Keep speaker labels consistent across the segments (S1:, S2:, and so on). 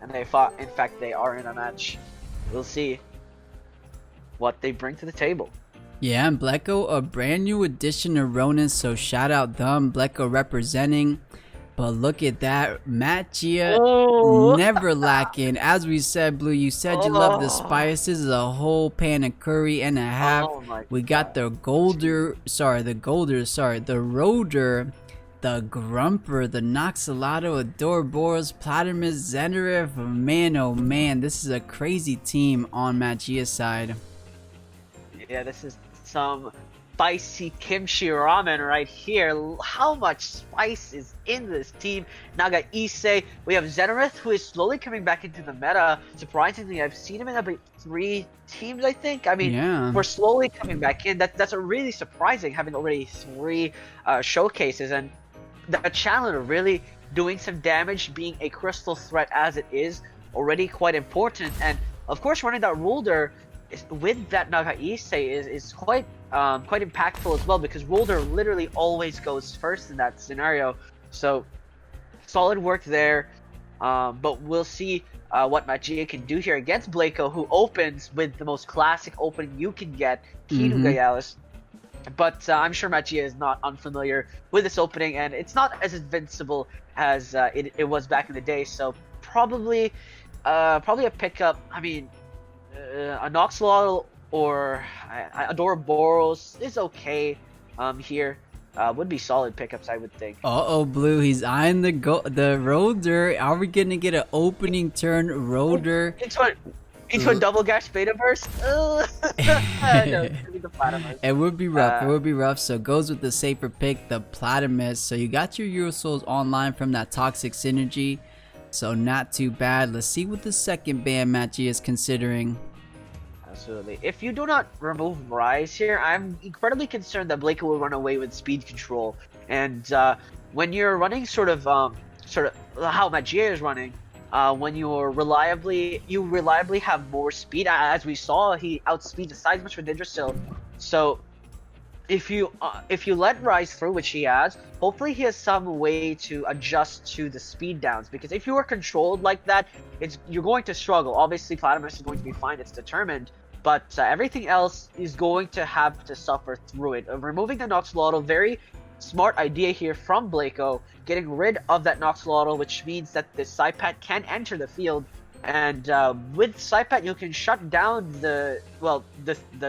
S1: and they fought. In fact, they are in a match. We'll see what they bring to the table.
S2: Yeah, and Blekko, a brand new addition to Ronin, so shout out them, Blekko representing. But look at that, Matt Gia never lacking. As we said, Blue, you said you love the spices, a whole pan of curry and a half. We got the Roder, the Grumper, the Noxalato, Adoraboros, Platymus, Zenderif. Man, oh man, this is a crazy team on Matt Gia's side.
S1: Yeah, this is some spicy kimchi ramen right here. How much spice is in this team? Naga Issei. We have Zenareth, who is slowly coming back into the meta. Surprisingly, I've seen him in about 3 teams, I think. I mean, we're slowly coming back in. That's a really surprising, having already 3 showcases. And the Challenger really doing some damage, being a crystal threat as it is, already quite important. And of course, running that Rolder with that Naga Issei is quite impactful as well, because Rolder literally always goes first in that scenario. So solid work there, but we'll see what Matt Gia can do here against Blekko, who opens with the most classic opening you can get, Kinu Gayalis. But I'm sure Matt Gia is not unfamiliar with this opening, and it's not as invincible as it was back in the day. So probably a pickup. I mean, a Noxalotl or Adoraboros is okay here. Would be solid pickups, I would think.
S2: Uh-oh, Blue, he's eyeing the Roder. Are we gonna get an opening turn Roder?
S1: Into a double gash beta burst? No,
S2: it would be rough. It would be rough. So goes with the safer pick, the Platymus. So you got your Eurosouls online from that Toxic Synergy. So not too bad. Let's see what the second ban Matt Gia is considering.
S1: Absolutely. If you do not remove Rise here, I'm incredibly concerned that Blekko will run away with speed control. And when you're running sort of how Matt Gia is running, when you reliably have more speed, as we saw, he outspeeds the size much with Yggdrasil. So if you let Rise through, which he has, hopefully he has some way to adjust to the speed downs, because if you are controlled like that, you're going to struggle. Obviously Platymus is going to be fine, it's determined, but everything else is going to have to suffer through it. Removing the Noxalotl, very smart idea here from Blekko, getting rid of that Noxalotl, which means that the Psypat can enter the field, and with Psypat you can shut down the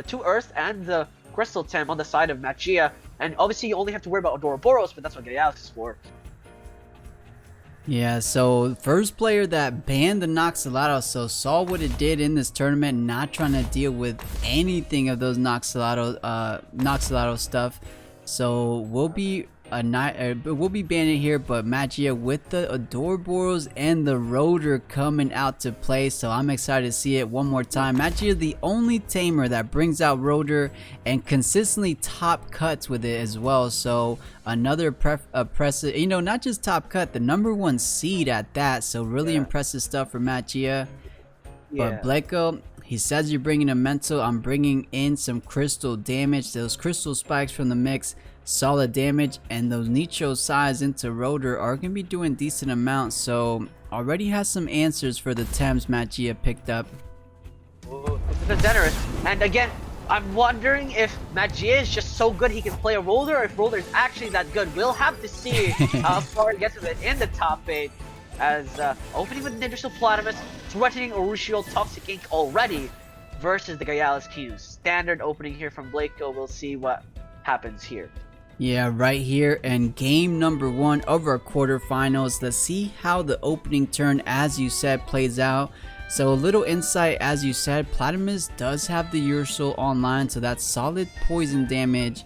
S1: 2 Earth and the Crystal Tem on the side of Matt Gia, and obviously you only have to worry about Adoraboros, but that's what Gayalis is for.
S2: Yeah, so first player that banned the Noxalotl, so saw what it did in this tournament, not trying to deal with anything of those Noxalotl stuff. So we'll be banning here, but Matt Gia with the Adoraboros and the Roder coming out to play, so I'm excited to see it one more time. Matt Gia, the only tamer that brings out Roder and consistently top cuts with it as well. So another impressive, not just top cut, the #1 seed at that. So really impressive stuff for Matt Gia. But Blekko, he says you're bringing a mental. I'm bringing in some crystal damage. Those crystal spikes from the mix, solid damage, and those Nicho size into Roder are going to be doing decent amounts. So already has some answers for the Thames Matt Gia picked up.
S1: The generous. And again, I'm wondering if Matt Gia is just so good he can play a Roder, or if Roder is actually that good. We'll have to see how far he gets with it in the top 8. As opening with Yggdrasil Platymus, threatening Urushiol Toxic Ink already versus the Gayalis Q. Standard opening here from Blekko. We'll see what happens here.
S2: Yeah, right here, and game #1 of our quarterfinals. Let's see how the opening turn, as you said, plays out. So a little insight, as you said, Platymus does have the Urushiol online, so that's solid poison damage.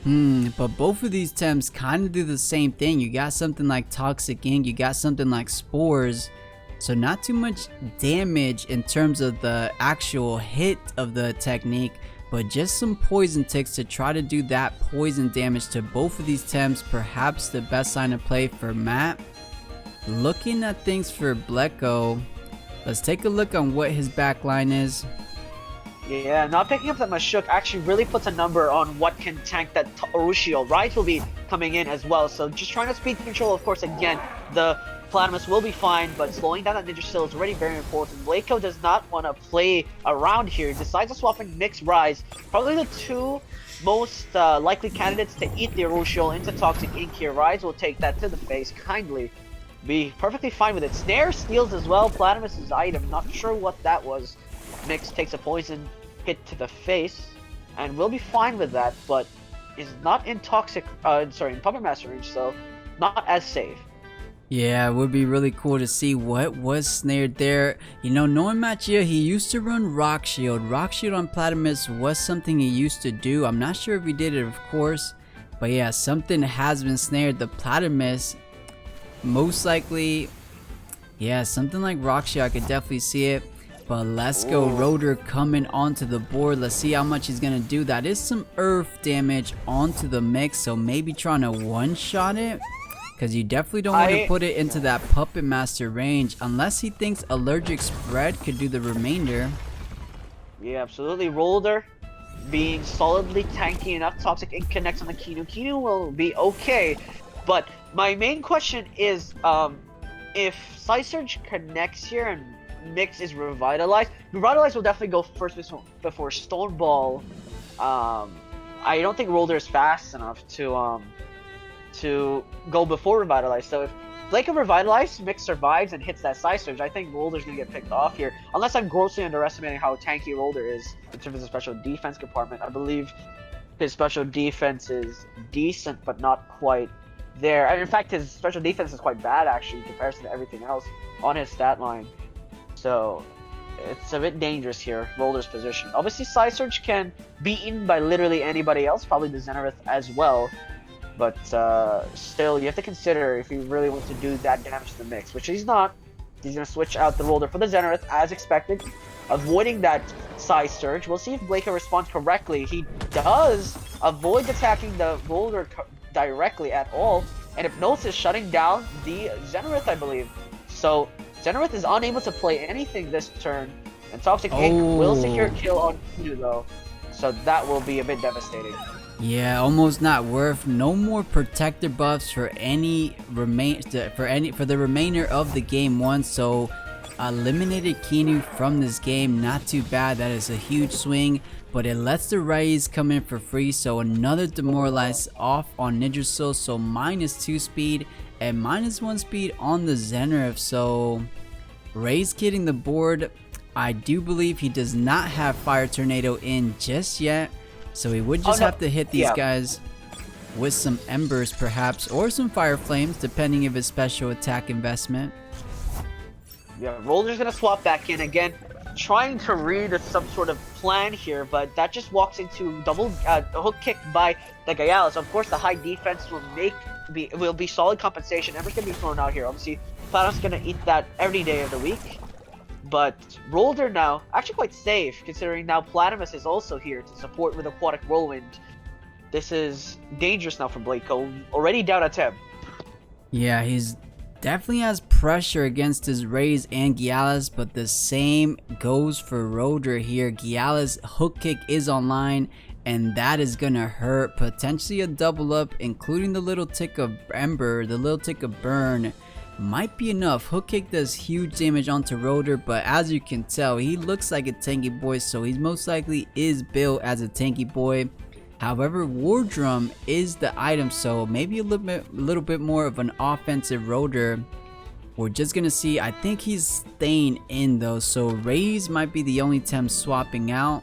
S2: But both of these Temps kind of do the same thing. You got something like Toxic Ink, you got something like Spores. So not too much damage in terms of the actual hit of the technique, but just some poison ticks to try to do that poison damage to both of these Temps. Perhaps the best line of play for Matt. Looking at things for Blekko, let's take a look on what his backline is.
S1: Yeah, not picking up that Mashuk actually really puts a number on what can tank that Urushiol. Rise will be coming in as well, so just trying to speed control, of course, again. The Platypus will be fine, but slowing down that Ninja Steel is already very important. Blekko does not want to play around here, decides to swap in Mix Rise. Probably the two most likely candidates to eat the Erusial into Toxic Ink here. Rise will take that to the face kindly. Be perfectly fine with it. Snare steals as well Platypus's item. Not sure what that was. Mix takes a poison hit to the face, and will be fine with that, but is not in Toxic, in Puppet Master range, so not as safe.
S2: Yeah, it would be really cool to see what was snared there. You know, knowing Machia, he used to run Rock Shield. Rock Shield on Platypus was something he used to do. I'm not sure if he did it, of course. But yeah, something has been snared. The Platypus, most likely, yeah, something like Rock Shield, I could definitely see it. But let's go. Rotor coming onto the board. Let's see how much he's going to do. That is some earth damage onto the mix, so maybe trying to one-shot it. Because you definitely don't want to put it into that Puppet Master range unless he thinks Allergic Spread could do the remainder.
S1: Yeah, absolutely. Roller being solidly tanky enough. Toxic Ink connects on the Kinu. Kinu will be okay. But my main question is, if Psysurge connects here and Mix is revitalized will definitely go first before Stone Ball. I don't think Roller is fast enough to go before Revitalize. So if Blekko Revitalize, Mix survives and hits that Psysurge, I think Roller's gonna get picked off here. Unless I'm grossly underestimating how tanky Roller is in terms of the special defense compartment. I believe his special defense is decent, but not quite there. And in fact, his special defense is quite bad actually in comparison to everything else on his stat line. So it's a bit dangerous here, Roller's position. Obviously, Psysurge can be eaten by literally anybody else, probably the Xenareth as well. But still, you have to consider if you really want to do that damage to the Mix, which he's not. He's going to switch out the Roller for the Xenareth as expected, avoiding that Psysurge. We'll see if Blekko responds correctly. He does avoid attacking the Roller directly at all, and Hypnosis shutting down the Xenareth, I believe. So Xenareth is unable to play anything this turn, and Toxic Ink will secure kill on Kinu though, so that will be a bit devastating.
S2: Yeah, almost not worth. No more protector buffs for for the remainder of the game one. So eliminated Kinu from this game. Not too bad. That is a huge swing, but it lets the Rays come in for free. So another demoralize off on Ninja Soul. So -2 speed and -1 speed on the Xenareth. So Rays getting the board. I do believe he does not have Fire Tornado in just yet. So he would just have to hit these guys with some Embers perhaps, or some Fire Flames, depending of his special attack investment.
S1: Yeah, Roller's gonna swap back in again, trying to read some sort of plan here, but that just walks into double hook kick by the Gyalis. Of course, the high defense will be solid compensation. Ember's gonna be thrown out here. Obviously, Platypus gonna eat that every day of the week. But Roller now, actually quite safe, considering now Platypus is also here to support with Aquatic Whirlwind. This is dangerous now for Blekko, already down a 10.
S2: Yeah, he's definitely has pressure against his Rays and Gyalis, but the same goes for Roller here. Gyalis hook kick is online, and that is gonna hurt. Potentially a double up, including the little tick of Ember, the little tick of Burn. Might be enough. Hook kick does huge damage onto Roller, but as you can tell, he looks like a tanky boy, so he most likely is built as a tanky boy. However, War Drum is the item, so maybe a little bit more of an offensive Roller. We're just gonna see. I think he's staying in though, so Rays might be the only Tem swapping out.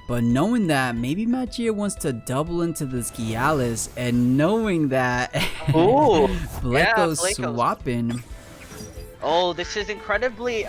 S2: But knowing that, maybe Machia wants to double into this Gyalis, and knowing that Blekko's swapping.
S1: Oh, this is incredibly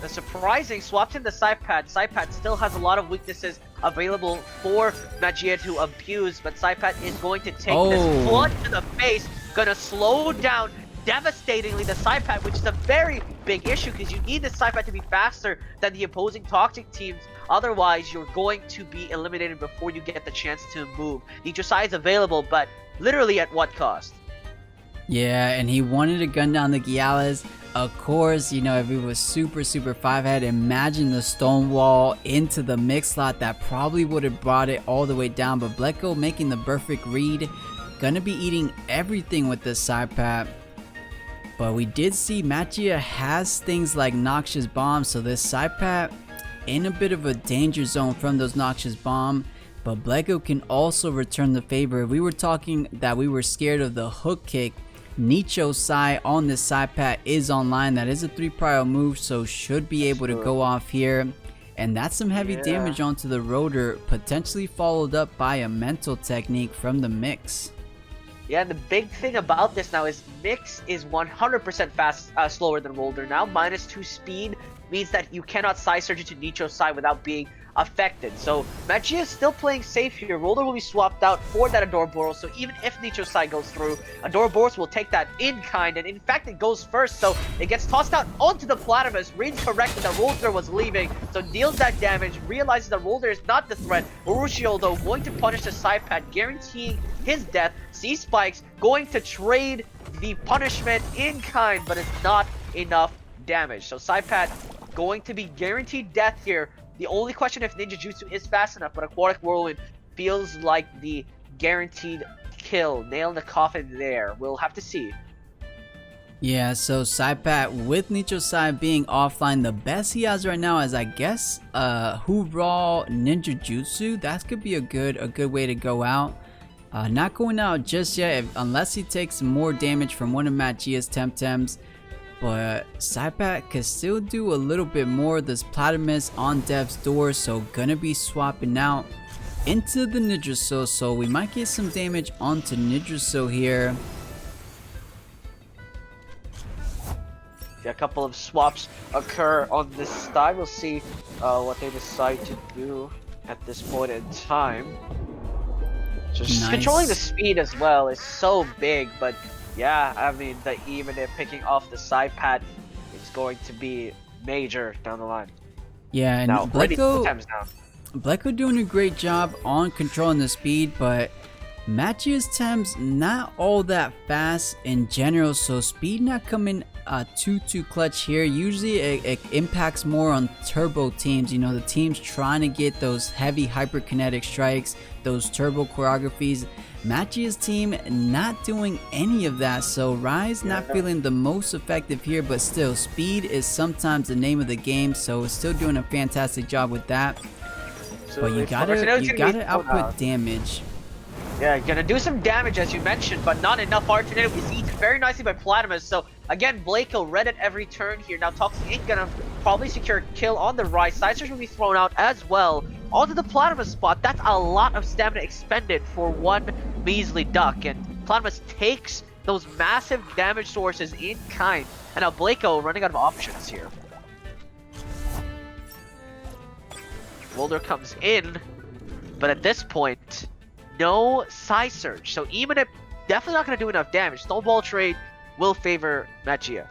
S1: surprising. Swapped in the Psypat. Psypat still has a lot of weaknesses available for Machia to abuse, but Psypat is going to take this flood to the face, gonna slow down devastatingly the Psypat, which is a very big issue because you need the Psypat to be faster than the opposing Toxic teams. Otherwise, you're going to be eliminated before you get the chance to move. Nitrocide is available, but literally at what cost?
S2: Yeah, and he wanted to gun down the Gyalis. Of course, you know, if it was super 5-head, imagine the stone wall into the mix slot. That probably would have brought it all the way down. But Blekko making the perfect read. Gonna be eating everything with this Psypat. But we did see Magia has things like Noxious Bomb, so this Snrplat in a bit of a danger zone from those Noxious Bomb. But Blekko can also return the favor. We were talking that we were scared of the hook kick. Nicho Sai on this Snrplat is online. That is a 3 prio move, so should be able to go off here. And that's some heavy damage onto the rotor, potentially followed up by a mental technique from the Mix.
S1: Yeah, and the big thing about this now is Mix is 100% slower than Rolder now. -2 speed means that you cannot side surge into Nicho Sai without being affected. So Magia is still playing safe here. Rolder will be swapped out for that Adoraboros, so even if Nicho Sai goes through, Adoraboros will take that in kind, and in fact it goes first, so it gets tossed out onto the Platypus, reads correctly that Rolder was leaving, so deals that damage, realizes that Rolder is not the threat. Urushio though going to punish the Snrplat, guaranteeing his death. Sea Spikes going to trade the punishment in kind, but it's not enough damage. So Snrplat going to be guaranteed death here. The only question if Ninja Jutsu is fast enough, but Aquatic Whirlwind feels like the guaranteed kill. Nail in the coffin there. We'll have to see.
S2: Yeah, so Snrplat with Nicho Sai being offline, the best he has right now is, I guess, Hoorah Ninja Jutsu. That could be a good way to go out. Not going out just yet unless he takes more damage from one of Magia's Temtems. But Snrplat can still do a little bit more. This Platypus on death's door, so gonna be swapping out into the Nidraso, so we might get some damage onto Nidraso here.
S1: Yeah, a couple of swaps occur on this side. We'll see what they decide to do at this point in time. Just controlling the speed as well is so big, but yeah, I mean, even if picking off the side pad is going to be major down the line.
S2: Yeah, and
S1: now,
S2: Blekko doing a great job on controlling the speed, but Magia's Temps not all that fast in general, so speed not coming too clutch here. Usually it impacts more on turbo teams, you know, the teams trying to get those heavy hyperkinetic strikes, those turbo choreographies. Magia's team not doing any of that, so Rise not feeling the most effective here, but still speed is sometimes the name of the game, so it's still doing a fantastic job with that. But you gotta output damage.
S1: Yeah, gonna do some damage as you mentioned, but not enough. Artinator is eaten very nicely by Platypus. So again, Blekko red at every turn here. Now Toxic ain't gonna probably secure a kill on the Rise. Side surge will be thrown out as well onto the Platypus spot. That's a lot of stamina expended for one measly duck, and Platypus takes those massive damage sources in kind. And now Blekko running out of options here. Boulder comes in, but at this point, no side surge. So even if definitely not going to do enough damage, Snowball trade will favor Magia.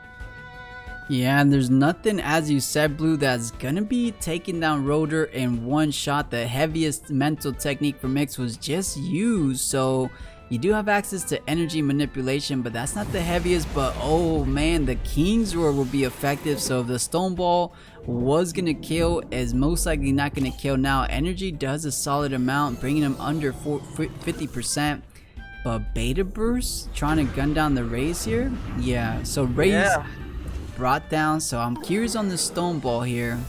S2: Yeah, and there's nothing, as you said, Blue, that's going to be taking down Rotor in one shot. The heaviest mental technique for Mix was just used, so you do have access to energy manipulation, but that's not the heaviest. But oh man, the King's Roar will be effective, so if the Stone Ball was gonna kill, is most likely not gonna kill now. Energy does a solid amount, bringing him under 50%. But Beta Burst trying to gun down the Rays here. Yeah, so Rays brought down, so I'm curious on the Stone Ball here.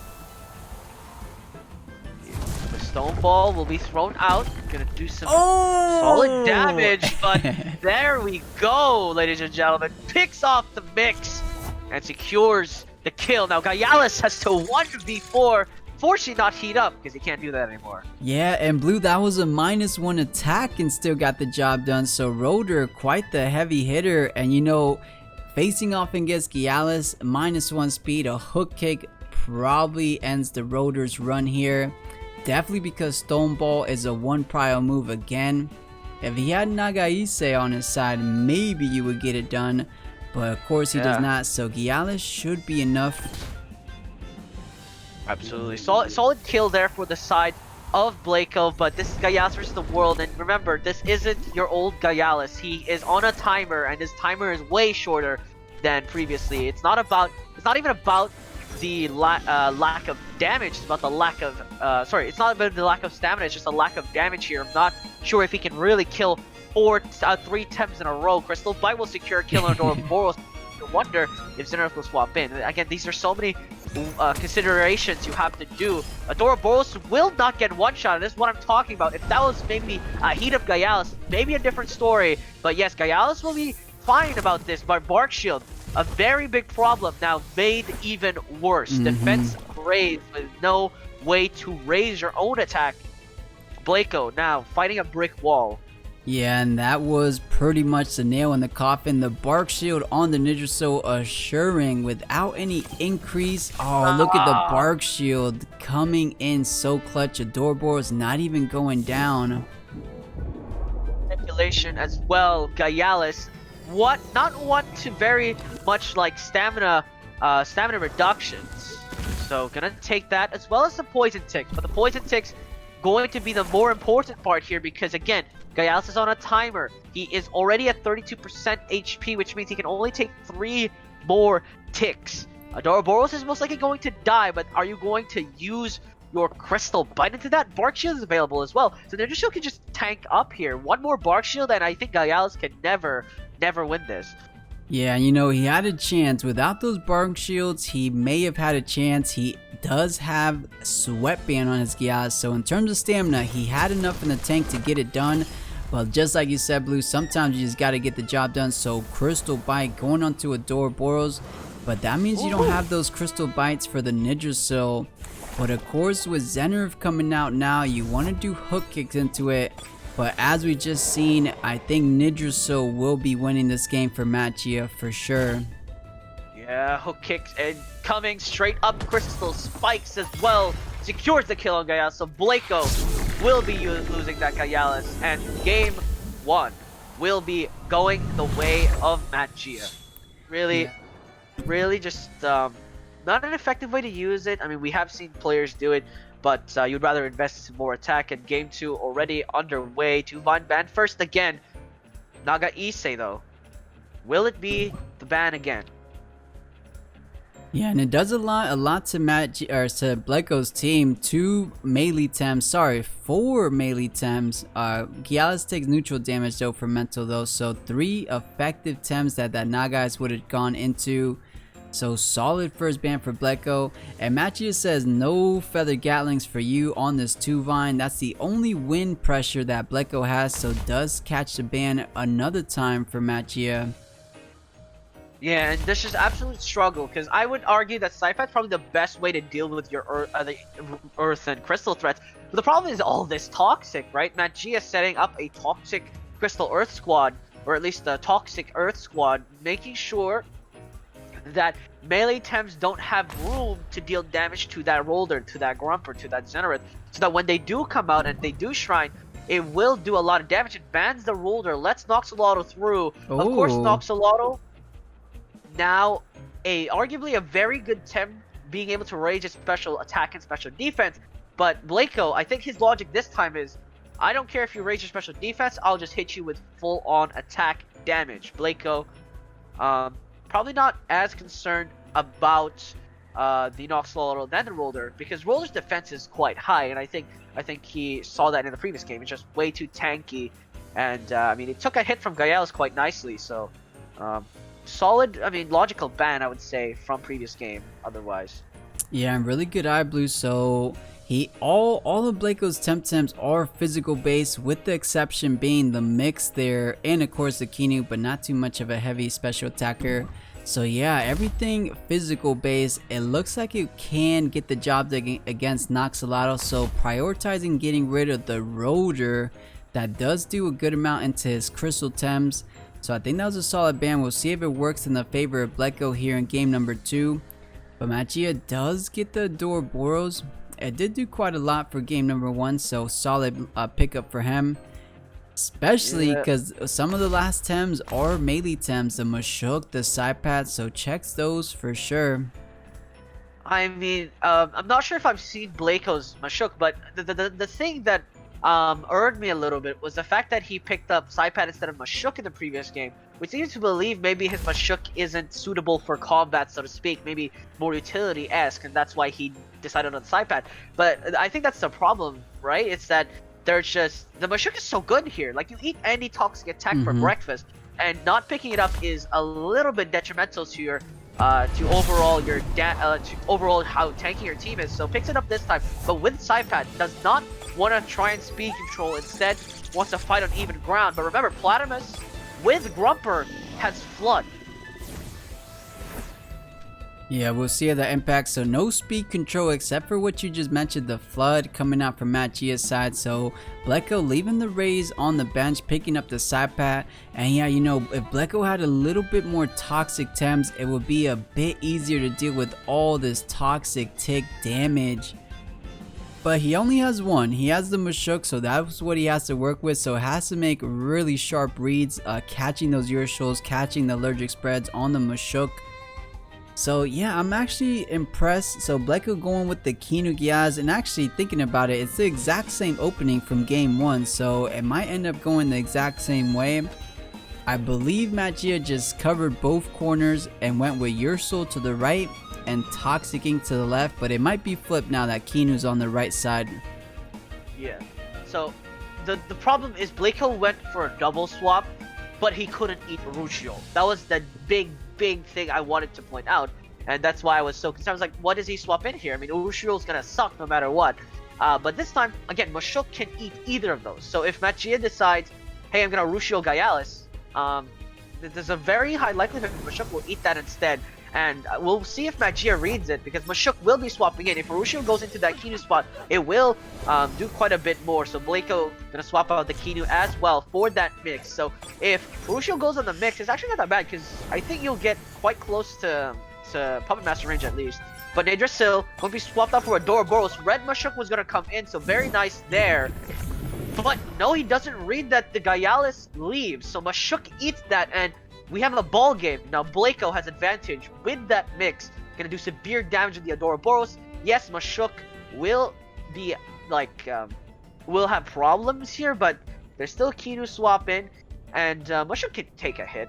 S1: The Stone Ball will be thrown out, gonna do some solid damage, but there we go, ladies and gentlemen. Picks off the Mix and secures the kill. Now Gyalis has to 1v4, fortunately not heat up because he can't do that anymore.
S2: Yeah, and Blue, that was a -1 attack and still got the job done. So Rotor, quite the heavy hitter, and you know, facing off against Gyalis, -1 speed, a hook kick probably ends the Rotor's run here. Definitely because Stone Ball is a 1 prio move again. If he had Nagaise on his side, maybe you would get it done. But of course he does not, so Gyalis should be enough.
S1: Absolutely. Solid kill there for the side of Blekko, but this is Gyalis versus the world, and remember, this isn't your old Gyalis. He is on a timer, and his timer is way shorter than previously. It's not even about the lack of damage, it's about the lack of, it's not about the lack of stamina, it's just a lack of damage here. I'm not sure if he can really kill 3 Temps in a row. Crystal Bite will secure a kill on Ouroboros. to wonder if Snrplat will swap in. Again, these are so many considerations you have to do. Adoraboros will not get one shot, and this is what I'm talking about. If that was maybe a heat of Gyalis, maybe a different story. But yes, Gyalis will be fine about this, but Bark Shield, a very big problem now, made even worse. Defense raised with no way to raise your own attack. Blekko now fighting a brick wall.
S2: Yeah, and that was pretty much the nail in the coffin. The Bark Shield on the Nidraso assuring without any increase. Oh, look at the Bark Shield coming in so clutch. Adoraboros not even going down.
S1: Manipulation as well. Gyalis, not one to very much like stamina reductions. So gonna take that as well as the poison ticks, but the poison ticks going to be the more important part here because again, Gyalis is on a timer. He is already at 32% HP, which means he can only take 3 more ticks. Adoraboros is most likely going to die, but are you going to use your Crystal Bite into that? Bark Shield is available as well, so Ninja Shield can just tank up here. One more Bark Shield, and I think Gyalis can never win this.
S2: Yeah, you know, he had a chance. Without those Bark Shields, he may have had a chance. He does have Sweatband on his Gyalis, so in terms of stamina, he had enough in the tank to get it done. But just like you said, Blue, sometimes you just got to get the job done. So Crystal Bite going onto Adoraboros, but that means you don't have those Crystal Bites for the Nidrasil. But of course, with Zenrf coming out now, you want to do hook kicks into it. But as we just seen, I think Nidrasil will be winning this game for Matchia for sure.
S1: Yeah, hook kicks and coming straight up. Crystal spikes as well. Secures the kill on Gyalis. So Blekko will be losing that Gyalis. And game 1 will be going the way of Matchia. Really just not an effective way to use it. I mean, we have seen players do it, but you'd rather invest in more attack. And game 2 already underway. 2 Vine ban first again. Naga Issei though. Will it be the ban again?
S2: Yeah, and it does a lot to to Blekko's team. 4 melee Tems. Gyalis takes neutral damage though for mental though, so 3 effective Tems that Nagais would have gone into. So solid first ban for Blekko. And Matchia says no feather gatlings for you on this 2 Vine. That's the only wind pressure that Blekko has, so does catch the ban another time for Matchia.
S1: Yeah, and this is absolute struggle because I would argue that Sci-Fi is probably the best way to deal with your the Earth and Crystal threats. But the problem is all this toxic, right? Matchia setting up a toxic Crystal Earth squad, or at least a toxic Earth squad, making sure that melee Tems don't have room to deal damage to that Rolder, to that Grumper, to that Zenrith, so that when they do come out and they do Shrine, it will do a lot of damage. It bans the Rolder, lets Noxolotl through.
S2: Ooh.
S1: Of course, Noxolotl now arguably a very good Tem, being able to rage his special attack and special defense. But Blekko, I think his logic this time is, I don't care if you raise your special defense, I'll just hit you with full-on attack damage. Blekko, probably not as concerned about the Noxolotl than the Rolder, because Rolder's defense is quite high, and I think he saw that in the previous game. It's just way too tanky, and I mean, it took a hit from Gyalis quite nicely, so solid, I mean, logical ban, I would say, from previous game otherwise.
S2: Yeah, and really good eye blue. So all of Blekko's Temtems are physical based, with the exception being the mix there, and of course the Kinu, but not too much of a heavy special attacker. So yeah, everything physical based. It looks like you can get the job against Noxolotl, so prioritizing getting rid of the Roder, that does do a good amount into his Crystal Tems. So I think that was a solid ban. We'll see if it works in the favor of Blekko here in game number 2. But Matchia does get the Adoraboros. It did do quite a lot for game number 1, so solid pickup for him. Especially because some of the last Tems are melee Tems, the Mashuk, the Sapphire, so checks those for sure.
S1: I mean, I'm not sure if I've seen Blekko's Mashuk, but the thing that earned me a little bit was the fact that he picked up Saipan instead of Mashuk in the previous game, which seems to believe maybe his Mashuk isn't suitable for combat, so to speak, maybe more utility-esque, and that's why he decided on Saipan. But I think that's the problem, right? It's that there's just, the Mashuk is so good here. Like, you eat any toxic attack for breakfast, and not picking it up is a little bit detrimental to your to overall how tanky your team is. So picks it up this time, but with Snrplat does not want to try and speed control. Instead, wants to fight on even ground. But remember, Platimus with Grumper has Flood.
S2: Yeah, we'll see the impact. So no speed control except for what you just mentioned, the Flood coming out from Matt Gia's side. So Blekko leaving the Rays on the bench, picking up the Snrplat. And yeah, you know, if Blekko had a little bit more toxic Tems, it would be a bit easier to deal with all this toxic tick damage. But he only has one. He has the Mashuk, so that's what he has to work with. So it has to make really sharp reads, catching those Urushols, catching the allergic spreads on the Mashuk. So yeah, I'm actually impressed. So Blekko going with the Kinu Gyaz, and actually thinking about it, it's the exact same opening from game 1. So it might end up going the exact same way. I believe Matt Gia just covered both corners and went with Urusol to the right and Toxic Ink to the left, but it might be flipped now that Kinu's on the right side.
S1: Yeah. So the problem is Blekko went for a double swap, but he couldn't eat Urushiol. That was the big thing I wanted to point out, and that's why I was so concerned. I was like, what does he swap in here? I mean, Urushiol's gonna suck no matter what. But this time, again, Mashuk can eat either of those. So if Matt Gia decides, hey, I'm gonna Urushiol Gyalis, there's a very high likelihood Mashuk will eat that instead. And we'll see if Matt Gia reads it, because Mashuk will be swapping in. If Urushiol goes into that Kinu spot, it will do quite a bit more. So Blekko gonna swap out the Kinu as well for that mix. So if Urushiol goes on the mix, it's actually not that bad, because I think you'll get quite close to Puppet Master range at least. But Nadrasil will be swapped out for a Doroboros. Red Mashuk was gonna come in, so very nice there. But no, he doesn't read that the Gyalis leaves. So Mashuk eats that, and we have a ball game. Now Blekko has advantage with that mix. Gonna do severe damage with the Adoraboros. Yes, Mashuk will be like, will have problems here, but there's still Kinu swap in, and Mashuk can take a hit.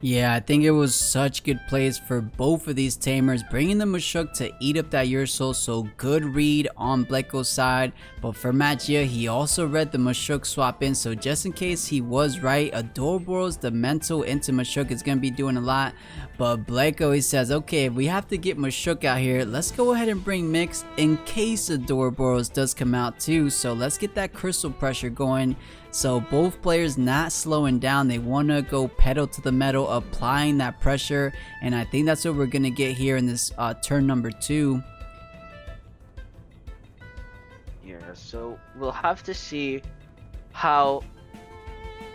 S2: Yeah, I think it was such good plays for both of these tamers, bringing the Mashuk to eat up that Urusol, so good read on Blekko's side. But for Matt Gia, he also read the Mashuk swap in, so just in case he was right, Adoraboros, the mental into Mashuk is going to be doing a lot. But Blekko, he says, okay, if we have to get Mashuk out here, let's go ahead and bring Mix in case Adoraboros does come out too. So let's get that crystal pressure going. So both players not slowing down, they want to go pedal to the metal, applying that pressure, and I think that's what we're going to get here in this turn number 2.
S1: Yeah, so we'll have to see how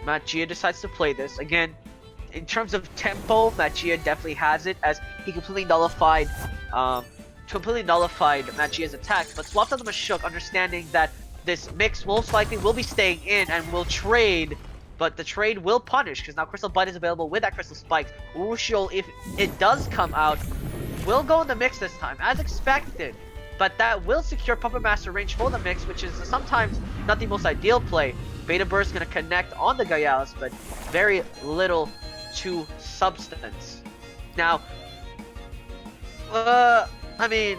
S1: Matt Gia decides to play this. Again, in terms of tempo, Matt Gia definitely has it, as he completely nullified Matt Gia's attack, but swapped out the Mashuk, understanding that this mix most likely will be staying in and will trade, but the trade will punish, because now Crystal Bite is available with that Crystal Spikes. Urushiol, if it does come out, will go in the mix this time, as expected, but that will secure Puppet Master range for the mix, which is sometimes not the most ideal play. Beta Burst going to connect on the Gyalis, but very little to substance. Now, I mean,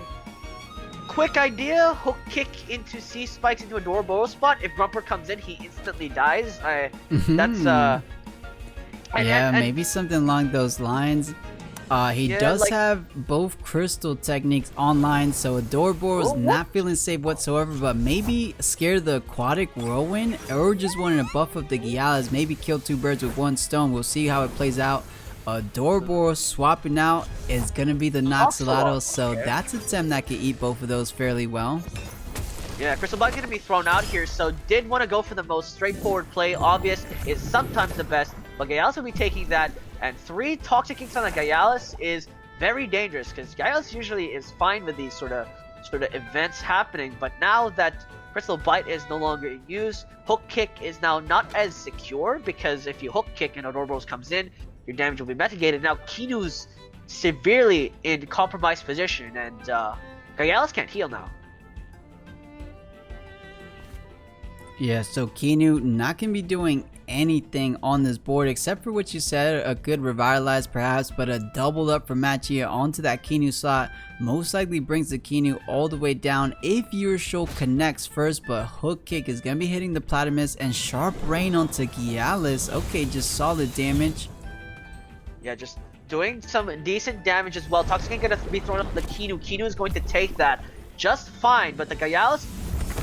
S1: quick idea, hook kick into C spikes into a Doroboros spot. If Grumper comes in, he instantly dies. That's
S2: maybe something along those lines. He does have both crystal techniques online, so Adoraboros not feeling safe whatsoever, but maybe scared the aquatic whirlwind, or just wanting to buff up the Gyalis, maybe kill 2 birds with 1 stone. We'll see how it plays out. Adoraboros swapping out is gonna be the Noxalato, so that's a Tem that can eat both of those fairly well.
S1: Yeah, Crystal Bite's gonna be thrown out here, so did want to go for the most straightforward play. Obvious is sometimes the best, but Gyalis will be taking that, and 3 Toxic Inks on the Gyalis is very dangerous, because Gyalis usually is fine with these sort of events happening, but now that Crystal Bite is no longer in use, Hook Kick is now not as secure, because if you Hook Kick and Adoraboros comes in, your damage will be mitigated. Now Kinu's severely in compromised position, and Gyalis can't heal now.
S2: Yeah, so Kinu not going to be doing anything on this board except for what you said, a good revitalize perhaps, but a double up from Machia onto that Kinu slot most likely brings the Kinu all the way down if your show connects first, but hook kick is going to be hitting the Platypus and sharp rain onto Gyalis. Okay, just solid damage.
S1: Yeah, just doing some decent damage as well. Toxic ain't gonna be thrown up the Kinu. Kinu is going to take that just fine, but the Gyalis,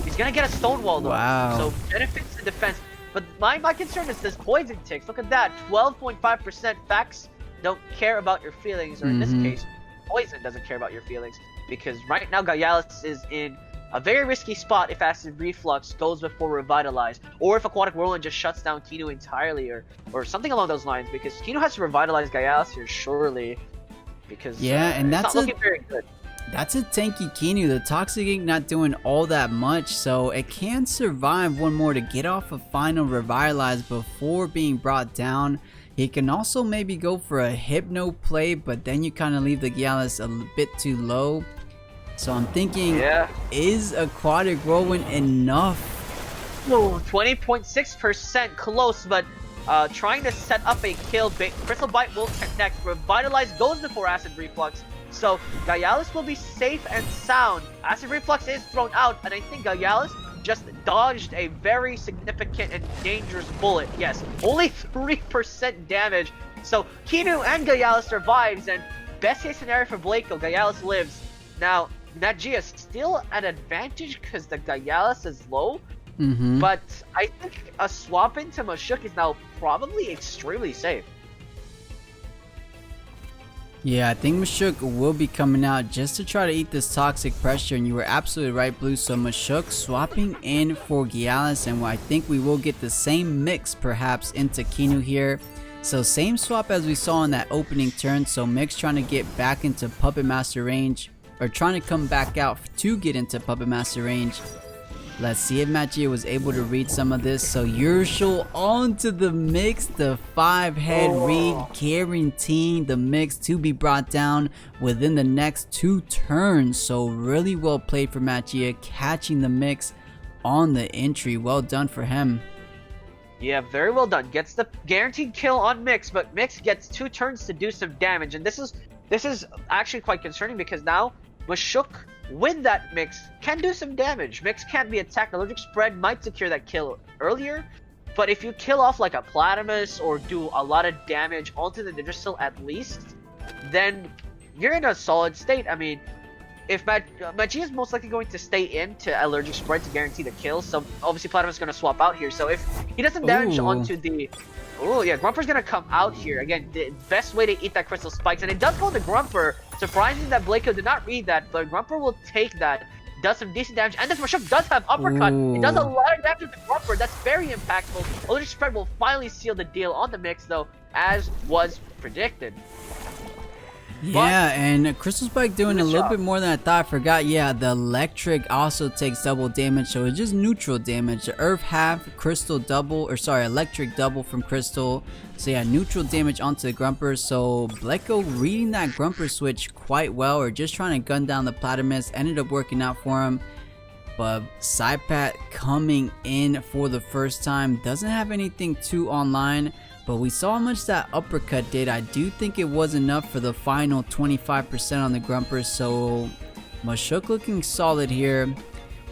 S1: he's gonna get a Stonewall though.
S2: Wow.
S1: So benefits the defense. But my concern is this poison ticks. Look at that, 12.5%. Facts don't care about your feelings, or in this case, poison doesn't care about your feelings. Because right now Gyalis is in a very risky spot if Acid Reflux goes before Revitalize, or if Aquatic Whirlwind just shuts down Kinu entirely, or something along those lines, because Kinu has to Revitalize Gyalis here surely, because
S2: yeah, and that's
S1: it's not looking very good.
S2: That's a tanky Kinu. The Toxic Ink not doing all that much, so it can survive one more to get off a final Revitalize before being brought down. He can also maybe go for a Hypno play, but then you kind of leave the Gyalis a bit too low. So I'm thinking, is Aquatic Whirlwind enough?
S1: No, 20.6% close, but trying to set up a kill. Crystal Bite will connect. Revitalize goes before Acid Reflux. So Gyalis will be safe and sound. Acid Reflux is thrown out, and I think Gyalis just dodged a very significant and dangerous bullet. Yes, only 3% damage. So Kinu and Gyalis survives, and best case scenario for Blekko, Gyalis lives. Now, Nagia is still at advantage because the Gyalis is low, but I think a swap into Mashuk is now probably extremely safe.
S2: Yeah, I think Mashuk will be coming out just to try to eat this toxic pressure, and you were absolutely right, Blue. So Mashuk swapping in for Gyalis, and I think we will get the same mix perhaps into Kinu here. So same swap as we saw in that opening turn, so Mix trying to get back into Puppet Master range, or trying to come back out to get into Puppet Master range. Let's see if Machia was able to read some of this. So Urshel onto the Mix, the 5-head read, guaranteeing the Mix to be brought down within the next 2 turns. So really well played for Machia, catching the Mix on the entry. Well done for him.
S1: Yeah, very well done. Gets the guaranteed kill on Mix, but Mix gets 2 turns to do some damage, and this is actually quite concerning because now Mashuk with that Mix can do some damage. Mix can't be attacked. Allergic Spread might secure that kill earlier, but if you kill off like a Platypus or do a lot of damage onto the Digital at least, then you're in a solid state. I mean, if Machia is most likely going to stay in to Allergic Spread to guarantee the kill, so obviously Platypus is going to swap out here. So if he does some damage onto the... Oh yeah, Grumper's gonna come out here. Again, the best way to eat that Crystal Spikes, and it does go to Grumper. Surprising that Blekko did not read that, but Grumper will take that. Does some decent damage, and this Mashuk does have Uppercut. It does a lot of damage to Grumper. That's very impactful. Allergic Spread will finally seal the deal on the Mix, though, as was predicted.
S2: Yeah, and Crystal Spike doing a little bit more than I thought. I forgot, yeah, the electric also takes double damage, so it's just neutral damage. The Earth half, Crystal double, or sorry, electric double from Crystal. So yeah, neutral damage onto the Grumper. So Blekko reading that Grumper switch quite well, or just trying to gun down the Platypus, ended up working out for him. But Snrplat coming in for the first time, doesn't have anything too online. But we saw how much that uppercut did. I do think it was enough for the final 25% on the Grumper. So Mashuk looking solid here.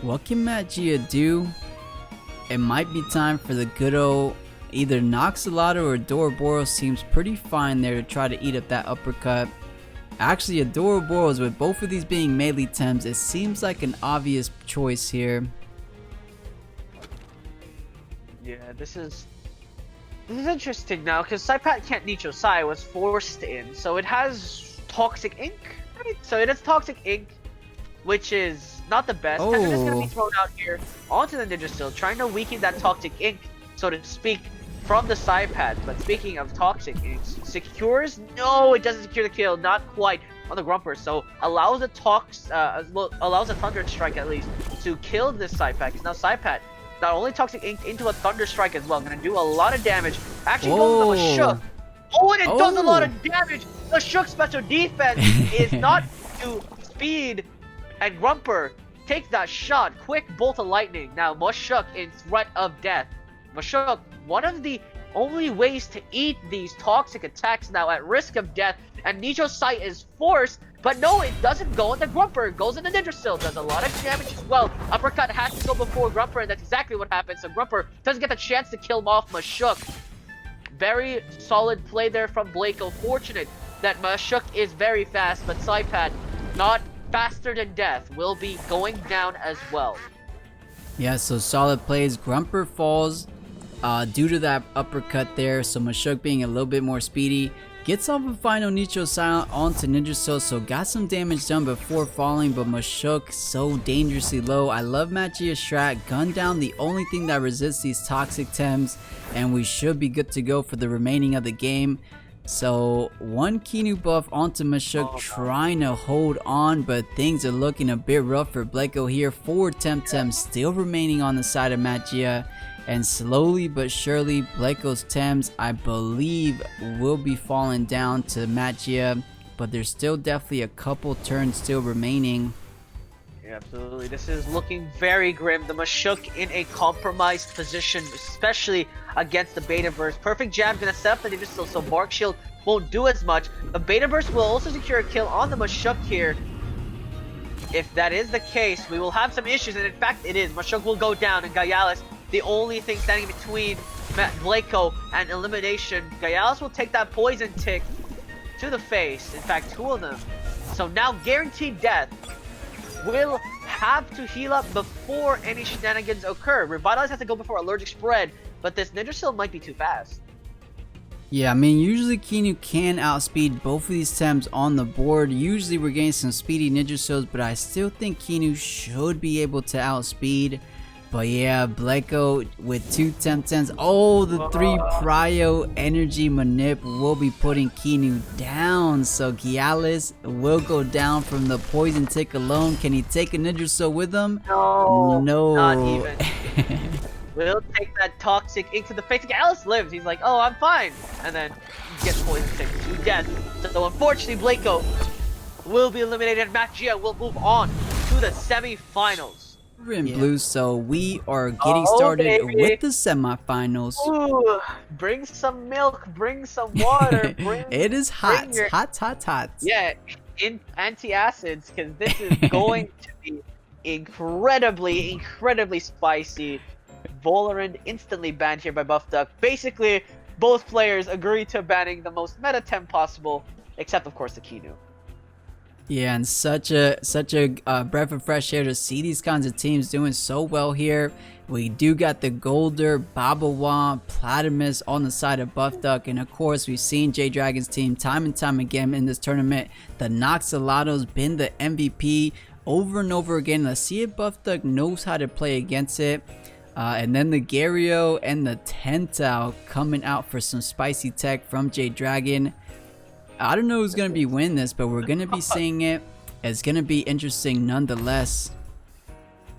S2: What can Machia do? It might be time for the good old either Noxalado or Adoroboros. Seems pretty fine there to try to eat up that uppercut. Actually, Adoroboros, with both of these being melee Tems, it seems like an obvious choice here.
S1: Yeah, this is interesting now, because Snrplat can't Nicho Sai, was forced in, so it has Toxic Ink, right? So it has Toxic Ink, which is not the best. Tendon is going to be thrown out here onto the Ninja Steel, trying to weaken that Toxic Ink, so to speak, from the Snrplat. But speaking of Toxic Inks, secures? No, it doesn't secure the kill, not quite on the Grumper, so allows a allows a Thunder Strike at least to kill this Snrplat, because now Snrplat not only Toxic Ink into a Thunder Strike as well, gonna do a lot of damage. Actually goes to Mashuk. Oh, and it does a lot of damage. Mashuk's special defense is not to speed and Grumper. takes that shot. Quick bolt of lightning. Now Mushuk in threat of death. Mushuk, one of the only ways to eat these toxic attacks now at risk of death, and Nijo's sight is forced, but no, it doesn't go into Grumper. It goes into Ninjasil, does a lot of damage as well. Uppercut has to go before Grumper, and that's exactly what happens. So Grumper doesn't get the chance to kill him off Mushuk. Very solid play there from Blekko. Fortunate that Mushuk is very fast, but Snrplat, not faster than death, will be going down as well.
S2: Yeah, so solid plays. Grumper falls due to that uppercut there, so Mushuk being a little bit more speedy gets off a final Nicho Silent onto Ninjasil, so got some damage done before falling, but Mushuk so dangerously low. I love Machia's strat, gun down the only thing that resists these toxic Tems, and we should be good to go for the remaining of the game. So one Kinu buff onto Mushuk, trying to hold on, but things are looking a bit rough for Blekko here. 4 Temtem still remaining on the side of Machia, and slowly but surely Blekko's Tems, I believe, will be falling down to Machia, but there's still definitely a couple turns still remaining.
S1: Yeah, absolutely. This is looking very grim. The Mushuk in a compromised position, especially against the Beta Burst. Perfect Jab gonna set up the Ninjasil, so Bark Shield won't do as much. The Beta Burst will also secure a kill on the Mushuk here. If that is the case, we will have some issues, and in fact it is. Mushuk will go down, and Gayalis, the only thing standing between Blekko and elimination. Gayalis will take that poison tick to the face. In fact, 2 of them. So now guaranteed death. Will have to heal up before any shenanigans occur. Revitalize has to go before allergic spread, but this Ninjasil might be too fast.
S2: Yeah, I mean, usually Kinu can outspeed both of these Tems on the board. Usually we're getting some speedy Ninjasils, but I still think Kinu should be able to outspeed. But yeah, Blekko with 2 Temtems. Oh, the 3 Prio Energy Manip will be putting Kinu down. So Gialis will go down from the poison tick alone. Can he take a Ninjasil with him?
S1: No, not
S2: No.
S1: even. We'll take that toxic ink to the face. Gialis lives. He's like, oh, I'm fine. And then gets poison tick to death. So unfortunately, Blekko will be eliminated. Machia will move on to the semifinals.
S2: In blue, so we are getting started with the semifinals.
S1: Ooh, bring some milk, bring some water, bring.
S2: It is hot, hot.
S1: Yeah, in antacids, because this is going to be incredibly spicy. Volerand instantly banned here by Buffduck. Basically, both players agree to banning the most meta Tem possible, except of course the Kinu.
S2: Yeah, and such a breath of fresh air to see these kinds of teams doing so well here. We do got the Golder, Babawa, Platimus on the side of Buffduck, and of course we've seen J-Dragon's team time and time again in this tournament. The Noxalato's been the MVP over and over again. Let's see if Buffduck knows how to play against it. And then the Garyo and the Tentao coming out for some spicy tech from J-Dragon. I don't know who's going to be winning this, but we're going to be seeing it. It's going to be interesting nonetheless.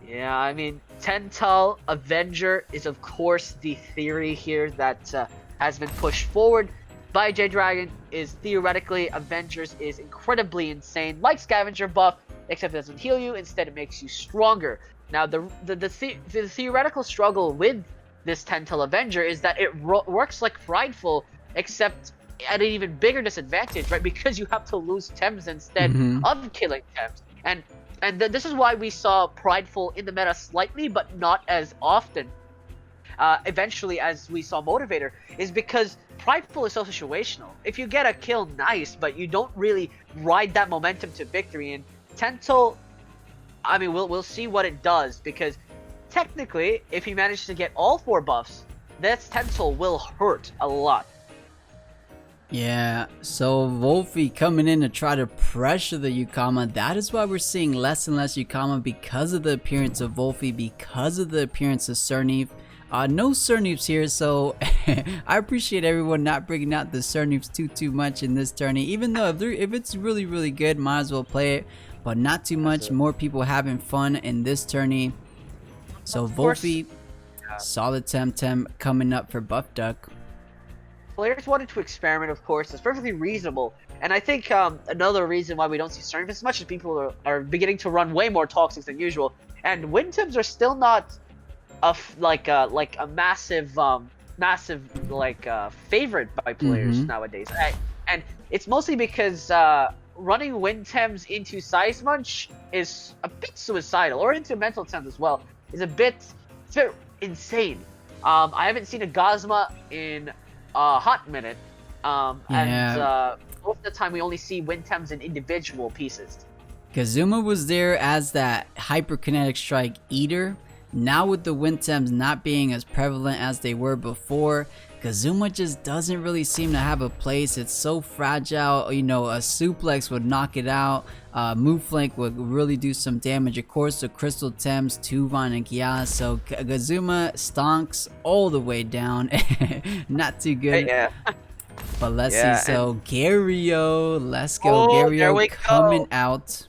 S1: Yeah, I mean, Tentao Avenger is of course the theory here that has been pushed forward by J-Dragon. Is theoretically Avengers is incredibly insane, like Scavenger buff, except it doesn't heal you, instead it makes you stronger. Now the theoretical struggle with this Tentao Avenger is that it works like Prideful, except at an even bigger disadvantage, right? Because you have to lose Tems instead of killing Tems. And this is why we saw Prideful in the meta slightly, but not as often. Eventually, as we saw Motivator, is because Prideful is so situational. If you get a kill, nice, but you don't really ride that momentum to victory. And Tentao, I mean, we'll see what it does, because technically, if he manages to get all 4 buffs, this Tentao will hurt a lot.
S2: Yeah, so Wolfie coming in to try to pressure the Yukama. That is why we're seeing less and less Yukama, because of the appearance of Wolfie, because of the appearance of Snrplat. No Snrplats here, so I appreciate everyone not bringing out the Snrplats too much in this tourney. Even though if it's really good, might as well play it, but not too much. More people having fun in this tourney. So Wolfie, solid Temtem coming up for Buffduck.
S1: Players wanted to experiment, of course. It's perfectly reasonable And I think another reason why we don't see Snrplat as much is people are beginning to run way more Toxics than usual. And Wind Tims are still not like a massive favorite by players nowadays. And it's mostly because running Wind Tims into Size Munch is a bit suicidal, or into Mental Tims as well, is a bit insane. I haven't seen a Gazma in a hot minute, and most of the time we only see Wind Tims in individual pieces.
S2: Kazuma was there as that hyperkinetic strike eater. Now with the Wind Tims not being as prevalent as they were before, Kazuma just doesn't really seem to have a place. It's so fragile, you know, a suplex would knock it out, move flank would really do some damage. Of course, the Crystal Tims, Tuvan and Kia, so Kazuma stonks all the way down. Not too good.
S1: Yeah.
S2: But let's see, so Garyo, let's go. Garyo coming out.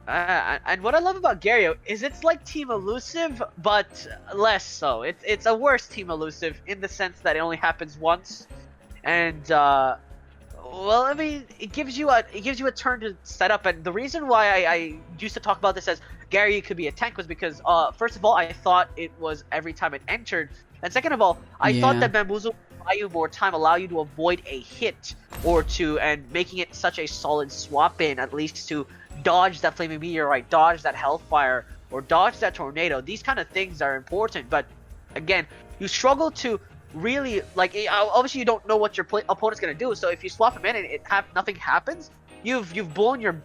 S1: And what I love about Garyo is it's like Team Elusive, but less so. It's a worse Team Elusive in the sense that it only happens once, and well, I mean, it gives you a turn to set up. And the reason why I used to talk about this as Garyo could be a tank was because first of all, I thought it was every time it entered, and second of all, I thought that Bamboozle would buy you more time, allow you to avoid a hit or two, and making it such a solid swap in, at least to dodge that Flaming Meteorite, dodge that Hellfire, or dodge that Tornado. These kind of things are important, but again, you struggle to really, like, obviously you don't know what your opponent's gonna do, so if you swap him in and nothing happens, you've blown your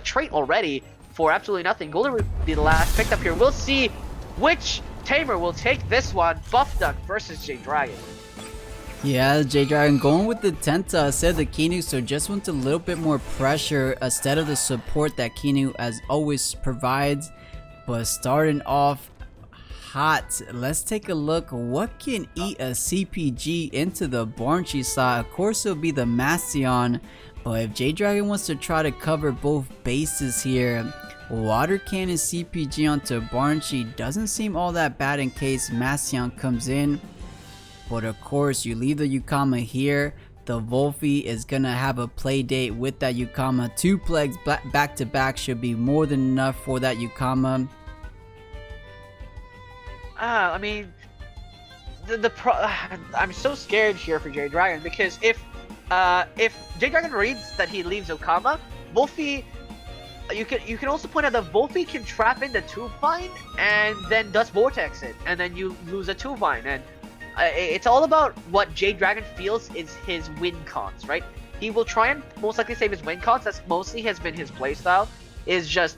S1: trait already for absolutely nothing. Golden will be the last picked up here. We'll see which Tamer will take this one. Buffduck versus J Dragon.
S2: Yeah, J Dragon going with the Tenta instead of the Kinu, so just wants a little bit more pressure instead of the support that Kinu as always provides. But starting off hot, let's take a look. What can eat a CPG into the Barnchi slot? Of course, it'll be the Mastion, but if J Dragon wants to try to cover both bases here, Water Cannon CPG onto Barnchi doesn't seem all that bad in case Mastion comes in. But of course, you leave the Yukama here. The Wolfie is gonna have a play date with that Yukama. 2 plagues back to back should be more than enough for that Yukama.
S1: I mean, I'm so scared here for J Dragon, because if J Dragon reads that he leaves Okama, Wolfie, you can also point out that Wolfie can trap in the Tubevine and then does Vortex it, and then you lose a Tubevine. And it's all about what J Dragon feels is his win cons, right? He will try and most likely save his win cons. That's mostly has been his playstyle. Is just,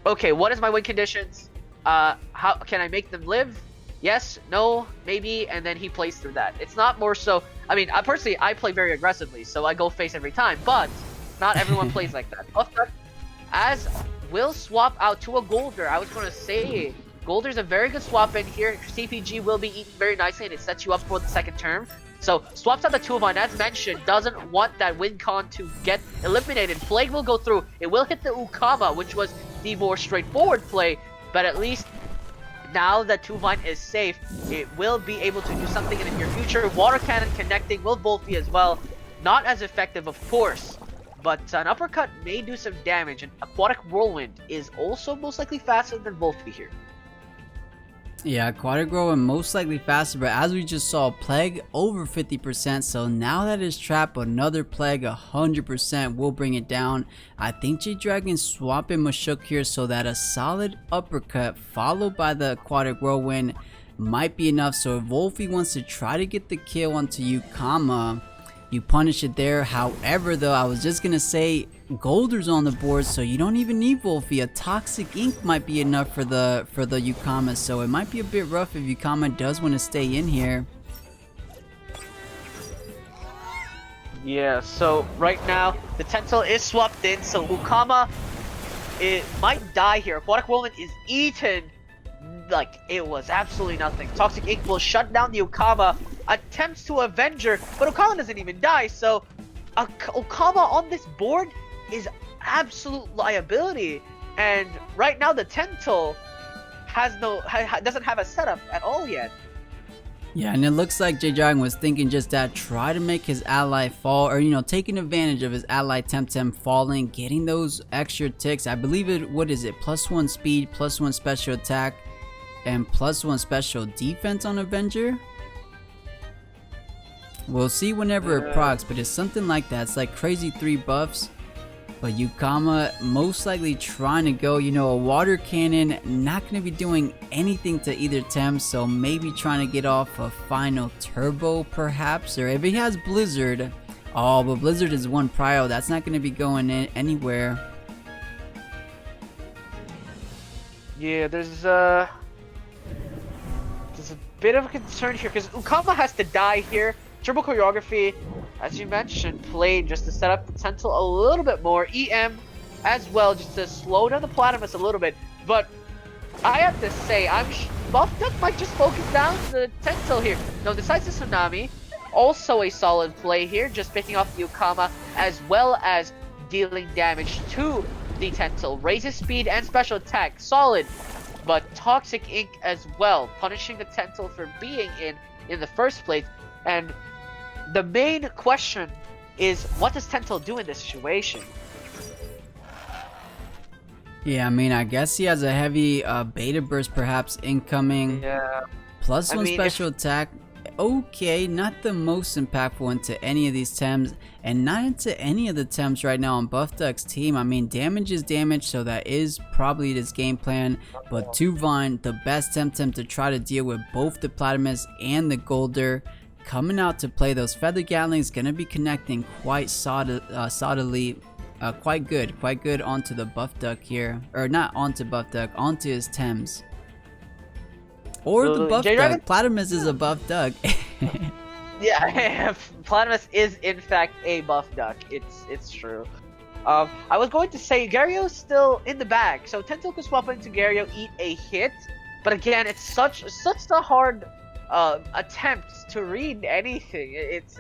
S1: okay, what is my win conditions? How can I make them live? Yes, no, maybe, and then he plays through that. It's not more so. I mean, personally, I play very aggressively, so I go face every time. But not everyone plays like that. As will swap out to a Golder. I was going to say, Golder's a very good swap in here. CPG will be eaten very nicely, and it sets you up for the second term. So, swaps out the Tuvine, as mentioned, doesn't want that win con to get eliminated. Plague will go through. It will hit the Ukama, which was the more straightforward play, but at least now that Tuvine is safe, it will be able to do something in the near future. Water Cannon connecting will Volphy as well. Not as effective, of course, but an uppercut may do some damage, and Aquatic Whirlwind is also most likely faster than Volphy here.
S2: Yeah, Aquatic Whirlwind most likely faster, but as we just saw, Plague over 50%, so now that it's trapped, another Plague 100% will bring it down. I think J Dragon swapping Mashuk here so that a solid uppercut followed by the Aquatic Whirlwind might be enough. So if Wolfie wants to try to get the kill onto Yukama, you punish it there. However, though, I was just gonna say Golder's on the board, so you don't even need Wolfie. A Toxic Ink might be enough for the Yukama, so it might be a bit rough if Yukama does want to stay in here.
S1: Yeah, so right now the Tensile is swapped in, so Ukama, it might die here. Aquatic Whirlwind is eaten like it was absolutely nothing. Toxic Ink will shut down the Ukama, attempts to Avenger, but Okama doesn't even die, so Okama on this board is absolute liability. And right now the Tensile has doesn't have a setup at all yet.
S2: Yeah, and it looks like J-Dragon was thinking just that, try to make his ally fall, or taking advantage of his ally Temtem falling, getting those extra ticks. I believe it, what is it, +1 speed, +1 special attack, and +1 special defense on Avenger? We'll see whenever it procs, but it's something like that. It's like crazy 3 buffs. But Yukama most likely trying to go, a water cannon, not going to be doing anything to either Tem, so maybe trying to get off a final turbo perhaps, or if he has Blizzard. Oh, but Blizzard is 1 prio, that's not going to be going in anywhere.
S1: Yeah, there's a bit of a concern here, because Ukama has to die here. Turbo choreography, as you mentioned, played just to set up the Tentil a little bit more. EM as well, just to slow down the Platypus a little bit. But I have to say, Buffduck might just focus down the Tentil here. No, besides the Tsunami, also a solid play here, just picking off the Ukama as well as dealing damage to the Tentil. Raises speed and special attack, solid. But Toxic Ink as well, punishing the Tentil for being in the first place. And the main question is, what does Tentil do in this situation?
S2: Yeah, I mean, I guess he has a heavy beta burst perhaps incoming.
S1: Yeah.
S2: +1 special attack. Okay, not the most impactful into any of these Tems, and not into any of the Tems right now on Buffduck's team. I mean, damage is damage, so that is probably his game plan. But Tuvine, the best Temtem to try to deal with both the Platypus and the Golder. Coming out to play those Feather Gatlings, gonna be connecting quite solidly, quite good onto the Buffduck here, or not onto Buffduck, onto his Tems, or the Buffduck. Platypus is a Buffduck.
S1: Yeah, Platypus is in fact a Buffduck. It's true. I was going to say Garyo's still in the bag, so Tentil could swap into Garyo, eat a hit, but again, it's such a hard attempt to read anything. It's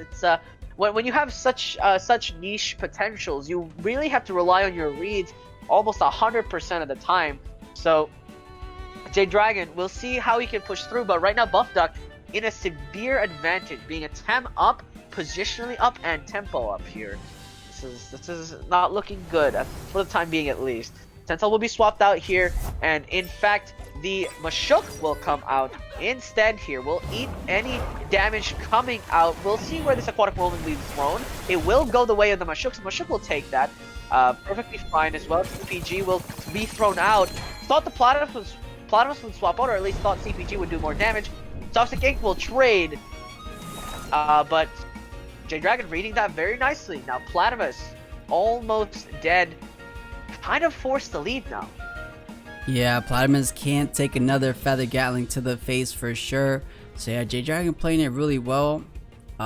S1: when you have such niche potentials, you really have to rely on your reads almost 100% of the time. So J-Dragon, we'll see how he can push through, but right now Buffduck in a severe advantage, being a Tem up, positionally up, and tempo up here. This is not looking good for the time being, at least. Tentil will be swapped out here, and in fact the Mashuk will come out instead here. We'll eat any damage coming out. We'll see where this Aquatic Whirlwind leaves thrown. It will go the way of the Mashuk, so Mashuk will take that perfectly fine as well. CPG will be thrown out. Thought the Platypus would swap out, or at least thought CPG would do more damage. Toxic Ink will trade, but J-Dragon reading that very nicely. Now Platypus almost dead, kind of forced to leave now.
S2: Yeah, Platypus can't take another Feather Gatling to the face for sure. So yeah, J-Dragon playing it really well,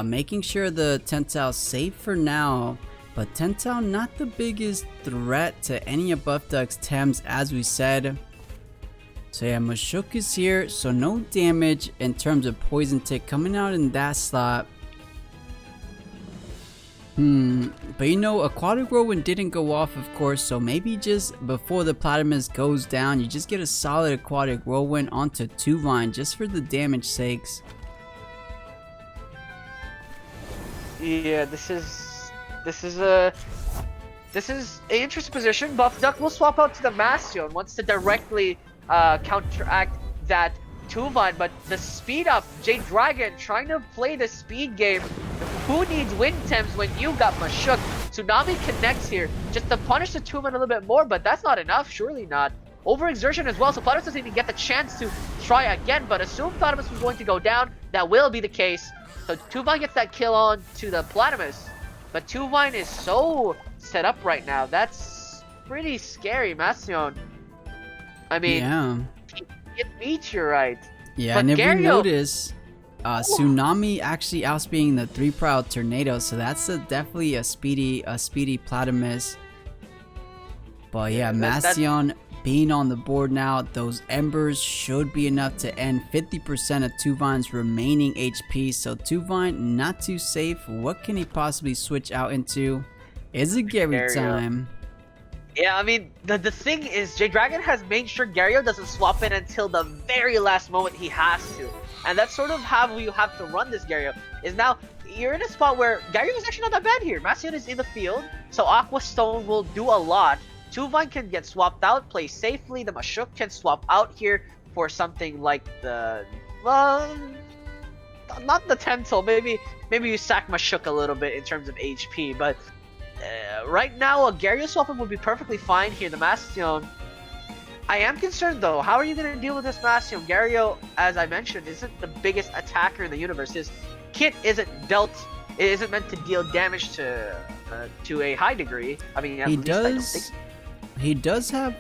S2: making sure the Tentil's safe for now. But Tentil not the biggest threat to any of Buffduck's Tems, as we said. So yeah, Mashuk is here, so no damage in terms of Poison Tick coming out in that slot. But Aquatic Whirlwind didn't go off, of course, so maybe just before the Platypus goes down, you just get a solid Aquatic Whirlwind onto Tuvine just for the damage sakes.
S1: Yeah, this is an interesting position. Buffduck will swap out to the Mastion, wants to directly counteract that Tuvine, but the speed up, J-Dragon trying to play the speed game. Who needs Wind Tems when you got Mashuk? Tsunami connects here just to punish the Tuvine a little bit more, but that's not enough, surely not. Overexertion as well, so Platypus doesn't even get the chance to try again, but assume Platypus was going to go down. That will be the case. So Tuvine gets that kill on to the Platypus, but Tuvine is so set up right now. That's pretty scary, Massion. I mean,
S2: yeah.
S1: It meteorite.
S2: Yeah,
S1: but
S2: and if
S1: Garyo,
S2: we notice, Tsunami actually outspeeding the 3-prio Tornado, so that's definitely a speedy Platypus. But yeah, Mastion being on the board now, those Embers should be enough to end 50% of Tuvine's remaining HP. So Tuvine not too safe. What can he possibly switch out into? Is it Garyo time?
S1: Yeah, I mean, the thing is, J-Dragon has made sure Garyo doesn't swap in until the very last moment he has to. And that's sort of how you have to run this Garyo. Is now you're in a spot where Garyo is actually not that bad here. Massion is in the field, so Aqua Stone will do a lot. Tuvine can get swapped out, play safely. The Mashuk can swap out here for something like the not the Tentil. Maybe you sack Mashuk a little bit in terms of HP, but right now a Garyo swapping would be perfectly fine here. The Mastion. I am concerned though. How are you going to deal with this Mastion? Garyo, as I mentioned, isn't the biggest attacker in the universe. His kit isn't meant to deal damage to a high degree. I mean, at least I don't think.
S2: He does have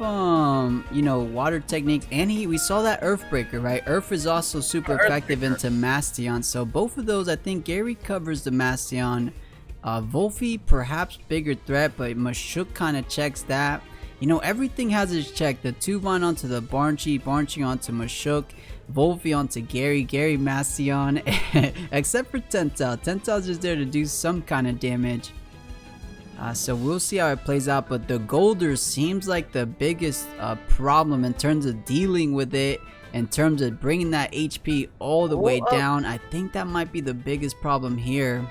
S2: you know, water techniques, and we saw that Earthbreaker, right? Earth is also super effective into Mastion, so both of those, I think Gary covers the Mastion. Wolfie perhaps bigger threat, but Mashuk kind of checks that. You know, everything has its check. The Tuvine onto the Barnchy onto Mashuk, Wolfie onto Gary Mastion, except for Tentil. Tentil's just there to do some kind of damage. So we'll see how it plays out, but the Golder seems like the biggest problem in terms of dealing with it, in terms of bringing that HP all the way down. I think that might be the biggest problem here.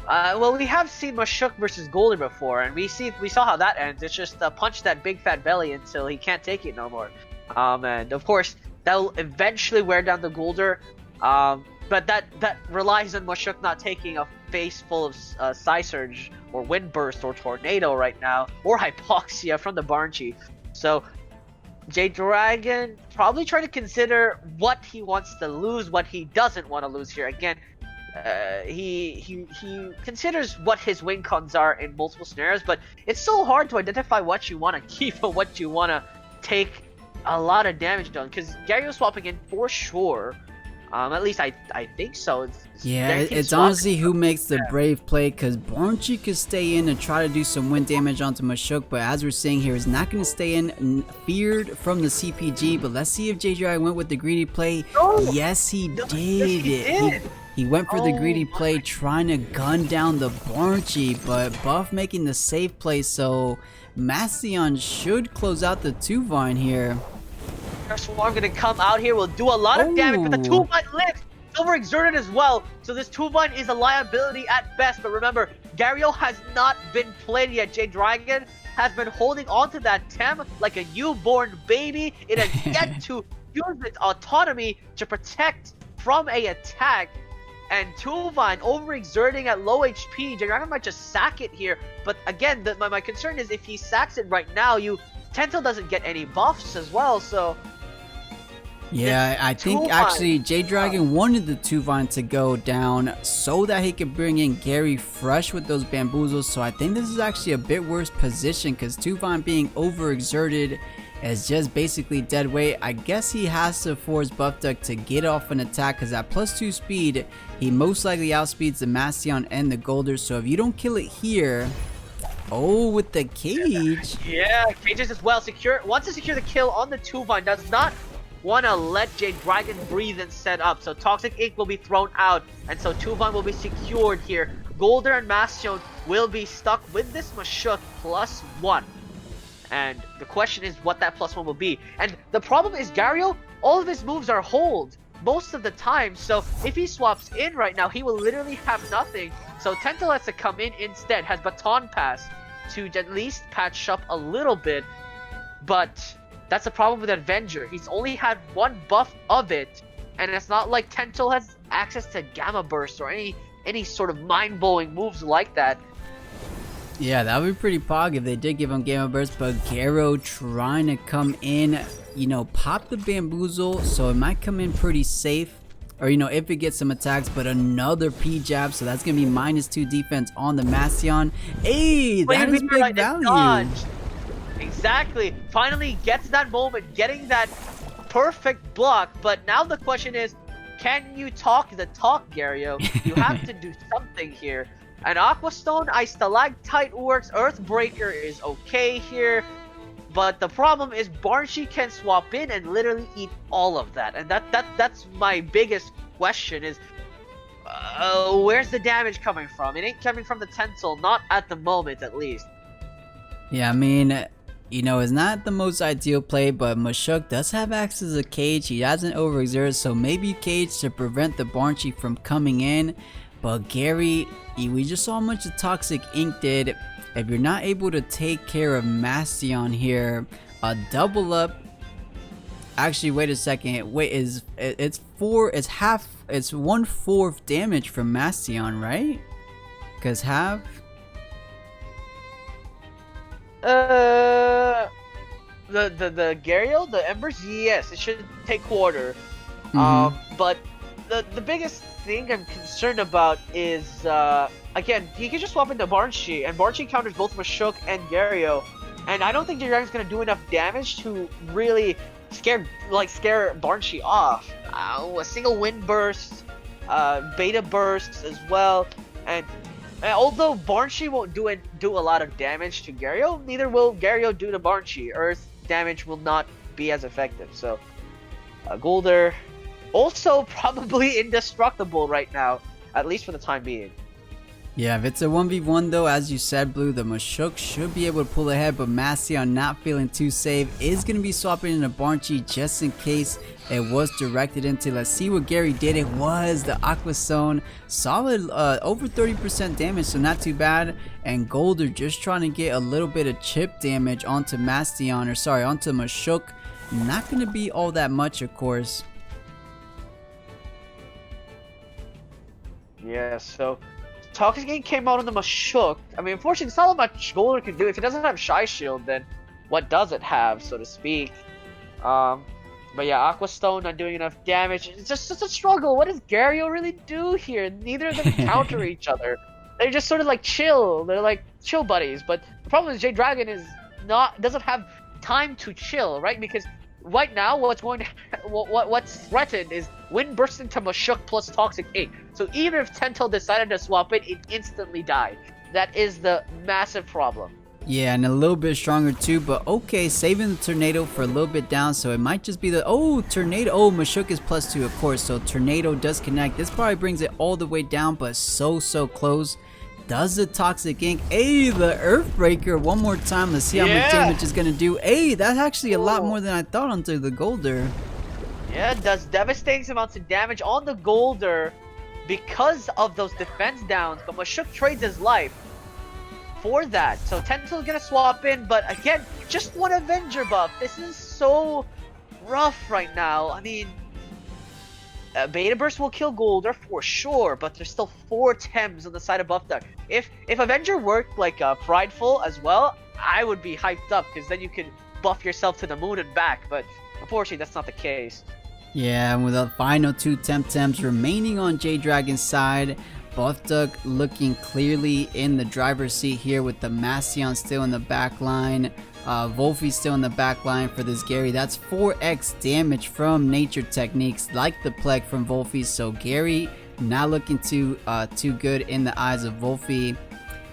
S1: Well, we have seen Mashuk versus Golder before, and we saw how that ends. It's just punch that big fat belly until he can't take it no more. And of course that'll eventually wear down the Golder. But that relies on Mashuk not taking a face full of Psy-Surge or Wind Burst or Tornado right now, or Hypoxia from the Barnchy. So J-Dragon probably trying to consider what he wants to lose, what he doesn't want to lose here. Again, he considers what his win cons are in multiple scenarios, but it's so hard to identify what you want to keep and what you want to take a lot of damage done, because Garyo swapping in for sure. At least I think so.
S2: It's honestly who makes the brave play, because Barnchy could stay in and try to do some wind damage onto Mashuk, but as we're saying here, is not going to stay in, feared from the CPG. But let's see if J-Dry went with the greedy play. Yes, he did. He went for the greedy play, trying to gun down the Barnchy, but Buff making the safe play, so Mastion should close out the Tuvine here.
S1: Swarm gonna come out here, will do a lot of damage, but the Tuvine lives. It's overexerted as well, so this Tuvine is a liability at best. But remember, Garyo has not been played yet. J-Dragon has been holding on to that Tem like a newborn baby. It has yet to use its autonomy to protect from a attack. And Tuvine overexerting at low HP. J-Dragon might just sack it here. But again, my concern is if he sacks it right now, Tentil doesn't get any buffs as well, so...
S2: Yeah, I think actually J-Dragon wanted the Tuvine to go down so that he could bring in Gary fresh with those bamboozles. So I think this is actually a bit worse position, because Tuvine being overexerted is just basically dead weight. I guess he has to force Buffduck to get off an attack, because at +2 speed, he most likely outspeeds the Mastion and the Golder. So if you don't kill it here... Oh, with the cage.
S1: Yeah, cages as well. Wants to secure the kill on the Tuvine. Does not want to let J-Dragon breathe and set up. So Toxic Ink will be thrown out, and so Tuvine will be secured here. Golder and Mastion will be stuck with this Mashuk +1. And the question is what that +1 will be. And the problem is Garyo, all of his moves are hold most of the time. So if he swaps in right now, he will literally have nothing. So Tentil has to come in instead, has Baton Pass to at least patch up a little bit. But that's the problem with Avenger. He's only had one buff of it, and it's not like Tentil has access to Gamma Burst or any sort of mind-blowing moves like that.
S2: Yeah, that would be pretty pog if they did give him Gamma Burst, but Garyo trying to come in, you know, pop the Bamboozle, so it might come in pretty safe. Or, you know, if it gets some attacks, but another P-Jab, so that's going to be -2 defense on the Mastion. Hey, that is big value.
S1: Exactly. Finally gets that moment, getting that perfect block, but now the question is, can you talk the talk, Garyo? You have to do something here. And Aqua Stone, Ice Stalactite works, Earthbreaker is okay here. But the problem is Barnchy can swap in and literally eat all of that. And that's my biggest question is, where's the damage coming from? It ain't coming from the Tentil, not at the moment at least.
S2: Yeah, I mean, You know, it's not the most ideal play, but Mashuk does have access to cage. He hasn't overexerted, so maybe cage to prevent the Barnchi from coming in. But Gary, we just saw how much the Toxic Ink did. If you're not able to take care of Mastion here, a double up. Actually, wait a second. Wait, it's 1/4 damage from Mastion, right? Cause half.
S1: The Garyo, the Embers, yes, it should take quarter. But the biggest thing I'm concerned about is again, he can just swap into Barnchi, and Barnchi counters both Mashuk and Garyo, and I don't think Dragon's gonna do enough damage to really scare Barnchi off. A single wind burst, beta bursts as well, and although Barnchi won't do a lot of damage to Garyo, neither will Garyo do to Barnchi. Earth damage will not be as effective. So, Golder also probably indestructible right now, at least for the time being.
S2: Yeah, if it's a 1v1 though, as you said, Blue, the Mashuk should be able to pull ahead, but Mastion, not feeling too safe, is going to be swapping into Barnchi just in case it was directed into. Let's see what Gary did. It was the Aqua Stone. Solid, over 30% damage, so not too bad. And Golder just trying to get a little bit of chip damage onto Mastion, or sorry, onto Mashuk. Not going to be all that much, of course.
S1: Yeah, so Toxic Ink came out on the Mashuk. I mean, unfortunately, it's not much Golder can do. If it doesn't have Shy Shield, then what does it have, so to speak? But yeah, Aqua Stone not doing enough damage. It's just a struggle. What does Garyo really do here? Neither of them counter each other. They're just sort of like chill. They're like chill buddies. But the problem is J-Dragon doesn't have time to chill, right? Because right now, what's threatened is Wind bursting to Mashuk plus Toxic Ink. So even if Tentail decided to swap it instantly died. That is the massive problem.
S2: Yeah, and a little bit stronger too, but okay, saving the Tornado for a little bit down, so it might just be the, Tornado, Mashuk is +2, of course, so Tornado does connect. This probably brings it all the way down, but so close. Does the Toxic Ink, the Earthbreaker one more time, let's see how much damage it's gonna do. That's actually a lot more than I thought onto the Golder.
S1: Yeah, it does devastating amounts of damage on the Golder because of those defense downs, but Mashuk trades his life for that. So Tentail's gonna swap in, but again, just one Avenger buff. This is so rough right now. I mean, Beta Burst will kill Golder for sure, but there's still 4 Tems on the side of Buffduck. If Avenger worked like Prideful as well, I would be hyped up, because then you can buff yourself to the moon and back, but unfortunately that's not the case.
S2: Yeah, and with the final 2 Temtems remaining on J-Dragon's side, Buffduck looking clearly in the driver's seat here with the Mastion still in the back line. Wolfie still in the back line for this Gary. That's 4x damage from nature techniques like the Plague from Wolfie. So Gary not looking too good in the eyes of Wolfie.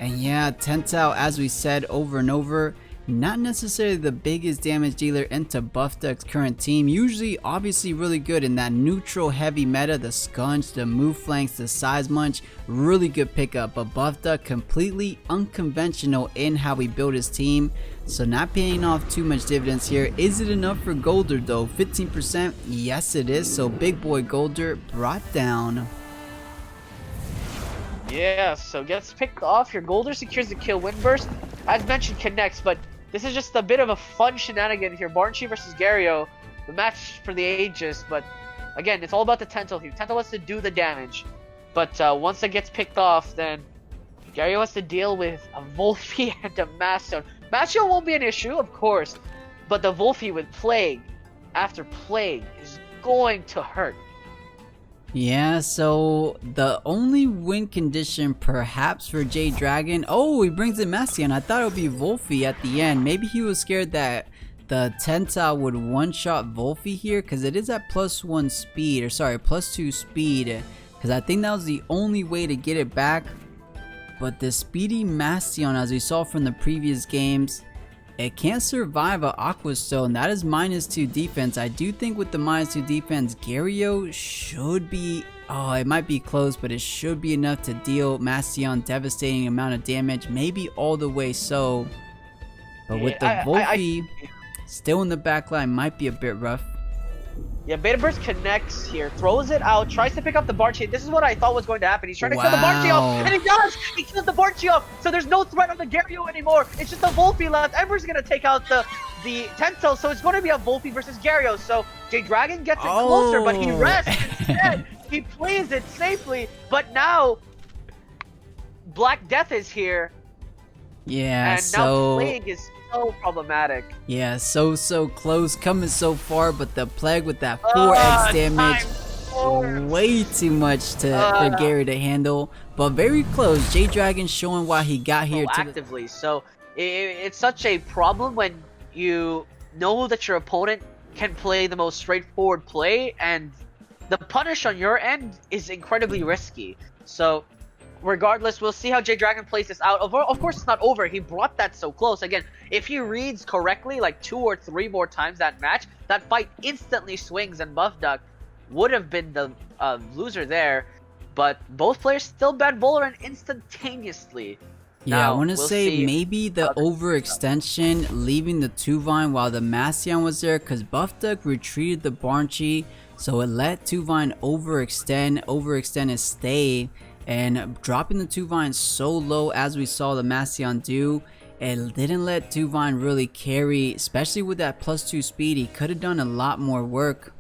S2: And yeah, Tentail, as we said over and over, not necessarily the biggest damage dealer into Buffduck's current team. Usually, obviously really good in that neutral heavy meta, the Scunch, the move flanks, the size munch, really good pickup. But Buffduck completely unconventional in how he built his team. So not paying off too much dividends here. Is it enough for Golder though? 15%? Yes it is. So big boy Golder brought down.
S1: Yeah, so gets picked off. Your Golder secures the kill. Windburst, as mentioned, connects, but this is just a bit of a fun shenanigan here. Barnchi versus Garyo, the match for the ages, but again, it's all about the Tentail here. Tentail wants to do the damage, but once it gets picked off, then Garyo has to deal with a Wolfie and a Mastion. Mastion won't be an issue, of course, but the Wolfie with Plague after Plague is going to hurt.
S2: Yeah, so the only win condition perhaps for J-Dragon, he brings in Mastion. I thought it would be Wolfie at the end. Maybe he was scared that the Tentail would one-shot Wolfie here, because it is at +1 speed, or sorry, +2 speed, because I think that was the only way to get it back. But the speedy Mastion, as we saw from the previous games, it can't survive a Aqua Stone. That is -2 defense. I do think with the -2 defense, Garyo should be, it might be close, but it should be enough to deal Mastion devastating amount of damage, maybe all the way so. But with the Wolfie still in the back line, might be a bit rough.
S1: Yeah, Beta Burst connects here, throws it out, tries to pick up the Barchi. This is what I thought was going to happen. He's trying to kill the Barchi off, and he does! He kills the Barchi off, so there's no threat on the Garyo anymore. It's just a Wolfie left. Ember's going to take out the Tensel, so it's going to be a Wolfie versus Garyo. So J-Dragon gets it closer, but he rests instead. He plays it safely, but now Black Death is here.
S2: Yeah,
S1: and now Plague is so problematic.
S2: Yeah, so close, coming so far, but the Plague with that 4x damage, way too much for Gary to handle, but very close. J-Dragon showing why he got here
S1: actively. So it's such a problem when you know that your opponent can play the most straightforward play, and the punish on your end is incredibly risky. So regardless, we'll see how J-Dragon plays this out. Of course, it's not over. He brought that so close. Again, if he reads correctly like 2 or 3 more times that match, that fight instantly swings, and Buffduck would have been the loser there. But both players still banned Bowler instantaneously.
S2: Yeah,
S1: now,
S2: I want to say maybe the overextension, leaving the 2-Vine while the Mastion was there, because Buffduck retreated the Barchi, so it let 2-Vine overextend and stay. And dropping the 2-Vine so low as we saw the Mastion do, it didn't let 2-Vine really carry, especially with that +2 speed. He could have done a lot more work,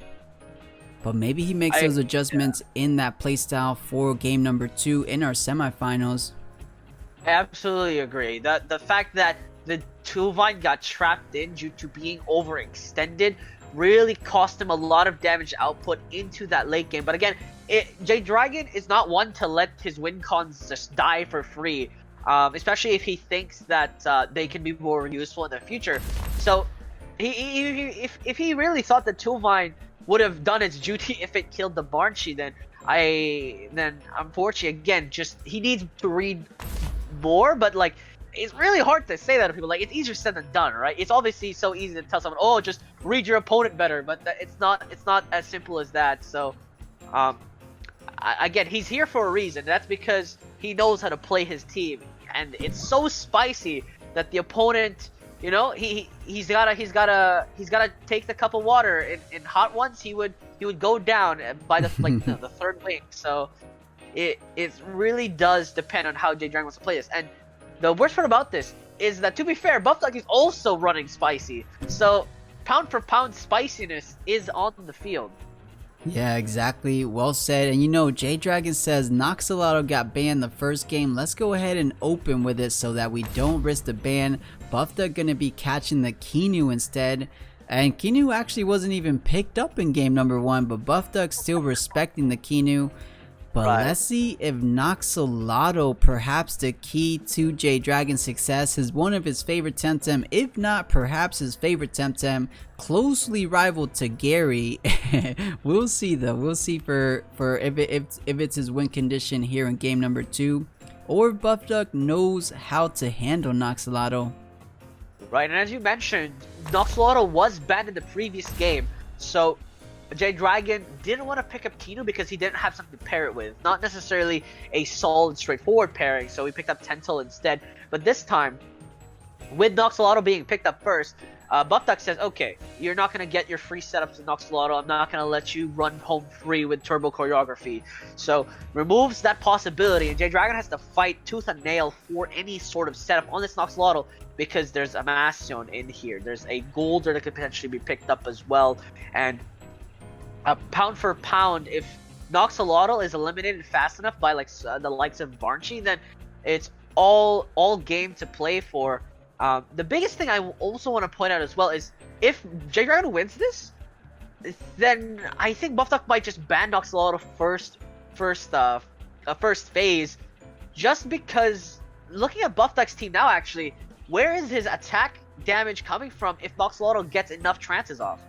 S2: but maybe he makes those adjustments in that playstyle for game number 2 in our semifinals.
S1: I absolutely agree. The fact that the 2-Vine got trapped in due to being overextended really cost him a lot of damage output into that late game. But again, J-Dragon is not one to let his win cons just die for free, especially if he thinks that they can be more useful in the future. So if he really thought the 2-Vine would have done its duty if it killed the Barchi, then unfortunately, again, just he needs to read more. But like, it's really hard to say that to people. Like, it's easier said than done, right? It's obviously so easy to tell someone, oh, just read your opponent better, but it's not as simple as that. So again, he's here for a reason. That's because he knows how to play his team, and it's so spicy that the opponent, you know, he's gotta take the cup of water. In hot ones, he would go down by the the third link. So it really does depend on how J-Dragon wants to play this. And the worst part about this is that, to be fair, Buffduck is also running spicy. So pound for pound spiciness is on the field.
S2: Yeah, exactly. Well said. And you know, J-Dragon says Noxalato got banned the first game. Let's go ahead and open with it so that we don't risk the ban. Buffduck gonna be catching the Kinu instead. And Kinu actually wasn't even picked up in game number 1, but Buffduck still respecting the Kinu. But let's see if Noxalato, perhaps the key to J-Dragon's success, is one of his favorite Temtem, if not perhaps his favorite Temtem, closely rivaled to Gary. We'll see though. We'll see for if it's his win condition here in game number 2, or if Buffduck knows how to handle Noxalato.
S1: Right, and as you mentioned, Noxalato was banned in the previous game, so J-Dragon didn't want to pick up Kinu because he didn't have something to pair it with. Not necessarily a solid, straightforward pairing, so he picked up Tentel instead. But this time, with Noxalato being picked up first, Buffduck says, okay, you're not going to get your free setups in Noxalato. I'm not going to let you run home free with Turbo Choreography. So, removes that possibility, and J-Dragon has to fight tooth and nail for any sort of setup on this Noxalato, because there's a Mastion in here. There's a Golder that could potentially be picked up as well, and pound for pound, if Noxalato is eliminated fast enough by like the likes of Barchi, then it's all game to play for. The biggest thing I also want to point out as well is, if J-Dragon wins this, then I think Buffduck might just ban Noxalato first phase, just because looking at Buffduck's team now, actually, where is his attack damage coming from if Noxalato gets enough trances off?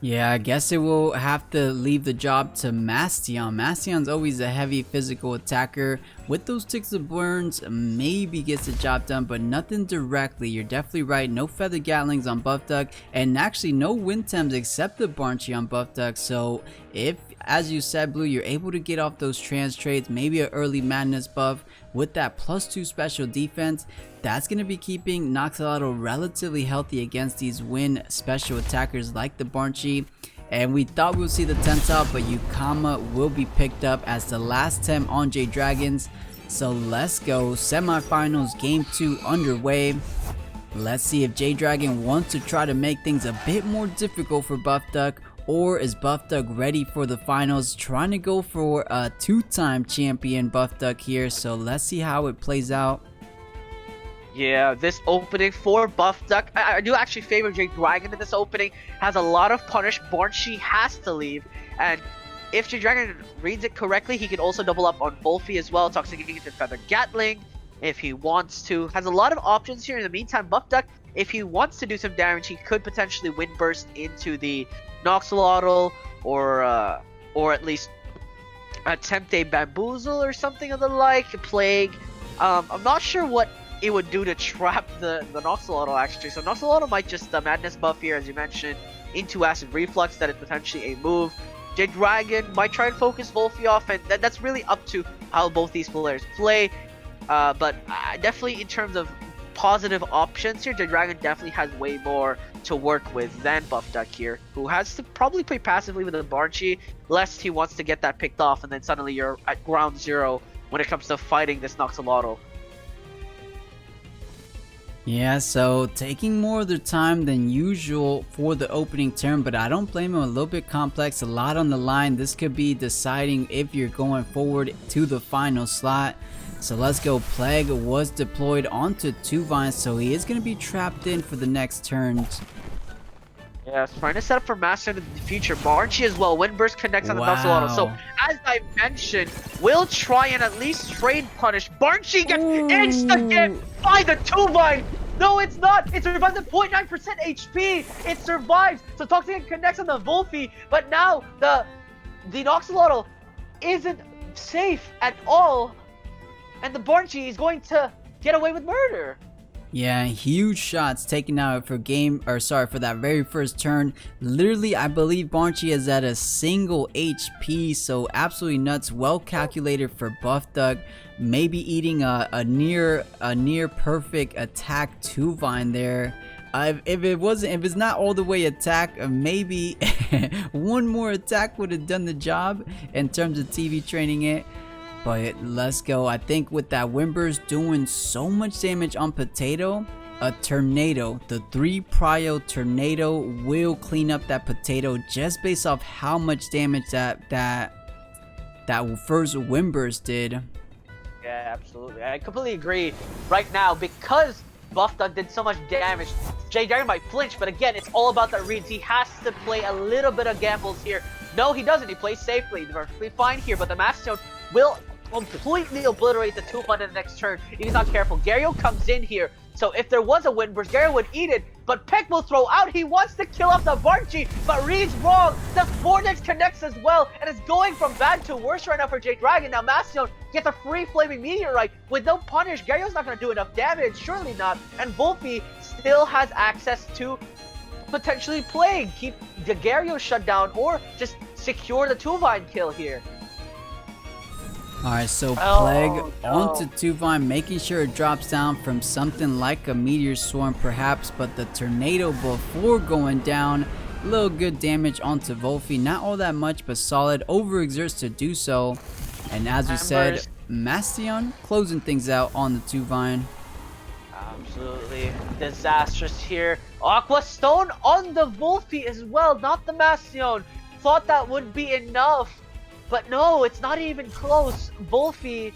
S2: Yeah, I guess it will have to leave the job to Mastion. Mastion's always a heavy physical attacker. With those ticks of burns, maybe gets the job done, but nothing directly. You're definitely right. No feather gatlings on Buffduck, and actually no wind temps except the Barchi on Buffduck. So if as you said, Blue, you're able to get off those trans trades, maybe an early madness buff with that +2 special defense. That's going to be keeping Noxalotl relatively healthy against these wind special attackers like the Barnchi. And we thought we would see the 10 top, but Yukama will be picked up as the last 10 on J Dragons. So let's go. Semifinals game 2 underway. Let's see if J Dragon wants to try to make things a bit more difficult for Buffduck, or is Buffduck ready for the finals, trying to go for a 2-time champion Buffduck here. So let's see how it plays out.
S1: Yeah, this opening for Buffduck, I do actually favor J Dragon in this opening. Has a lot of punish. Barnchi has to leave, and if J Dragon reads it correctly, he can also double up on Wolfie as well, toxic into Feather Gatling if he wants to. Has a lot of options here. In the meantime, Buffduck, if he wants to do some damage, he could potentially wind burst into the Noxalotl, or at least attempt a bamboozle or something of the like. Plague. I'm not sure what it would do to trap the Noxalotl actually. So Noxalotl might just madness buff here, as you mentioned, into acid reflux. That is potentially a move. J Dragon might try and focus Wolfie off, and that's really up to how both these players play. But definitely in terms of positive options here, J Dragon definitely has way more to work with than Buffduck here, who has to probably play passively with the Barnchi, lest he wants to get that picked off, and then suddenly you're at ground zero when it comes to fighting this Noxalotl.
S2: Yeah, so taking more of their time than usual for the opening turn, but I don't blame him. A little bit complex, a lot on the line. This could be deciding if you're going forward to the final slot. So let's go. Plague was deployed onto 2 vines, so he is going to be trapped in for the next turns.
S1: Yeah, it's trying to set up for Master in the future. Barnchi as well. Windburst connects on the Noxalotl. So, as I mentioned, we'll try and at least trade punish. Barnchi gets insta-get by the 2-vine. No, it's not. It survives at 0.9% HP. It survives. So, Toxic connects on the Wolfie. But now, the Noxalotl isn't safe at all. And the Barnchi is going to get away with murder.
S2: Yeah, huge shots taken out for that very first turn. Literally, I believe Barnchi is at a single HP, so absolutely nuts. Well calculated for Buffduck. Maybe eating a near perfect attack 2-vine there. If it's not all the way attack, maybe one more attack would have done the job in terms of TV training it. But let's go. I think with that Windburst doing so much damage on Potato, a Tornado, the 3 Prio Tornado will clean up that Potato just based off how much damage that first Windburst did.
S1: Yeah, absolutely. I completely agree. Right now, because Buffduck did so much damage, J Dragon might flinch, but again, it's all about the reads. He has to play a little bit of gambles here. No, he doesn't. He plays safely. They're perfectly fine here, but the Mastodon will completely obliterate the 2-vine in the next turn if he's not careful. Garyo comes in here, so if there was a Windburst, Garyo would eat it, but Peck will throw out. He wants to kill off the Barnchi, but reads wrong. The Vortex connects as well, and it's going from bad to worse right now for J Dragon. Now Mastodon gets a free Flaming Meteorite with no punish. Garyo's not going to do enough damage, surely not, and Wolfie still has access to potentially Plague, keep the Garyo shut down, or just secure the 2-vine kill here.
S2: Alright, so Plague onto 2-vine, making sure it drops down from something like a Meteor Swarm perhaps, but the Tornado before going down, a little good damage onto Wolfie, not all that much but solid, overexerts to do so, and as we said, Mastodon closing things out on the 2-vine.
S1: Absolutely disastrous here. Aqua Stone on the Wolfie as well, not the Mastodon. Thought that would be enough. But no, it's not even close. Wolfie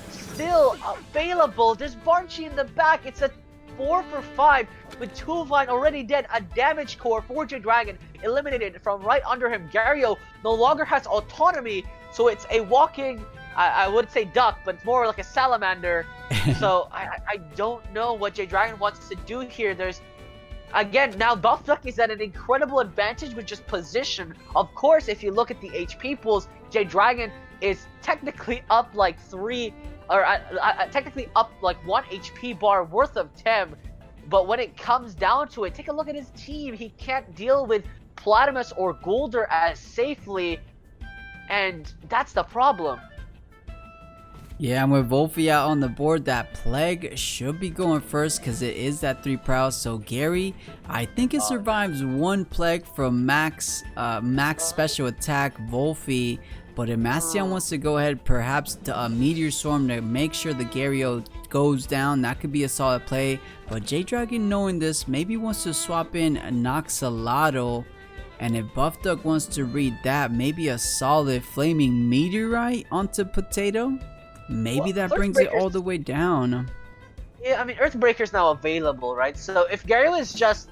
S1: still available. There's Barnchi in the back. It's a 4 for 5 with 2-vine already dead. A damage core for J Dragon eliminated from right under him. Garyo no longer has autonomy, so it's a walking, I would say duck, but it's more like a salamander. So I don't know what J Dragon wants to do here. There's again, now Buffduck is at an incredible advantage with just position. Of course, if you look at the HP pools, J Dragon is technically up like 3, or technically up like 1 HP bar worth of Tem. But when it comes down to it, take a look at his team. He can't deal with Platimus or Goulder as safely. and that's the problem.
S2: Yeah, and with Wolfie out on the board, that Plague should be going first because it is that 3 prowess. So Gary, I think it survives 1 Plague from max special attack Wolfie. But if Mastion wants to go ahead, perhaps a Meteor Swarm to make sure the Garyo goes down, that could be a solid play. But J-Dragon, knowing this, maybe wants to swap in a Noxalotl. And if Buffduck wants to read that, maybe a solid Flaming Meteorite onto Potato. Maybe that brings it all the way down.
S1: Yeah, I mean, Earthbreaker's now available, right? So if Garyo is just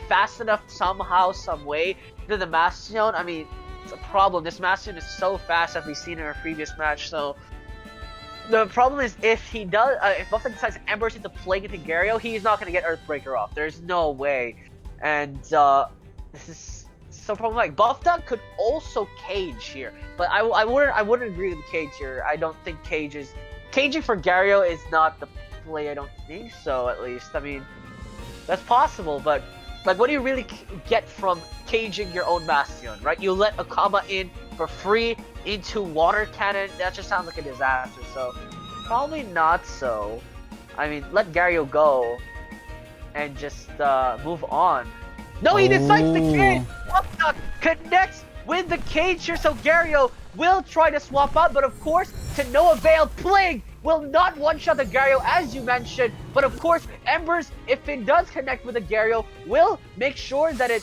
S1: fast enough somehow, some way to the Mastion, I mean, it's a problem. This Mastion is so fast, as we've seen in our previous match. So the problem is if Buffduck decides to Embers into Plague into Garyo, he's not going to get Earthbreaker off. There's no way. And this is so problematic. Buffduck could also cage here, but I wouldn't agree with the cage here. I don't think caging for Garyo is not the play. I don't think so, at least. I mean, that's possible, but like, what do you really get from caging your own Bastion, right? You let Okama in for free into Water Cannon. That just sounds like a disaster. So probably not so. I mean, let Garyo go and just move on. No, he decides to cage. Buffduck connects with the cage here, so Garyo will try to swap out, but of course, to no avail. Plague will not one-shot the Garyo, as you mentioned, but of course, Embers, if it does connect with the Garyo, will make sure that it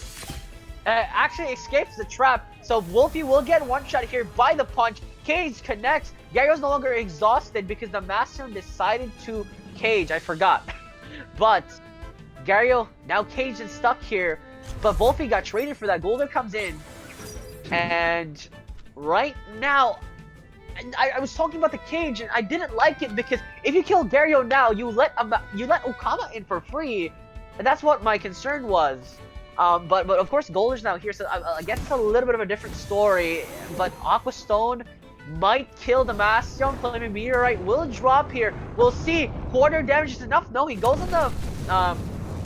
S1: actually escapes the trap. So Wolfie will get one-shot here by the punch. Cage connects. Garyo's no longer exhausted because the Master decided to cage. I forgot. But Garyo now caged and stuck here, but Wolfie got traded for that. Golder comes in, and right now, I was talking about the cage, and I didn't like it because if you kill Garyo now, you let Okama in for free, and that's what my concern was. But of course, Golder's now here, so I guess it's a little bit of a different story. But Aqua Stone might kill the Mastion. Flaming Meteorite will drop here. We'll see. Quarter damage is enough. No, he goes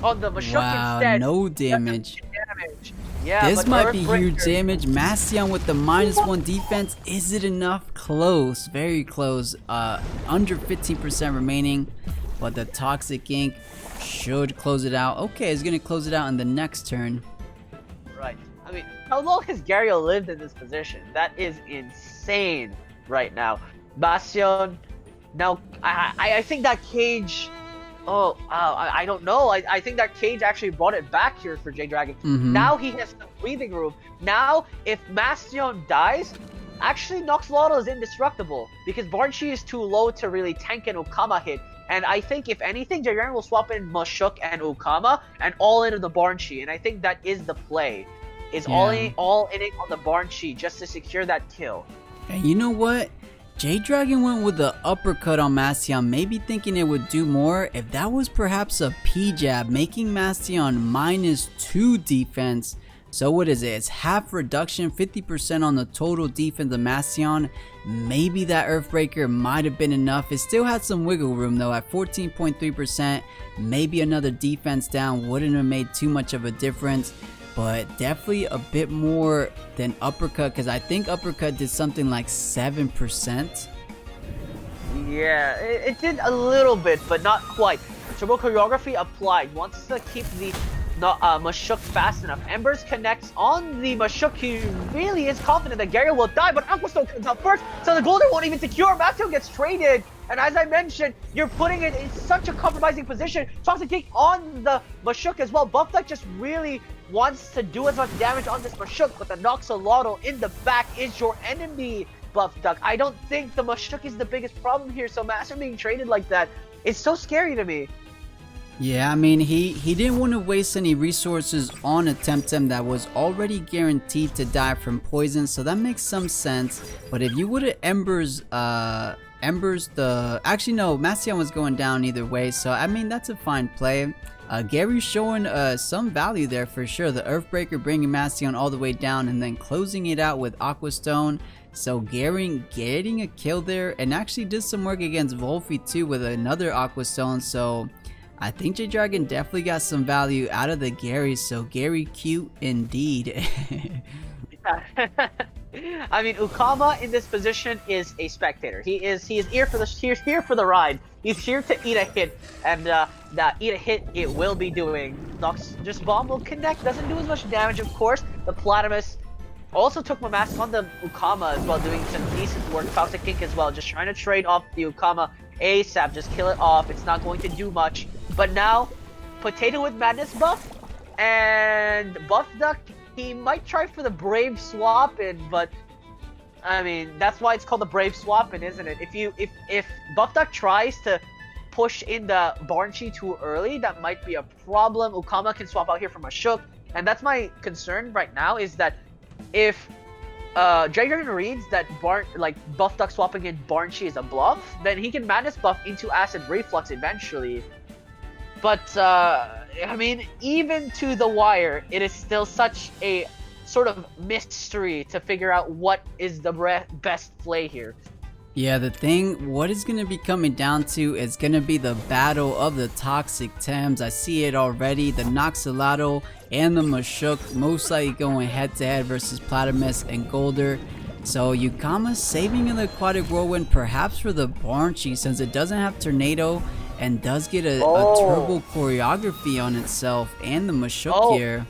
S1: on the Mashuk instead.
S2: No damage.
S1: Yeah,
S2: this might be huge damage. Mastion with the -1 defense. Is it enough? Close. Very close. Under 15% remaining. But the Toxic Ink should close it out. Okay, it's going to close it out in the next turn.
S1: Right. I mean, how long has Garyo lived in this position? That is insane right now. Bastion. Now, I think that cage... I don't know. I think that cage actually brought it back here for J-Dragon. Now he has some breathing room. Now, if Mastion dies, actually Noxalotl is indestructible because Barnshi is too low to really tank an Okama hit. And I think, if anything, J-Dragon will swap in Mashuk and Okama and all into the Barnshi. And I think that is the play. Is all in it on the Barnshi just to secure that kill.
S2: And you know what? J-Dragon went with the uppercut on Mastion, maybe thinking it would do more. If that was perhaps a P-jab, making Mastion -2 defense. So what is it? It's half reduction, 50% on the total defense of Mastion. Maybe that Earthbreaker might have been enough. It still had some wiggle room though at 14.3%. Maybe another defense down wouldn't have made too much of a difference. But definitely a bit more than uppercut, because I think uppercut did something like 7%.
S1: Yeah, it did a little bit, but not quite. Turbo choreography applied. Wants to keep the Mashuk fast enough. Embers connects on the Mashuk. He really is confident that Garyo will die, but Aqua Stone comes out first, so the Golden won't even secure. Mastion gets traded. And as I mentioned, you're putting it in such a compromising position. Toxic Kick on the Mashuk as well. Buffduck just really wants to do as much damage on this Mashuk, but the Noxalotl in the back is your enemy, Buffduck. I don't think the Mashuk is the biggest problem here, so Master being traded like that, it's so scary to me.
S2: Yeah, I mean, he didn't want to waste any resources on a Temtem that was already guaranteed to die from poison, so that makes some sense. But if you would have actually no, Mastion was going down either way, so I mean, that's a fine play. Gary's showing some value there for sure. The Earthbreaker bringing Mastion all the way down and then closing it out with Aqua Stone. So Gary getting a kill there and actually did some work against Wolfie too with another Aqua Stone. So I think J-Dragon definitely got some value out of the Gary. So Gary cute indeed.
S1: I mean, Ukama in this position is a spectator. He is here for the ride. He's here to eat a hit, and that eat a hit it will be doing. Nox just bomb will connect, doesn't do as much damage, of course. The Platypus also took my mask on the Ukama as well, doing some decent work. Toxic Ink as well, just trying to trade off the Ukama ASAP, just kill it off. It's not going to do much. But now, Potato with Madness buff, and Buffduck, he might try for the Brave swap in, but I mean, that's why it's called the Brave swap in, isn't it? If Buffduck tries to push in the Barnchi too early, that might be a problem. Ukama can swap out here from a Shook, and that's my concern right now, is that if Dragon reads that Buffduck swapping in Barnchi is a bluff, then he can Madness buff into Acid Reflux eventually. But I mean, even to the wire, it is still such a sort of mystery to figure out what is the best play here.
S2: Yeah, the thing, what it's going to be coming down to is going to be the battle of the Toxic Tems. I see it already. The Noxalato and the Mashuk most likely going head to head versus Platypus and Golder. So Ukama saving an Aquatic Whirlwind perhaps for the Barnchi, since it doesn't have Tornado and does get a turbo choreography on itself, and the Mashuk here.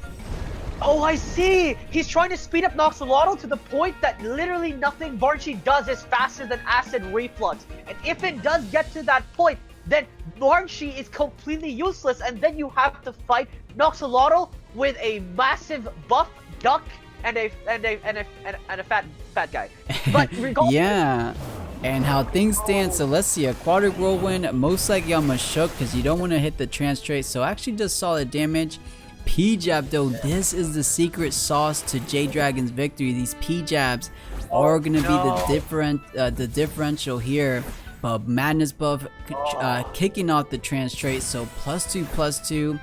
S1: Oh, I see! He's trying to speed up Noxalato to the point that literally nothing Barnchi does is faster than Acid Reflux. And if it does get to that point, then Barnchi is completely useless, and then you have to fight Noxalato with a massive buff duck and a fat guy. But regardless,
S2: yeah. And how things stand, so let's see, Aquatic Whirlwind, most likely on Mashuk because you don't want to hit the trans trait, so actually does solid damage. P-Jab though, this is the secret sauce to J-Dragon's victory. These P-Jabs are going to be the differential here. But Madness buff kicking off the trans trait, so +2/+2.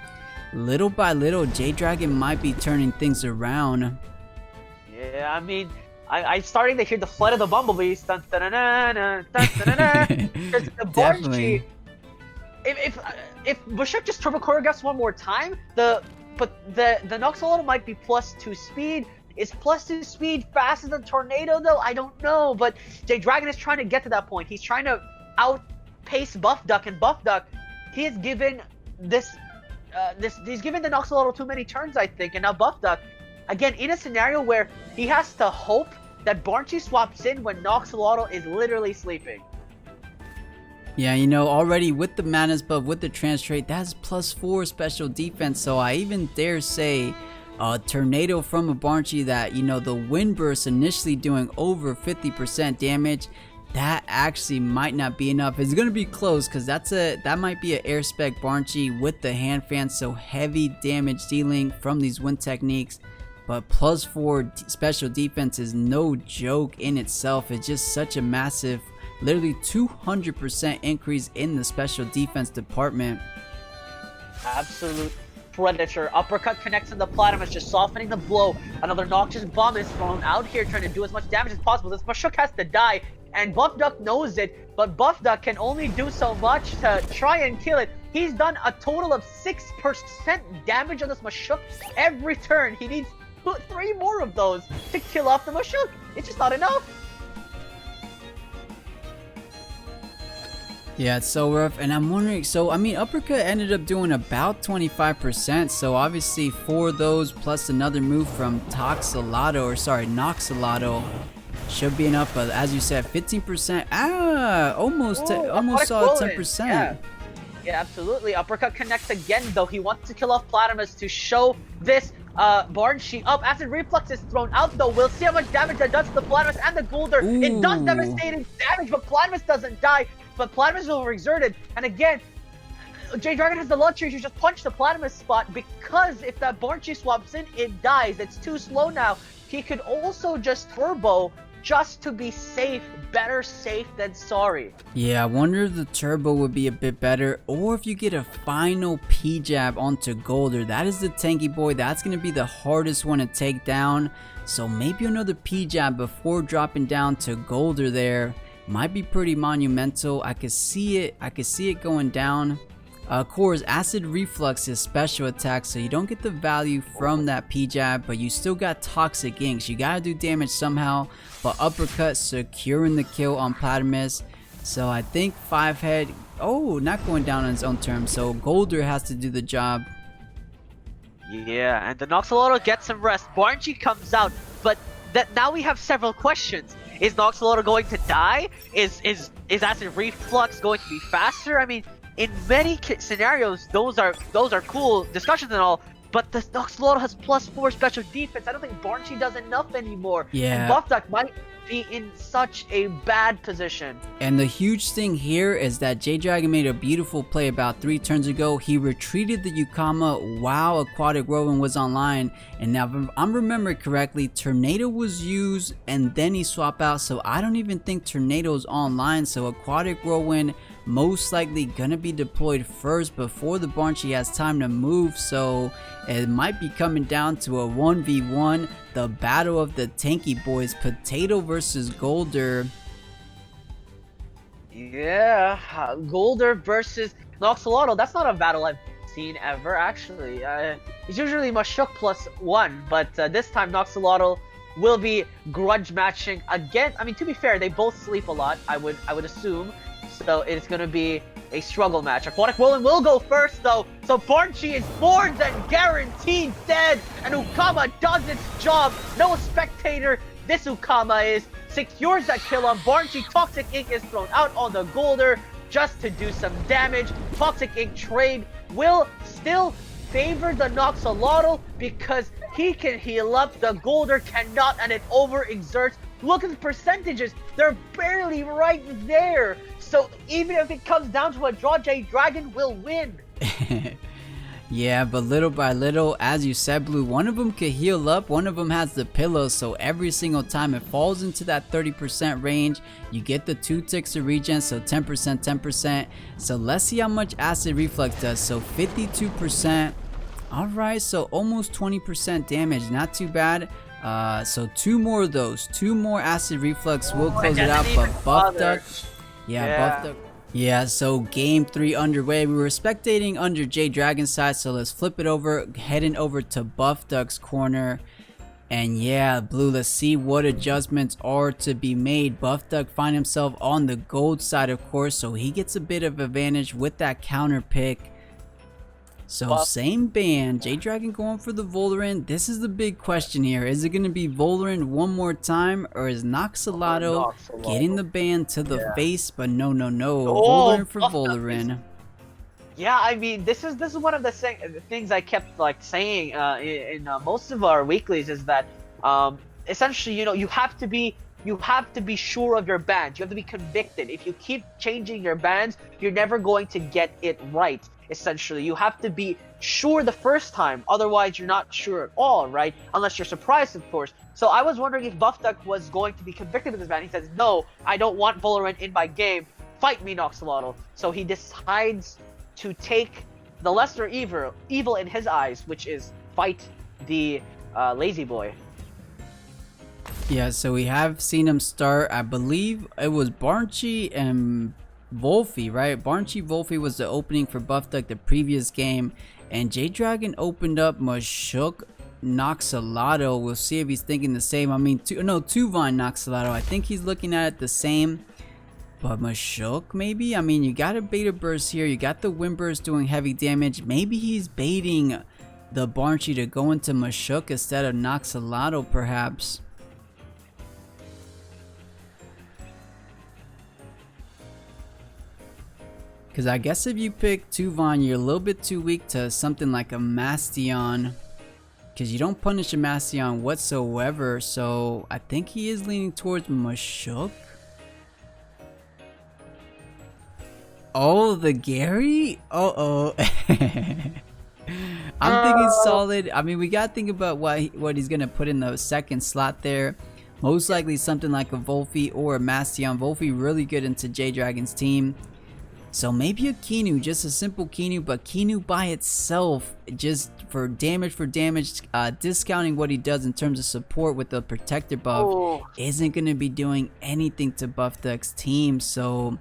S2: Little by little, J-Dragon might be turning things around.
S1: Yeah, I mean, I'm starting to hear the flight of the bumblebees. Dun, dun, dun, dun, dun, dun, dun, dun. The Barnchi, if Bushuk just turbo choreographs one more time, the Noxalato might be +2 speed. Is +2 speed faster than Tornado though? I don't know, but J-Dragon is trying to get to that point. He's trying to outpace Buffduck, and Buffduck, he has given he's given the Noxalato too many turns, I think, and now Buffduck, again, in a scenario where he has to hope that Barnchi swaps in when Noxalato is literally sleeping.
S2: Yeah, you know, already with the Madness buff, with the trans trait, that's +4 special defense, so I even dare say Tornado from a Barnchi that, you know, the Wind Burst initially doing over 50% damage, that actually might not be enough. It's going to be close because that might be an air spec Barnchi with the hand fan, so heavy damage dealing from these wind techniques. But +4 special defense is no joke in itself. It's just such a massive, literally 200% increase in the special defense department.
S1: Absolute predator. Uppercut connects in the Platypus, just softening the blow. Another Noxious Bomb is thrown out here, trying to do as much damage as possible. This Mashuk has to die, and Buffduck knows it, but Buffduck can only do so much to try and kill it. He's done a total of 6% damage on this Mashuk every turn. He needs 3 more of those to kill off the Mashuk. It's just not enough.
S2: Yeah, it's so rough, and I'm wondering, so I mean, Uppercut ended up doing about 25%, so obviously 4 of those plus another move from Noxalato should be enough, but as you said, 15%, almost saw 10%.
S1: Yeah, absolutely. Uppercut connects again, though. He wants to kill off Platypus to show this Barnchi up. Acid Reflux is thrown out, though. We'll see how much damage that does to the Platypus and the Golder.
S2: Ooh.
S1: It does devastating damage, but Platypus doesn't die. But Platypus is overexerted, and again, J-Dragon has the luxury to just punch the Platypus spot, because if that Barnchi swaps in, it dies. It's too slow now. He could also just turbo just to be safe. Better safe than sorry.
S2: Yeah, I wonder if the turbo would be a bit better, or if you get a final P-Jab onto Golder. That is the tanky boy. That's going to be the hardest one to take down. So maybe another P-Jab before dropping down to Golder there might be pretty monumental. I could see it going down. Of course, Acid Reflux is special attack, so you don't get the value from that P-Jab, but you still got Toxic Inks. You gotta do damage somehow, but Uppercut securing the kill on Platymus. So I think 5-head, oh, not going down on his own terms, so Golder has to do the job.
S1: Yeah, and the Noxolotl gets some rest. Barnchi comes out, but now we have several questions. Is Noxolotl going to die? Is Acid Reflux going to be faster? I mean, in many scenarios, those are cool discussions and all, but the Noxolotl has +4 special defense. I don't think Barnchi does enough anymore.
S2: Yeah.
S1: And Buffduck might be in such a bad position.
S2: And the huge thing here is that J-Dragon made a beautiful play about 3 turns ago. He retreated the Yukama while Aquatic Whirlwind was online, and now if I'm remembering correctly, Tornado was used and then he swapped out, so I don't even think Tornado's online. So Aquatic Whirlwind most likely gonna be deployed first before the Barnchi has time to move, so it might be coming down to a 1v1, the battle of the tanky boys, Potato versus Golder.
S1: Yeah, Golder versus Noxolotl. That's not a battle I've seen ever, actually. It's usually Mashuk +1, but this time Noxolotl will be grudge matching again. I mean, to be fair, they both sleep a lot, I would assume. So it's going to be a struggle match. Aquatic Whirlwind will go first, though. So Barnchi is more than guaranteed dead. And Ukama does its job. No spectator. This Ukama secures that kill on Barnchi. Toxic Ink is thrown out on the Golder just to do some damage. Toxic Ink trade will still favor the Noxolotl because he can heal up. The Golder cannot, and it overexerts. Look at the percentages. They're barely right there. So even if it comes down to a draw, J-Dragon will win.
S2: Yeah, but little by little, as you said, Blue, one of them could heal up, one of them has the pillow, so every single time it falls into that 30% range, you get the 2 ticks of regen, so 10%, 10%. So let's see how much Acid Reflux does. So 52%. Alright, so almost 20% damage, not too bad. So 2 more of those, 2 more Acid Reflux will close it out, but Buffduck. Yeah, Buffduck. Yeah, so game 3 underway. We were spectating under J-Dragon's side, so let's flip it over, heading over to Buffduck's corner. And yeah, Blue, let's see what adjustments are to be made. Buffduck find himself on the gold side, of course, so he gets a bit of advantage with that counter pick. So same band, J-Dragon going for the Voldaren. This is the big question here. Is it going to be Voldaren one more time, or is Noxolotl getting the ban to the face? But no. Voldaren for Voldaren.
S1: Yeah, I mean, this is one of the things I kept saying in most of our weeklies is that essentially, you have to be sure of your bans. You have to be convicted. If you keep changing your bans, you're never going to get it right. Essentially, you have to be sure the first time, otherwise you're not sure at all, right? Unless you're surprised, of course. So I was wondering if Buffduck was going to be convicted of this ban. He says, no, I don't want Voldaren in my game. Fight me, Noxolotl. So he decides to take the lesser evil in his eyes, which is fight the lazy boy.
S2: Yeah, so we have seen him start, I believe it was Barnchi and Wolfie, right? Barnchi Wolfie was the opening for Buffduck the previous game, and J-Dragon opened up Mashuk Noxolotl. We'll see if he's thinking the same. I mean, Tuvine Noxolotl. I think he's looking at it the same. But Mashuk, maybe? I mean, you got a Beta Burst here. You got the Wind Burst doing heavy damage. Maybe he's baiting the Barnchi to go into Mashuk instead of Noxolotl, perhaps. Because I guess if you pick Tuvine, you're a little bit too weak to something like a Mastion. Because you don't punish a Mastion whatsoever. So I think he is leaning towards Mashuk. Oh, the Gary? Uh-oh. I'm thinking solid. I mean, we got to think about what he's going to put in the second slot there. Most likely something like a Wolfie or a Mastion. Wolfie really good into J-Dragon's team. So maybe a Kinu, just a simple Kinu, but Kinu by itself, just for damage, discounting what he does in terms of support with the protector buff, isn't going to be doing anything to Buffduck's team. So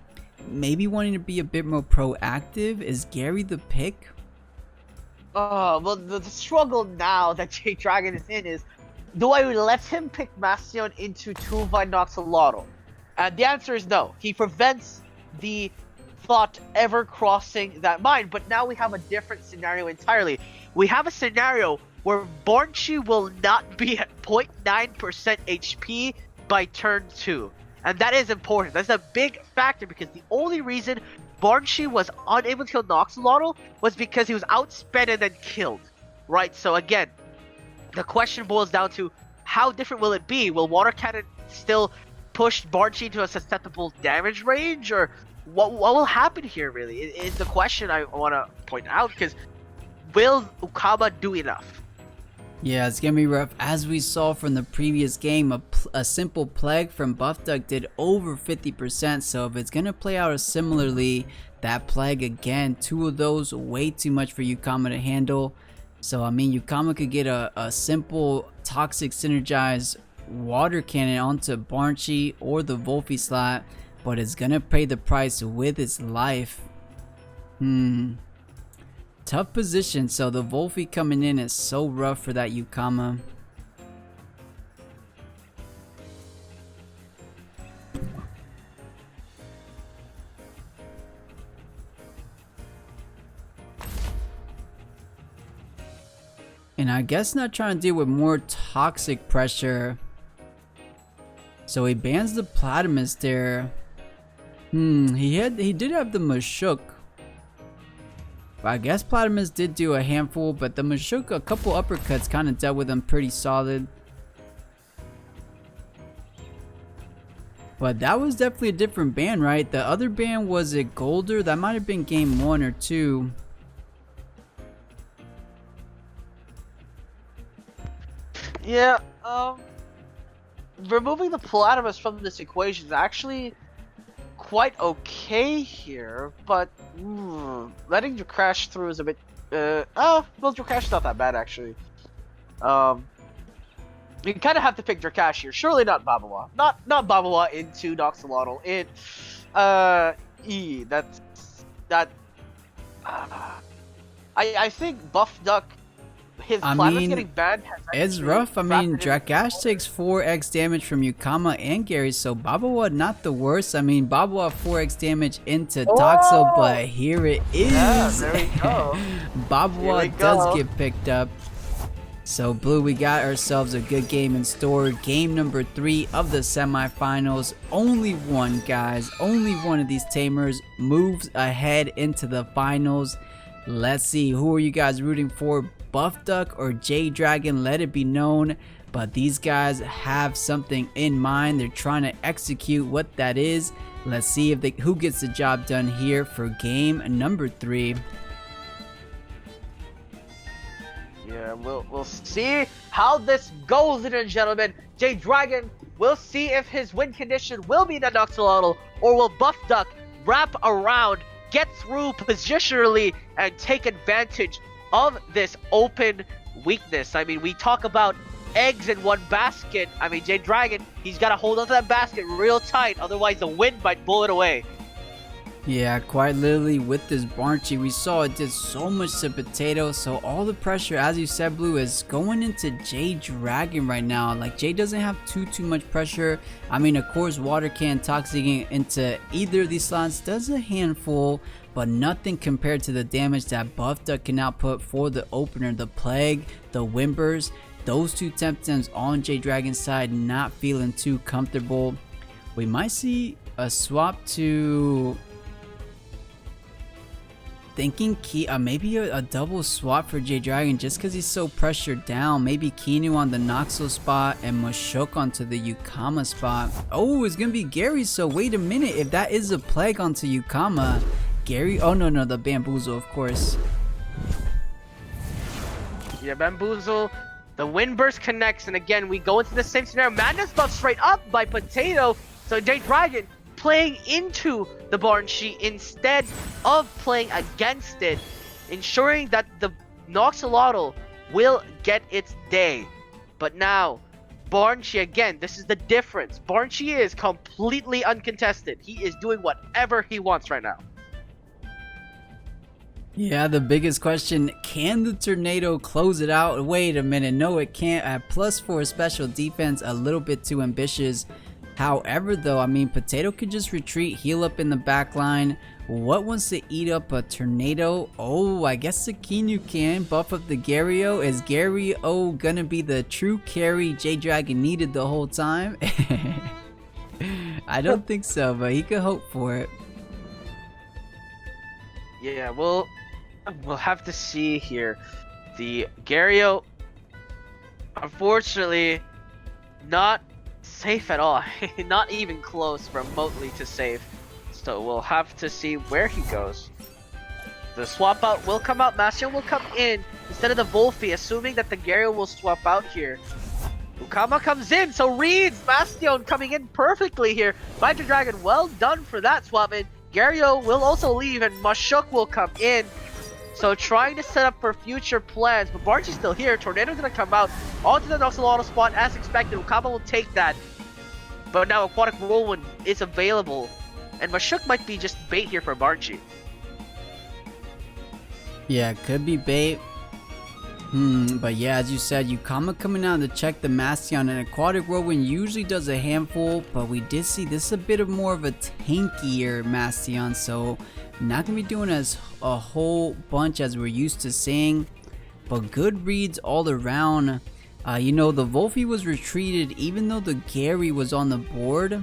S2: maybe wanting to be a bit more proactive. Is Gary the pick?
S1: Well, the struggle now that J Dragon is in is, do I let him pick Bastion into 2 by Noxolotl? And the answer is no. He prevents the thought ever crossing that mind. But now we have a different scenario entirely. We have a scenario where Bornchi will not be at 0.9% HP by turn 2. And that is important. That's a big factor, because the only reason Bornchi was unable to kill Noxolotl was because he was outsped and then killed. Right? So again, the question boils down to, how different will it be? Will Water Cannon still push Bornchi to a susceptible damage range? Or what will happen here, really? Is the question I want to point out, because will Ukama do enough?
S2: Yeah, it's gonna be rough. As we saw from the previous game, a simple plague from Buffduck did over 50%, so if it's gonna play out similarly, that plague again, 2 of those, way too much for Ukama to handle. So I mean, Ukama could get a simple toxic synergized water cannon onto Barnchi or the Wolfie slot, but it's gonna pay the price with its life. Tough position, so the Wolfie coming in is so rough for that Ukama. And I guess not trying to deal with more toxic pressure. So he bans the Platymus there. He did have the Mashuk. I guess Platymus did do a handful, but the Mashuk, a couple uppercuts kind of dealt with him pretty solid. But that was definitely a different ban, right? The other ban, was it Golder? That might have been game 1 or 2.
S1: Yeah, removing the Platymus from this equation is actually quite okay here, but letting your crash through is a bit well, your crash is not that bad actually. You kind of have to pick your cash here. Surely not Babawa. Not Babawa into Noxolotl. I think Buffduck, his Platymus getting banned has
S2: it's rough. I mean, Drakash takes 4x damage from Ukama and Gary, so Babawa not the worst. I mean, Babawa 4x damage into Toxo, but here it is.
S1: Yeah, there we go.
S2: Babawa does get picked up. So Blue, we got ourselves a good game in store. Game number 3 of the semifinals. Only one, guys. Only one of these tamers moves ahead into the finals. Let's see, who are you guys rooting for? Buffduck or J Dragon? Let it be known. But these guys have something in mind. They're trying to execute what that is. Let's see if who gets the job done here for game number 3.
S1: Yeah, we'll see how this goes, ladies and gentlemen. J Dragon, we'll see if his win condition will be the Noxolotl, or will Buffduck wrap around, get through positionally, and take advantage of this open weakness. I mean, we talk about eggs in one basket. I mean, J Dragon, he's got to hold on to that basket real tight, otherwise the wind might blow it away.
S2: Yeah, quite literally with this Barnchi, we saw it did so much to Potato, so all the pressure, as you said, Blue, is going into J Dragon right now. Like, J doesn't have too much pressure. I mean, of course, Water Can toxicing into either of these slots does a handful, but nothing compared to the damage that Buffduck can output for the opener. The Plague, the Whimpers, those 2 Temptems on J Dragon's side, not feeling too comfortable. We might see a swap to... thinking maybe a double swap for J Dragon just because he's so pressured down. Maybe Kinu on the Noxo spot and Mashok onto the Ukama spot. Oh, it's gonna be Gary. So wait a minute, if that is a plague onto Ukama, Gary, oh no, the Bamboozle, of course.
S1: Yeah, Bamboozle, the Windburst connects, and again we go into the same scenario. Madness buff straight up by Potato, so J Dragon playing into the Barnchi instead of playing against it, ensuring that the Noxolotl will get its day. But now Barnchi, again, this is the difference. Barnchi is completely uncontested. He is doing whatever he wants right now.
S2: Yeah, the biggest question, can the tornado close it out? Wait a minute, no it can't. At +4 special defense, a little bit too ambitious. However though, I mean, Potato could just retreat, heal up in the back line. What wants to eat up a tornado? Oh, I guess Sakinu can buff up the Garyo. Is Garyo gonna be the true carry J-Dragon needed the whole time? I don't think so, but he could hope for it.
S1: Yeah, we'll have to see here. The Garyo, unfortunately, not safe at all. Not even close remotely to safe. So we'll have to see where he goes. The swap out will come out. Mastion will come in instead of the Wolfie, assuming that the Garyo will swap out here. Ukama comes in, so reads Bastion coming in perfectly here. Mighty Dragon, well done for that swap in. Garyo will also leave and Mashuk will come in. So trying to set up for future plans, but Barchi's still here. Tornado's gonna come out onto the Noxolotl spot as expected. Ukama will take that. But now Aquatic Whirlwind is available. And Mashuk might be just bait here for Barchi.
S2: Yeah, could be bait. But yeah, as you said, Ukama coming out to check the Mastion, and Aquatic Whirlwind usually does a handful, but we did see this is a bit of more of a tankier Mastion, so not gonna be doing as a whole bunch as we're used to seeing, but good reads all around. You know, the Wolfie was retreated even though the Gary was on the board.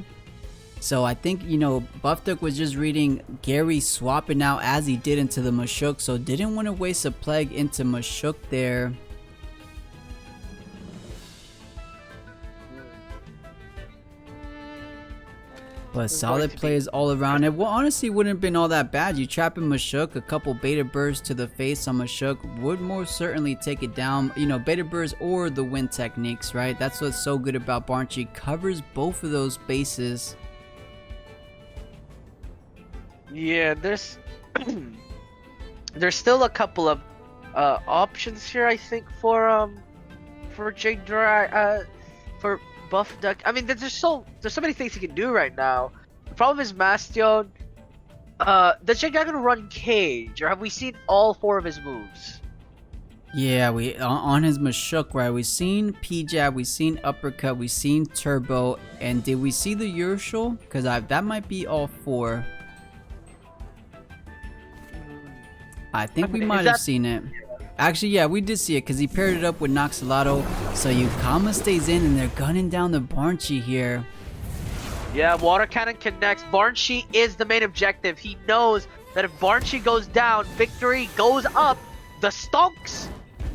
S2: So I think, you know, Buffduck was just reading Gary swapping out as he did into the Mashuk, so didn't want to waste a plague into Mashuk there. But solid plays all around. It honestly wouldn't have been all that bad. You trap in Mashuk, a couple beta bursts to the face on Mashuk would more certainly take it down. You know, beta bursts or the wind techniques, right? That's what's so good about Barnchi. Covers both of those bases.
S1: Yeah, there's still a couple of options here, I think, for for Buffduck. I mean, there's so many things he can do right now. The problem is Mastion. Does J-Dragon run Cage, or have we seen all 4 of his moves?
S2: Yeah, we on his Mashuk, right? We've seen P-Jab, we've seen Uppercut, we've seen Turbo, and did we see the Urshel? Because that might be all 4. I think we might have seen it. Actually, yeah, we did see it because he paired it up with Noxolotl. So Ukama stays in and they're gunning down the Barnchi here.
S1: Yeah, Water Cannon connects. Barnchi is the main objective. He knows that if Barnchi goes down, victory goes up. The stonks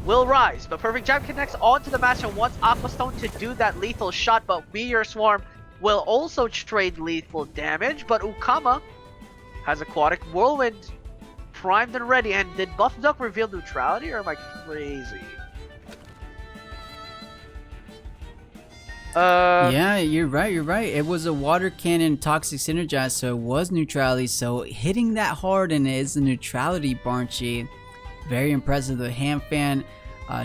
S1: will rise. But Perfect Jab connects onto the Bastion, wants Aqua Stone to do that lethal shot, but Meteor Swarm will also trade lethal damage. But Ukama has Aquatic Whirlwind primed and ready. And did Buffduck reveal neutrality, or am I crazy?
S2: Yeah, you're right. It was a Water Cannon Toxic Synergize, so it was neutrality. So hitting that hard, and it is the neutrality Barnchi. Very impressive. The hand fan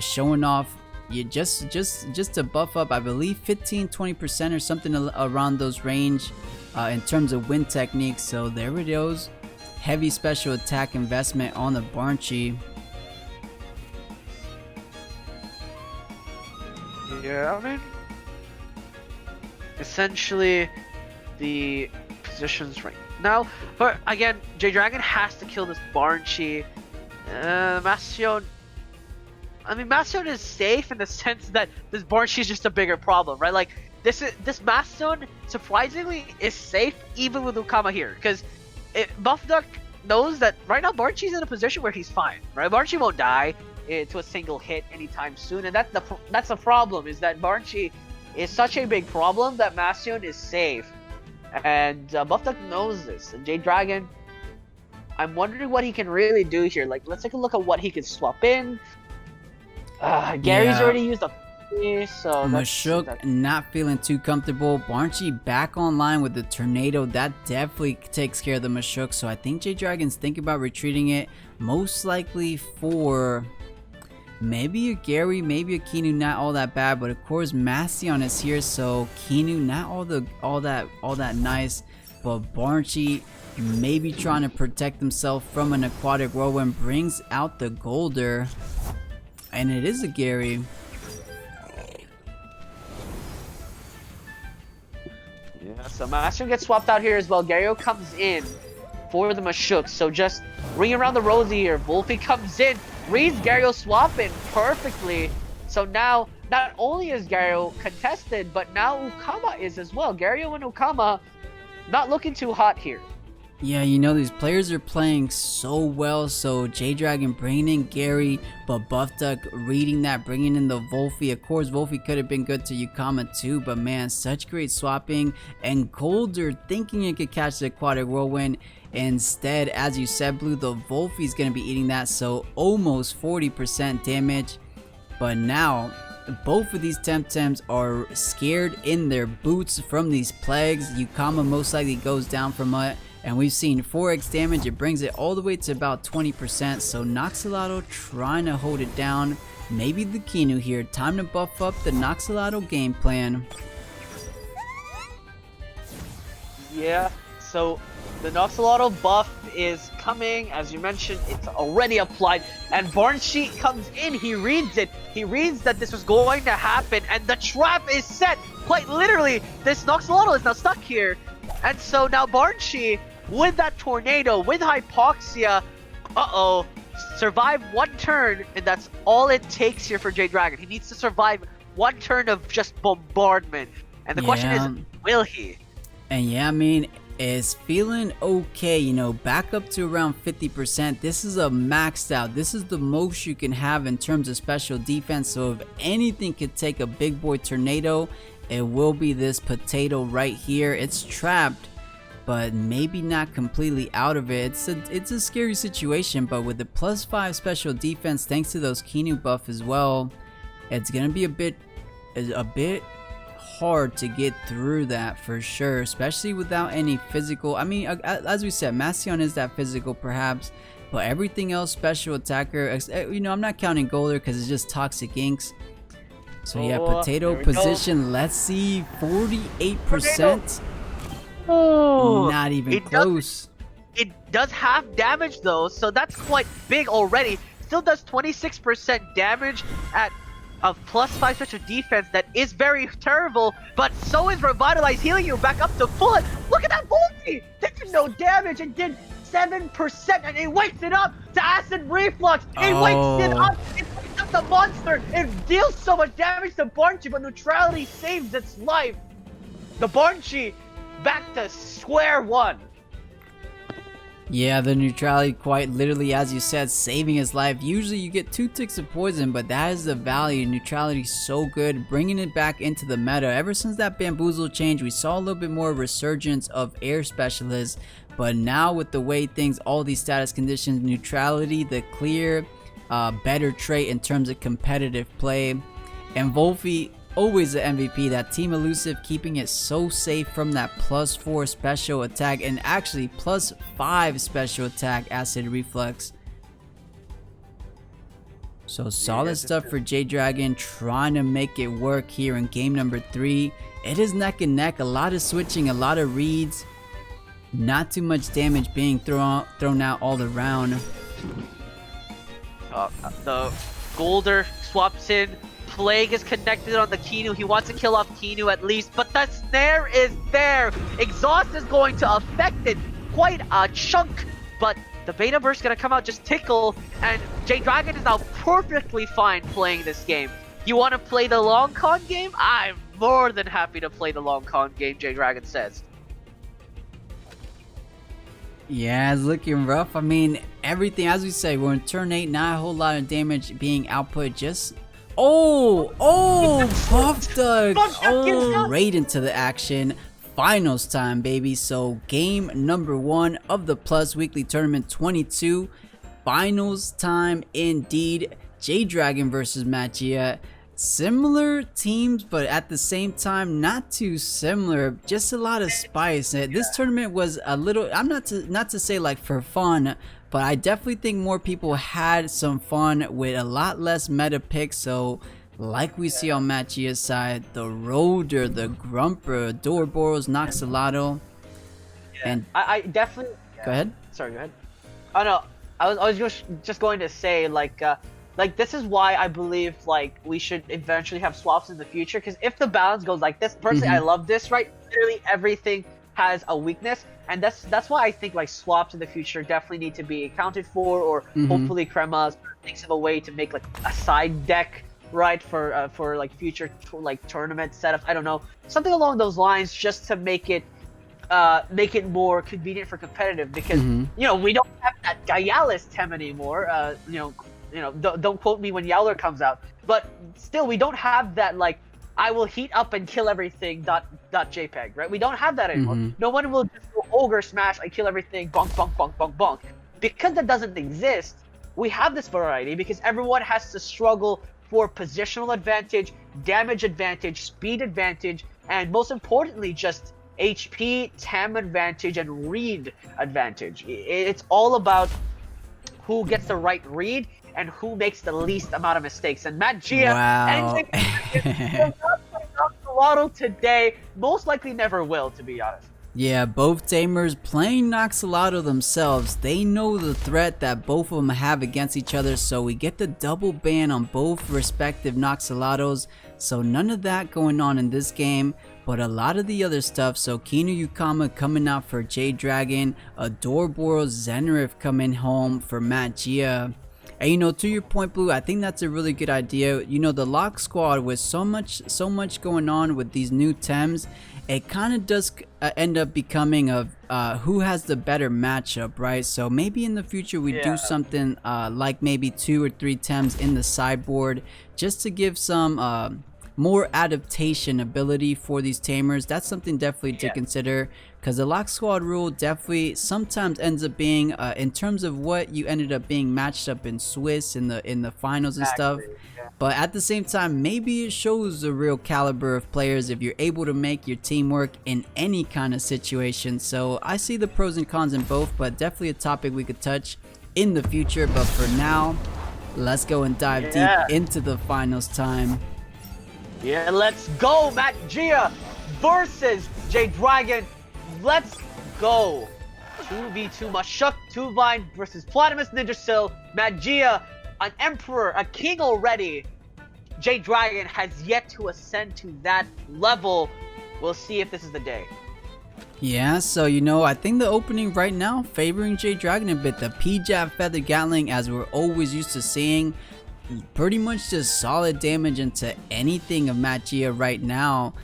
S2: showing off. You just to buff up, I believe 15-20% or something around those range in terms of wind techniques. So there it is. Heavy special attack investment on the Barnchi.
S1: Yeah, I mean, essentially the positions right now. But again, J-Dragon has to kill this Barnchi. Mastion. I mean, Mastion is safe in the sense that this Barnchi is just a bigger problem, right? Like this Mastion surprisingly is safe even with Ukama here, because Buffduck knows that right now Barnchi's in a position where he's fine, right? Barnchi won't die to a single hit anytime soon, and that's the problem, is that Barnchi is such a big problem that Mastion is safe, and Buffduck knows this. And J-Dragon, I'm wondering what he can really do here. Like, let's take a look at what he can swap in. Gary's already used a so
S2: Mashuk not feeling too comfortable. Barnchi back online with the tornado. That definitely takes care of the Mashuk. So I think J-Dragon's thinking about retreating it. Most likely for... Maybe a Gary, maybe a Kinu, not all that bad, but of course Massion is here, so Kinu not all that nice, but Barnchy maybe trying to protect himself from an aquatic whirlwind brings out the Golder, and it is a Gary.
S1: Yeah, so Massion gets swapped out here as well. Garyo comes in for the Mashuk, so just ring around the rosy here. Wolfie comes in, reads Garyo swapping perfectly. So now, not only is Garyo contested, but now Ukama is as well. Garyo and Ukama not looking too hot here.
S2: Yeah, you know, these players are playing so well. So J-Dragon bringing in Gary, but Buffduck reading that, bringing in the Wolfie. Of course, Wolfie could have been good to Ukama too, but man, such great swapping. And Golder thinking it could catch the aquatic whirlwind. Instead, as you said, Blue, the Wolfie's going to be eating that, so almost 40% damage. But now, both of these Temtems are scared in their boots from these plagues. Ukama most likely goes down from it. And we've seen 4x damage, it brings it all the way to about 20%, so Noxalotl trying to hold it down. Maybe the Kinu here, time to buff up the Noxalotl game plan.
S1: Yeah, so the Noxalotl buff is coming, as you mentioned, it's already applied, and Barnsheet comes in, he reads it, he reads that this was going to happen, and the trap is set! Quite literally, this Noxalotl is now stuck here, and so now Barnsheet, with that tornado, with Hypoxia, survive one turn, and that's all it takes here for J-Dragon. He needs to survive one turn of just bombardment. And the question is, will he?
S2: And yeah, I mean, is feeling okay, you know, back up to around 50%. This is a maxed out. This is the most you can have in terms of special defense. So if anything could take a big boy tornado, it will be this potato right here. It's trapped, but maybe not completely out of it. It's a scary situation, but with the +5 special defense thanks to those Kinu buff as well, it's gonna be a bit hard to get through that for sure, especially without any physical. I mean, as we said, Massion is that physical perhaps, but everything else special attacker, you know, I'm not counting Golder because it's just toxic inks. So yeah, potato position, let's see, 48%.
S1: Oh,
S2: not even close.
S1: It does have damage though, so that's quite big already. Still does 26% damage at a +5 special defense. That is very terrible, but so is Revitalize, healing you back up to full. Look at that Volty! Did no damage and did 7%, and it wakes it up to acid reflux. It wakes it up. It wakes up the monster. It deals so much damage to Barnchy, but neutrality saves its life. The Barnchy back to square one.
S2: Yeah, the neutrality quite literally, as you said, saving his life. Usually you get 2 ticks of poison, but that is the value. Neutrality so good, bringing it back into the meta. Ever since that Bamboozle change, we saw a little bit more resurgence of air specialists, but now with the way things, all these status conditions, neutrality, the clear, better trait in terms of competitive play. And Wolfie, always the MVP, that Team Elusive keeping it so safe from that +4 special attack and actually +5 special attack acid reflux. So solid stuff for J-Dragon, trying to make it work here in game number 3. It is neck and neck, a lot of switching, a lot of reads, not too much damage being thrown out all around.
S1: The Golder swaps in. Plague is connected on the Kinu. He wants to kill off Kinu at least, but the snare is there. Exhaust is going to affect it quite a chunk, but the Beta Burst is going to come out, just tickle, and J-Dragon is now perfectly fine playing this game. You want to play the long con game? I'm more than happy to play the long con game, J-Dragon says.
S2: Yeah, it's looking rough. I mean, everything, as we say, we're in turn 8, not a whole lot of damage being output, just... Buffduck! Right into the action. Finals time, baby. So game number 1 of the Plus Weekly Tournament 22. Finals time indeed. J-Dragon versus Magia. Similar teams, but at the same time not too similar. Just a lot of spice. This tournament was a little, I'm not to say like for fun, But I definitely think more people had some fun with a lot less meta picks. So like we see on Matt Gia's side, the Roder, the Grumper, Dorboros, Noxalato. And
S1: I definitely...
S2: go ahead.
S1: Sorry, go ahead. Oh no, I was just going to say like this is why I believe like we should eventually have swaps in the future, because if the balance goes like this, personally I love this, right? Literally everything has a weakness, and that's why I think like swaps in the future definitely need to be accounted for, or hopefully Crema thinks of a way to make like a side deck, right, for like future like tournament setups. I don't know, something along those lines, just to make it more convenient for competitive, because you know, we don't have that Gyalis Tem anymore. You know, don't quote me when Yowler comes out, but still we don't have that like I will heat up and kill everything dot JPEG, right? We don't have that anymore. No one will just go ogre smash and kill everything bonk bonk bonk bonk bonk. Because that doesn't exist, we have this variety, because everyone has to struggle for positional advantage, damage advantage, speed advantage, and most importantly just HP, Tem advantage, and read advantage. It's all about who gets the right read and who makes the least amount of mistakes. And Matt Gia and Noxalato today most likely never will, to be honest.
S2: Yeah, both tamers playing Noxalato themselves, they know the threat that both of them have against each other, so we get the double ban on both respective Noxalatos. So none of that going on in this game, but a lot of the other stuff. So Kinu Yukama coming out for Jade Dragon, Adorboro Zenrith coming home for Matt Gia. And you know, to your point, Blue, I think that's a really good idea. You know, the lock squad with so much going on with these new Tems, it kind of does end up becoming of who has the better matchup, right? So maybe in the future we do something like maybe 2 or 3 Tems in the sideboard, just to give some more adaptation ability for these tamers. That's something definitely to consider, because the lock squad rule definitely sometimes ends up being in terms of what you ended up being matched up in Swiss in the finals and stuff. But at the same time, maybe it shows the real caliber of players if you're able to make your team work in any kind of situation. So I see the pros and cons in both, but definitely a topic we could touch in the future. But for now, let's go and dive deep into the finals time.
S1: Yeah, let's go, Matt Gia versus Jade Dragon. Let's go. 2v2 Mashuk, 2 Vine versus Platymus Ninjasil. Matt Gia, an emperor, a king already. Jade Dragon has yet to ascend to that level. We'll see if this is the day.
S2: Yeah, so you know, I think the opening right now favoring Jade Dragon a bit. The P-Jab Feather Gatling, as we're always used to seeing, pretty much just solid damage into anything of Matt Gia right now.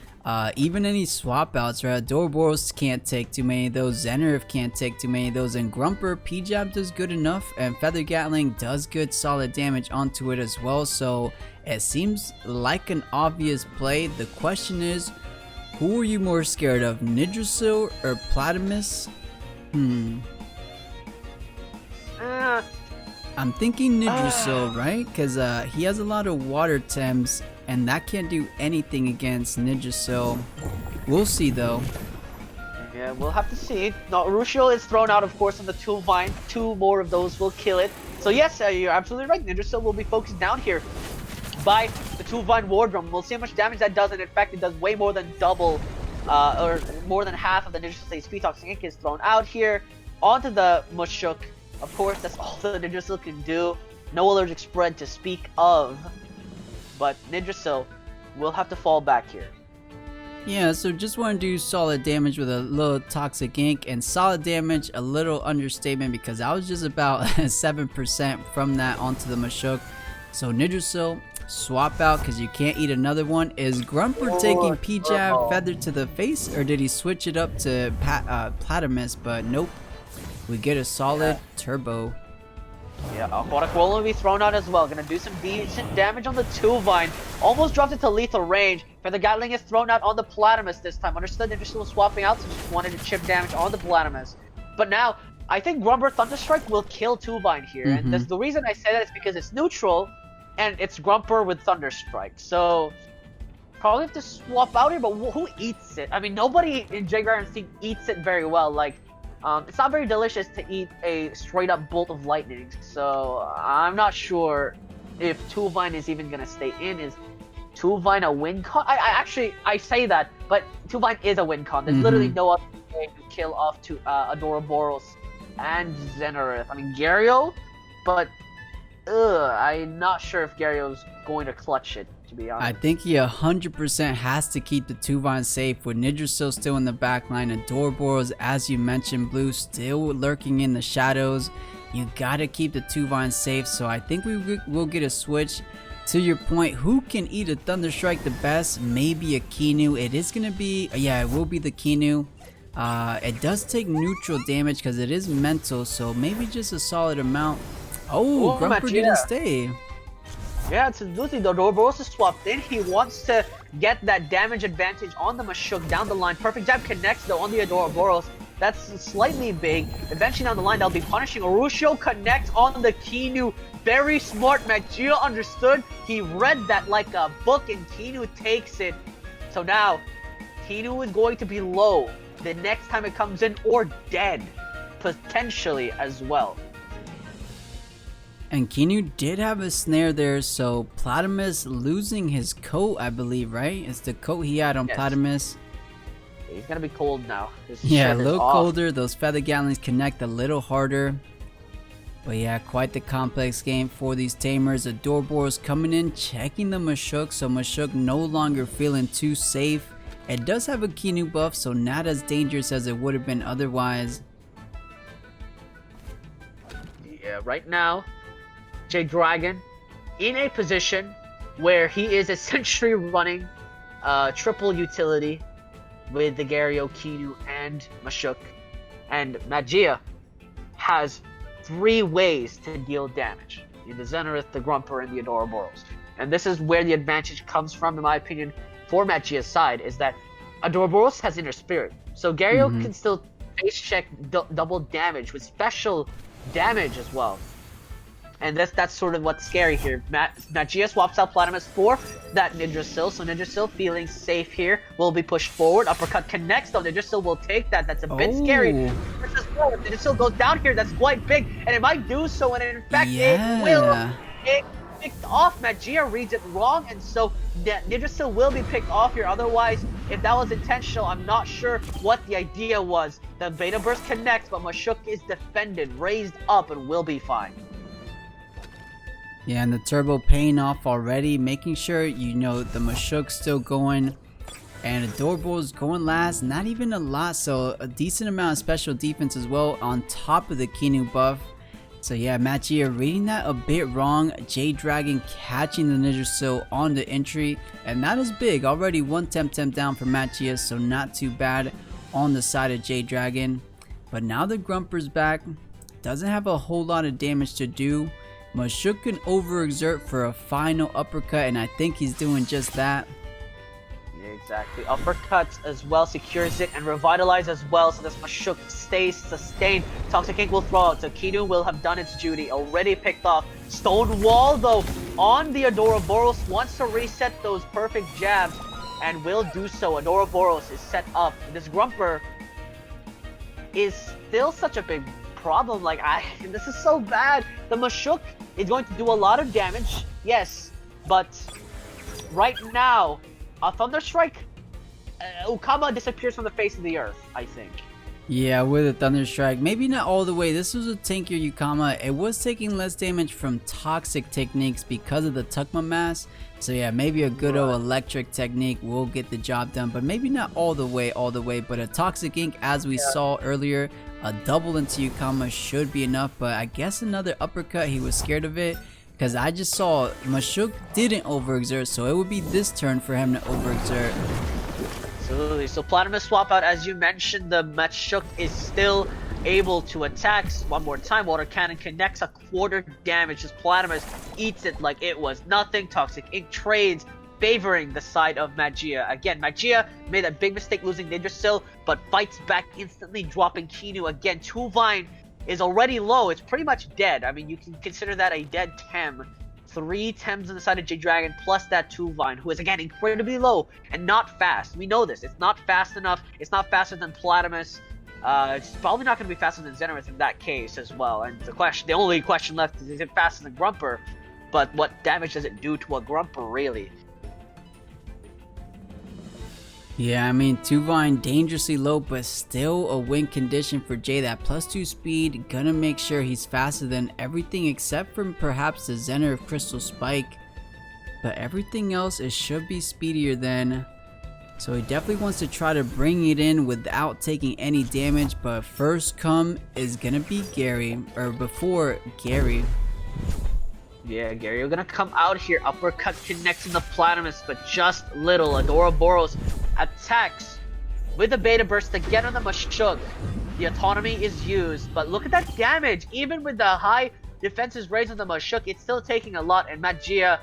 S2: Even any swap outs, right? Dorboros can't take too many of those, Zenrith can't take too many of those, and Grumper, P-Jab does good enough, and Feather Gatling does good solid damage onto it as well. So it seems like an obvious play. The question is, who are you more scared of, Nidrasil or Platymus? I'm thinking Nidrasil, right? Because he has a lot of water Tems, and that can't do anything against Nidrasil. We'll see though.
S1: Yeah, we'll have to see. No, Ruscio is thrown out, of course, on the 2 Vine. 2 more of those will kill it. So yes, you're absolutely right. Nidrasil will be focused down here by the 2 Vine War Drum. We'll see how much damage that does, and in fact, it does way more than double, or more than half of the Nidrasil Speed Toxic Ink is thrown out here onto the Mushuk. Of course, that's all the Nidrasil can do. No allergic spread to speak of. But Nidrasil will have to fall back here.
S2: Yeah, so just want to do solid damage with a little Toxic Ink, and solid damage, a little understatement, because I was just about 7% from that onto the Mashuk. So Nidrasil, swap out because you can't eat another one. Is Grumper taking P-Jab Feather to the face, or did he switch it up to Platymus? But nope. We get a solid turbo.
S1: Yeah, Aquatic will only be thrown out as well. Gonna do some decent damage on the 2 Vine. Almost dropped it to lethal range. Feather Gatling is thrown out on the Platymus this time. Understood Ninjasil was swapping out, so just wanted to chip damage on the Platymus. But now, I think Grumper Thunderstrike will kill 2 Vine here. And that's the reason I say that is because it's neutral, and it's Grumper with Thunderstrike. So, probably have to swap out here, but who eats it? I mean, nobody in Jade Dragon's team eats it very well. Like, It's not very delicious to eat a straight up bolt of lightning, so I'm not sure if Toolvine is even gonna stay in. Is Toolvine a win con? I say that, but Toolvine is a win con. There's literally no other way to kill off to Adoraboros and Xenareth. I mean Garyo, but I'm not sure if Garyo's going to clutch it, to be honest.
S2: I think he 100% has to keep the Toolvine safe with Nidrasil still in the back line. Adoraboros, as you mentioned, Blue, still lurking in the shadows. You gotta keep the Toolvine safe, so I think we will get a switch. To your point, who can eat a Thunder Strike the best? Maybe a Kinu. It is gonna be, yeah, it will be the Kinu. It does take neutral damage because it is mental, so maybe just a solid amount. Oh, Grumper didn't stay.
S1: Yeah, it's losing. The Adoraboros is swapped in. He wants to get that damage advantage on the Mashuk down the line. Perfect Jab connects though on the Adoraboros. That's slightly big. Eventually down the line, they'll be punishing. Urusho connects on the Kinu. Very smart. Magia understood. He read that like a book, and Kinu takes it. So now, Kinu is going to be low the next time it comes in, or dead, potentially as well.
S2: And Kinu did have a snare there, so Platamus losing his coat, I believe, right? It's the coat he had on Platamus.
S1: He's gonna be cold now.
S2: Yeah, a little colder. Those feather gatherings connect a little harder. But yeah, quite the complex game for these tamers. Adoraboros coming in, checking the Mashuk, so Mashuk no longer feeling too safe. It does have a Kinu buff, so not as dangerous as it would have been otherwise.
S1: Yeah, right now, J-Dragon in a position where he is essentially running triple utility with the Garyo, Kinu, and Mashuk. And Magia has 3 ways to deal damage. The Xenareth, the Grumper, and the Adoraboros. And this is where the advantage comes from, in my opinion, for Magia's side, is that Adoraboros has Inner Spirit. So Garyo can still face check double damage with special damage as well. And that's sort of what's scary here. Magia swaps out Platamus for that Nidrasil, so Nidrasil feeling safe here will be pushed forward. Uppercut connects though, Nidrasil will take that. That's a bit scary. Nidrasil goes down here, that's quite big, and it might do so, and in fact it will get picked off. Magia reads it wrong, and so Nidrasil will be picked off here. Otherwise, if that was intentional, I'm not sure what the idea was. The Beta Burst connects, but Mashuk is defended, raised up, and will be fine.
S2: Yeah, and the turbo paying off already, making sure you know the Mashuk's still going, and Adoraboros going last, not even a lot, so a decent amount of special defense as well on top of the Kinu buff. So yeah, Magia reading that a bit wrong. J-Dragon catching the Nidrasil on the entry, and that is big. Already 1 Temtem down for Magia, so not too bad on the side of J-Dragon. But now the Grumper's back, doesn't have a whole lot of damage to do. Mashuk can overexert for a final uppercut, and I think he's doing just that.
S1: Yeah, exactly. Uppercuts as well, secures it, and revitalize as well, so this Mashuk stays sustained. Toxic Ink will throw out, so Kinu will have done its duty, already picked off. Stone Wall, though, on the Adoraboros, wants to reset those perfect jabs, and will do so. Adoraboros is set up. This Grumper is still such a big problem. Like, this is so bad. The Mashuk is going to do a lot of damage, yes, but right now, a Thunder Strike, Ukama disappears from the face of the earth, I think.
S2: Yeah, with a Thunder Strike, maybe not all the way. This was a tankier Ukama. It was taking less damage from toxic techniques because of the Tukma mass. So yeah, maybe a good old electric technique will get the job done, but maybe not all the way. But a Toxic Ink, as we saw earlier, a double into Ukama should be enough. But I guess another uppercut, he was scared of it, because I just saw Mashuk didn't overexert, so it would be this turn for him to overexert.
S1: Absolutely. So Platamus swap out, as you mentioned, the Mashuk is still able to attack one more time. Water Cannon connects, a quarter damage as Platamus eats it like it was nothing. Toxic Ink trades, favoring the side of Magia. Again, Magia made a big mistake losing Nidrasil, but fights back instantly, dropping Kinu again. Toolvine is already low. It's pretty much dead. I mean, you can consider that a dead Tem. 3 Tems on the side of J-Dragon, plus that Toolvine, who is again incredibly low and not fast. We know this. It's not fast enough. It's not faster than Platamus. It's probably not going to be faster than Zenith in that case as well. And the only question left is it faster than Grumper? But what damage does it do to a Grumper, really?
S2: Yeah, I mean, Tuvine dangerously low, but still a win condition for Jay. That +2 speed, gonna make sure he's faster than everything except for perhaps the Zener of Crystal Spike. But everything else, it should be speedier than. So he definitely wants to try to bring it in without taking any damage. But first come is gonna be Gary, or before Gary.
S1: Yeah, Gary, you're gonna come out here. Uppercut connecting the Platymus, but just little. Adoraboros attacks with the Beta Burst to get on the Mashuk. The autonomy is used, but look at that damage. Even with the high defenses raised on the Mashuk, it's still taking a lot. And Magia,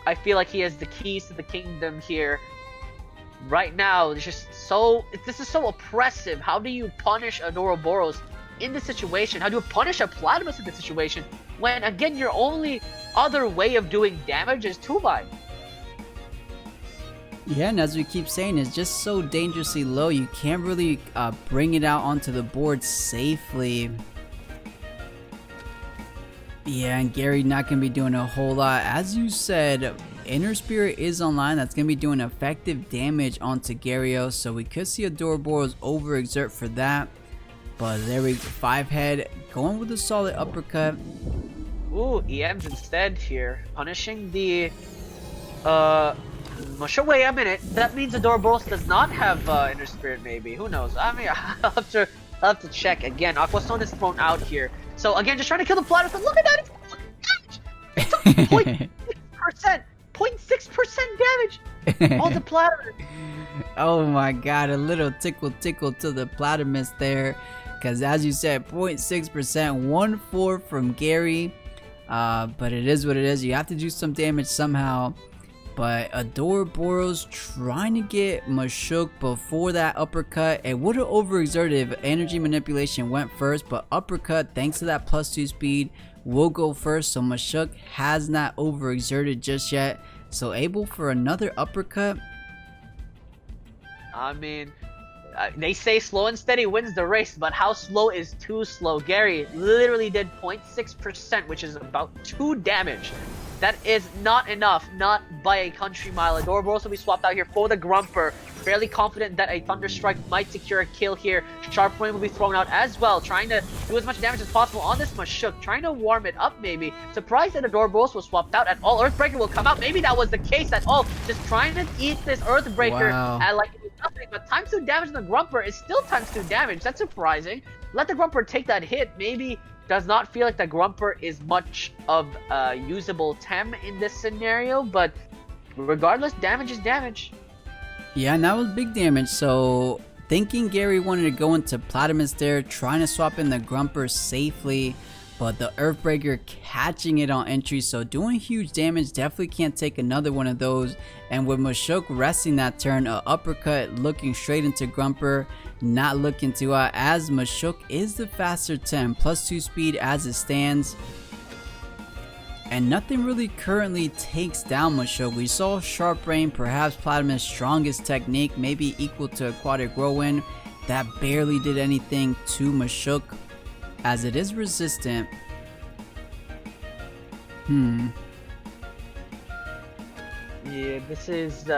S1: I feel like he has the keys to the kingdom here. Right now, it's just this is so oppressive. How do you punish Adoraboros in this situation? How do you punish a Platymus in this situation? When, again, your only other way of doing damage is Tuvine.
S2: Yeah, and as we keep saying, it's just so dangerously low. You can't really bring it out onto the board safely. Yeah, and Gary not going to be doing a whole lot. As you said, Inner Spirit is online. That's going to be doing effective damage onto Garyo. So we could see Adoraboros overexert for that. But there we go. 5-head going with a solid uppercut.
S1: Ooh, EMs instead here. Punishing the... wait a minute. That means Adoraboros does not have Inner Spirit, maybe. Who knows? I mean, I'll have to check. Again, Aquastone is thrown out here. So again, just trying to kill the Platypus. But look at that! It's 0.6%! 0.6% damage on the Platypus!
S2: Oh my god, a little tickle to the Platypus there. Because as you said, 0.6%, 1-4 from Gary. But it is what it is. You have to do some damage somehow. But Adoraboros trying to get Mashuk before that uppercut. It would have overexerted if energy manipulation went first. But uppercut, thanks to that +2 speed, will go first. So Mashuk has not overexerted just yet. So able for another uppercut.
S1: I mean, they say slow and steady wins the race, but how slow is too slow? Gary literally did 0.6%, which is about 2 damage. That is not enough, not by a country mile. Adoraboros will be swapped out here for the Grumper. Fairly confident that a Thunder Strike might secure a kill here. Sharp Flame will be thrown out as well, trying to do as much damage as possible on this Mashuk, trying to warm it up maybe. Surprised that Adoraboros was swapped out at all. Earthbreaker will come out. Maybe that was the case at all. Just trying to eat this Earthbreaker at like nothing. But ×2 damage on the Grumper is still ×2 damage. That's surprising. Let the Grumper take that hit. Maybe does not feel like the Grumper is much of a usable Tem in this scenario, but regardless, damage is damage.
S2: Yeah, and that was big damage. So thinking Gary wanted to go into Platypus there, trying to swap in the Grumper safely, but the Earthbreaker catching it on entry, so doing huge damage. Definitely can't take another one of those. And with Mashuk resting that turn, a uppercut looking straight into Grumper, not looking to as Mashuk is the faster 10, +2 speed as it stands. And nothing really currently takes down Mashuk. We saw Sharp Brain, perhaps Platypus' strongest technique, maybe equal to Aquatic Whirlwind. That barely did anything to Mashuk, as it is resistant.
S1: Yeah, this is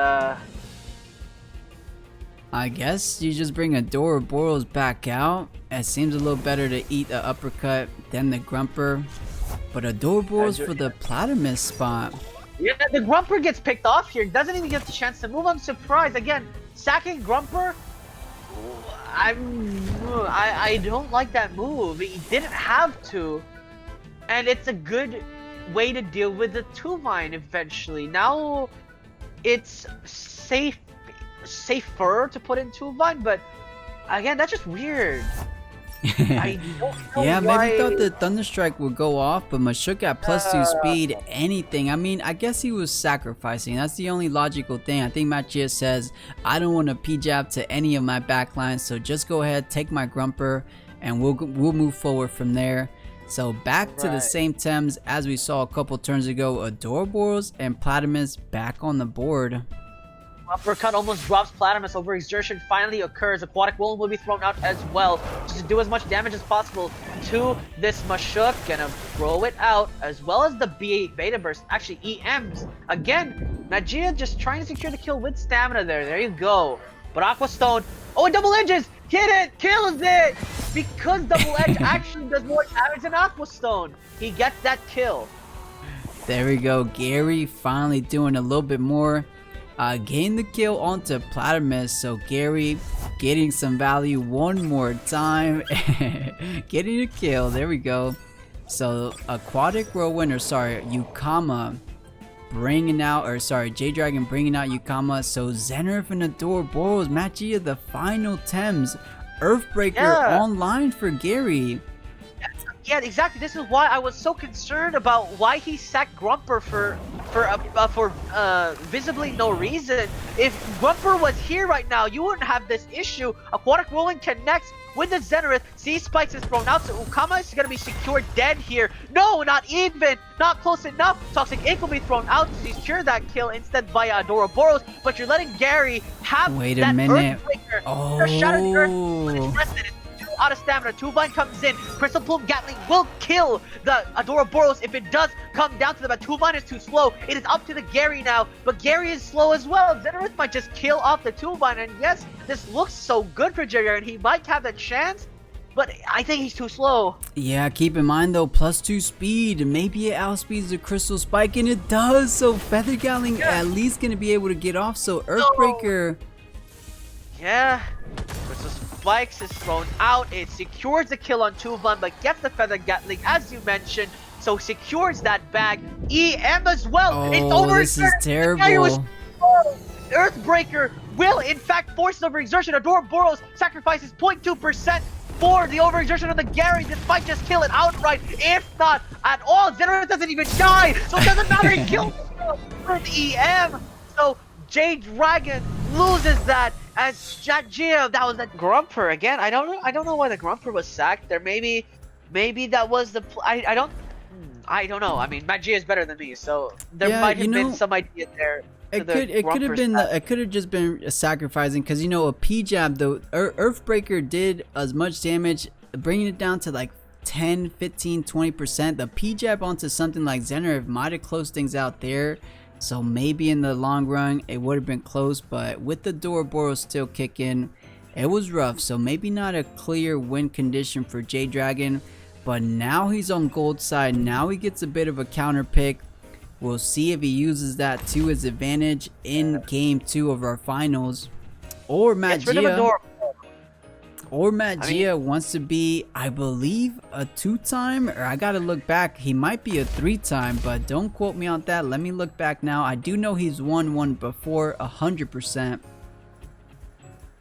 S2: I guess you just bring Adoraboros back out. It seems a little better to eat the uppercut than the Grumper. But Adoraboros for the Platypus spot.
S1: Yeah, the Grumper gets picked off here. Doesn't even get the chance to move. I'm surprised. Again, sacking Grumper. I don't like that move. He didn't have to. And it's a good way to deal with the Tuvine eventually. Now it's safer to put in Tuvine, but again, that's just weird. I don't know
S2: yeah,
S1: why.
S2: maybe thought the Thunderstrike would go off, but Mashuk at +2 speed, anything. I mean, I guess he was sacrificing. That's the only logical thing. I think Magia says, I don't want to P-jab to any of my backlines, so just go ahead, take my Grumper, and we'll move forward from there. So back to the same Tems as we saw a couple turns ago. Adoraboros and Platypus back on the board.
S1: Uppercut almost drops Platypus. Overexertion finally occurs. Aquatic Whirlwind will be thrown out as well, just to do as much damage as possible to this Mashuk. Gonna throw it out, as well as the B8 Beta Burst. Actually, EMs. Again, Magia just trying to secure the kill with stamina there. There you go. But Aqua Stone, oh, it double edges! Hit it! Kills it! Because Double Edge actually does more damage than Aqua Stone. He gets that kill.
S2: There we go. Gary finally doing a little bit more. Getting the kill onto Platypus. So Gary getting some value one more time. Getting a kill. There we go. So Aquatic Whirlwind, or sorry, Yukama bringing out, or sorry, J-Dragon bringing out Yukama. So Zenrith and Adoraboros, Magia, the final Thames. Earthbreaker online for Gary.
S1: Yeah, exactly. This is why I was so concerned about why he sacked Grumper for visibly no reason. If Grumper was here right now, you wouldn't have this issue. Aquatic Whirlwind connects with the Zenrith. Sea Spikes is thrown out, so Ukama is gonna be secured dead here. No, not even, not close enough. Toxic Ink will be thrown out to secure that kill instead via Adoraboros, but you're letting Gary have
S2: Wait
S1: that
S2: a minute.
S1: Earthbreaker.
S2: Oh.
S1: Shattered the Earth when it's rested. Out of stamina, Two-Vine comes in. Crystal Plume Gatling will kill the Adoraboros if it does come down to them, but Two-Vine is too slow. It is up to the Gary now, but Gary is slow as well. Zenrith might just kill off the Two-Vine, and yes, this looks so good for Jerry, and he might have the chance, but I think he's too slow.
S2: Yeah, keep in mind though, +2 speed. Maybe it outspeeds the Crystal Spike, and it does. So Feather Gatling at least gonna be able to get off. So Earthbreaker.
S1: Yeah. Crystal Spikes is thrown out. It secures the kill on Two-Vine, but gets the Feather Gatling, as you mentioned. So secures that bag. EM as well.
S2: Oh,
S1: It's over.
S2: this is terrible.
S1: Earthbreaker will in fact force an overexertion. Adoraboros sacrifices 0.2% for the overexertion of the Gary. This might just kill it outright, if not at all. Zenrith doesn't even die, so it doesn't matter. He kills with EM. So J-Dragon loses that. As Magia, that was that Grumper again. I don't know why the Grumper was sacked. There maybe that was the I don't know. I mean, Magia is better than me, so there might have been some idea there.
S2: It could have been it could have just been sacrificing, because you know a P-Jab, the Earthbreaker did as much damage, bringing it down to like 10, 15, 20%. The P-Jab onto something like Zenrith might have closed things out there. So maybe in the long run it would have been close, but with the Adoraboros still kicking, it was rough. So maybe not a clear win condition for J-Dragon, but now he's on gold side. Now he gets a bit of a counter pick. We'll see if he uses that to his advantage in game 2 of our finals, or Magia wants to be, I believe, a 2-time, or I gotta look back. He might be a 3-time, but don't quote me on that. Let me look back now. I do know he's won one before, 100%.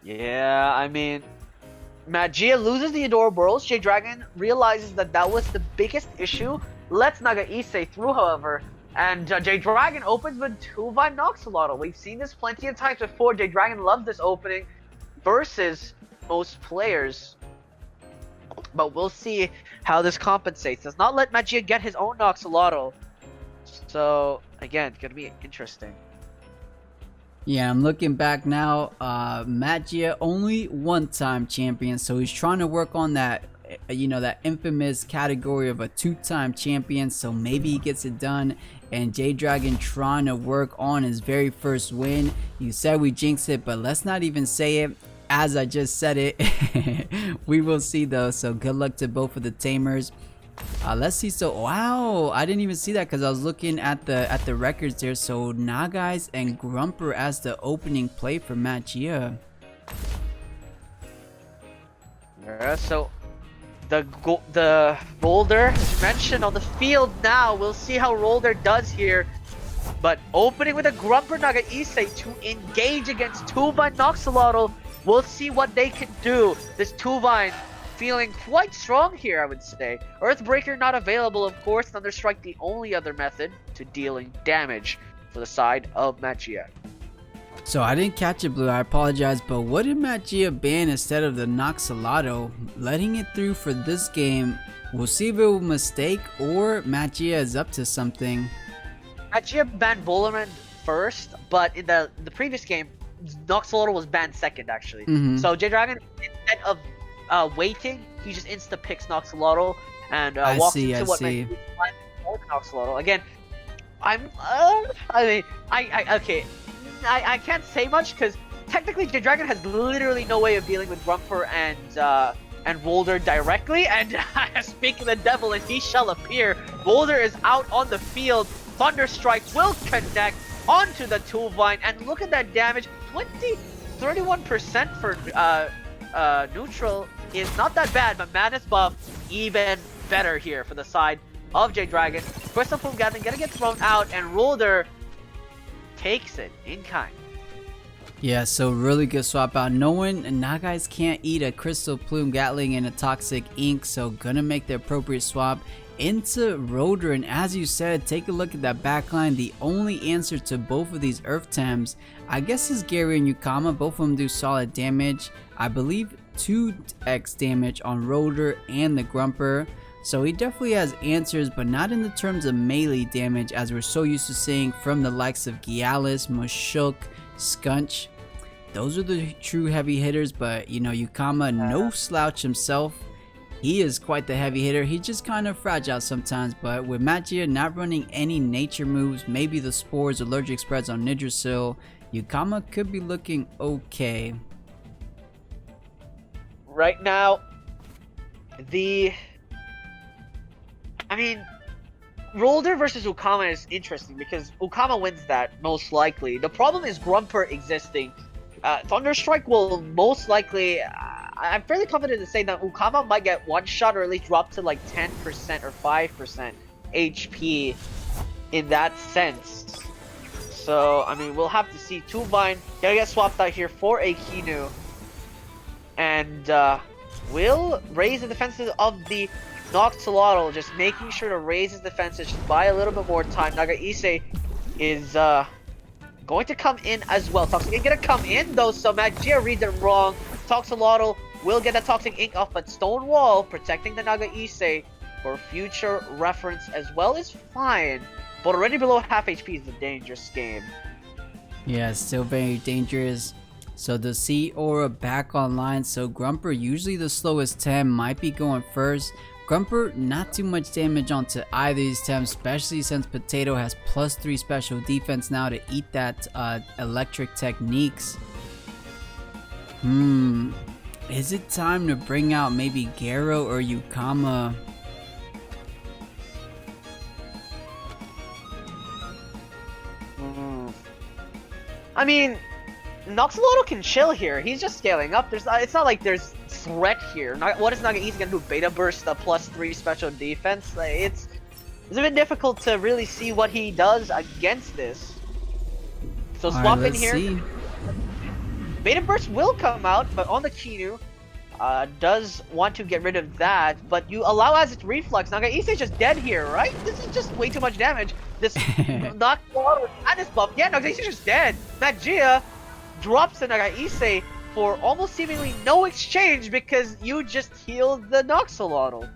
S1: Yeah, I mean, Magia loses the Adoraboros. J-Dragon realizes that that was the biggest issue. Lets Naga Issei through, however, and J-Dragon opens with Two-Vine Noxolotl. We've seen this plenty of times before. J-Dragon loves this opening versus most players, but we'll see how this compensates. Does not let Magia get his own Noxolotl, so again, gonna be interesting.
S2: Yeah, I'm looking back now. Magia only 1-time champion, so he's trying to work on that, you know, that infamous category of a 2-time champion. So maybe he gets it done. And J-Dragon trying to work on his very first win. You said we jinxed it, but let's not even say it. As I just said it. We will see though, so good luck to both of the tamers. Let's see. So wow, I didn't even see that because I was looking at the records there. So Nagais and Grumper as the opening play for Magia.
S1: Yeah, so the Rolder, as you mentioned, on the field now. We'll see how Rolder does here. But opening with a Grumper Naga Issei to engage against Two-Vine Noxolotl. We'll see what they can do. This Two-Vine feeling quite strong here, I would say. Earthbreaker not available, of course. Thunderstrike the only other method to dealing damage for the side of Magia.
S2: So I didn't catch it, Blue. I apologize, but what did Magia ban instead of the Noxolotl? Letting it through for this game. We'll see if it was a mistake or Magia is up to something.
S1: Magia banned Bolerman first, but in the previous game, Noxolotl was banned second actually.
S2: Mhm.
S1: So J-Dragon, instead of waiting, he just insta picks Noxolotl and walks into what might be Noxolotl. Again, I mean, okay, I can't say much because technically J-Dragon has literally no way of dealing with Grumper and Boulder directly. And speaking the devil, and he shall appear. Boulder is out on the field. Thunderstrike will connect onto the Toolvine, and look at that damage. 31% for neutral is not that bad, but Madness buff even better here for the side of J-Dragon. Crystal Plume Gatling gonna get thrown out, and Rolder takes it in kind.
S2: Yeah, so really good swap out. Knowing Nagais can't eat a Crystal Plume Gatling and a Toxic Ink, so gonna make the appropriate swap into Roder. And as you said, take a look at that backline. The only answer to both of these Earth Tems, I guess, is Garyo and Yukama. Both of them do solid damage. I believe 2x damage on Roder and the Grumper. So he definitely has answers, but not in the terms of melee damage as we're so used to seeing from the likes of Gialis, Mushuk, Skunch. Those are the true heavy hitters, but you know, Yukama, no slouch himself. He is quite the heavy hitter. He's just kind of fragile sometimes, but with Magia not running any nature moves, maybe the spores, allergic spreads on Nidrasil, Yukama could be looking okay.
S1: Right now, Rolder versus Ukama is interesting because Ukama wins that most likely. The problem is Grumper existing. Thunderstrike will most likely. I'm fairly confident to say that Ukama might get one shot or at least drop to like 10% or 5% HP in that sense. So I mean, we'll have to see. Toolvine gonna get swapped out here for a Kinu, and will raise the defenses of the Noxolotl, just making sure to raise his defenses, just buy a little bit more time. Nagaise is going to come in as well. Toxic Ink gonna come in though, so Magia reads it wrong. Toxolotl will get that Toxic Ink off, but Stone Wall protecting the Nagaise for future reference as well is fine. But already below half HP is a dangerous game.
S2: Yeah, still very dangerous. So the Sea Aura back online, so Grumper, usually the slowest Tem, might be going first. Grumper, not too much damage onto either of these Tems, especially since Potato has +3 special defense now to eat that electric techniques. Is it time to bring out maybe Garyo or Yukama?
S1: I mean, Noxolotl can chill here. He's just scaling up. It's not like there's threat here. What is Nagaise gonna do? Beta burst the +3 special defense? Like, it's a bit difficult to really see what he does against this. So swap in here.
S2: See.
S1: Beta burst will come out, but on the Kinu, does want to get rid of that. But you allow as its reflex. Nagaise is just dead here, right? This is just way too much damage. This Noxolotl and his buff. Yeah, Nagaise is just dead. Magia drops the Nagaise for almost seemingly no exchange because you just healed the Noxolotl.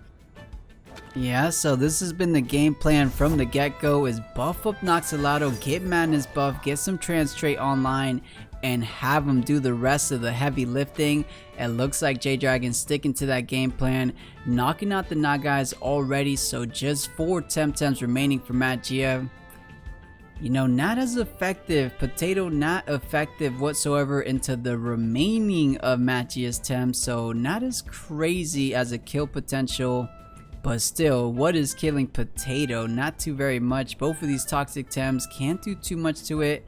S2: Yeah, so this has been the game plan from the get-go, is buff up Noxolotl, get Madness buff, get some trans trait online, and have him do the rest of the heavy lifting. It looks like J-Dragon's sticking to that game plan, knocking out the Nagais already, so just 4 Temtems remaining for Magia. You know, not as effective. Potato not effective whatsoever into the remaining of Magia's Tems, so not as crazy as a kill potential. But still, what is killing Potato? Not too very much. Both of these toxic Tems can't do too much to it.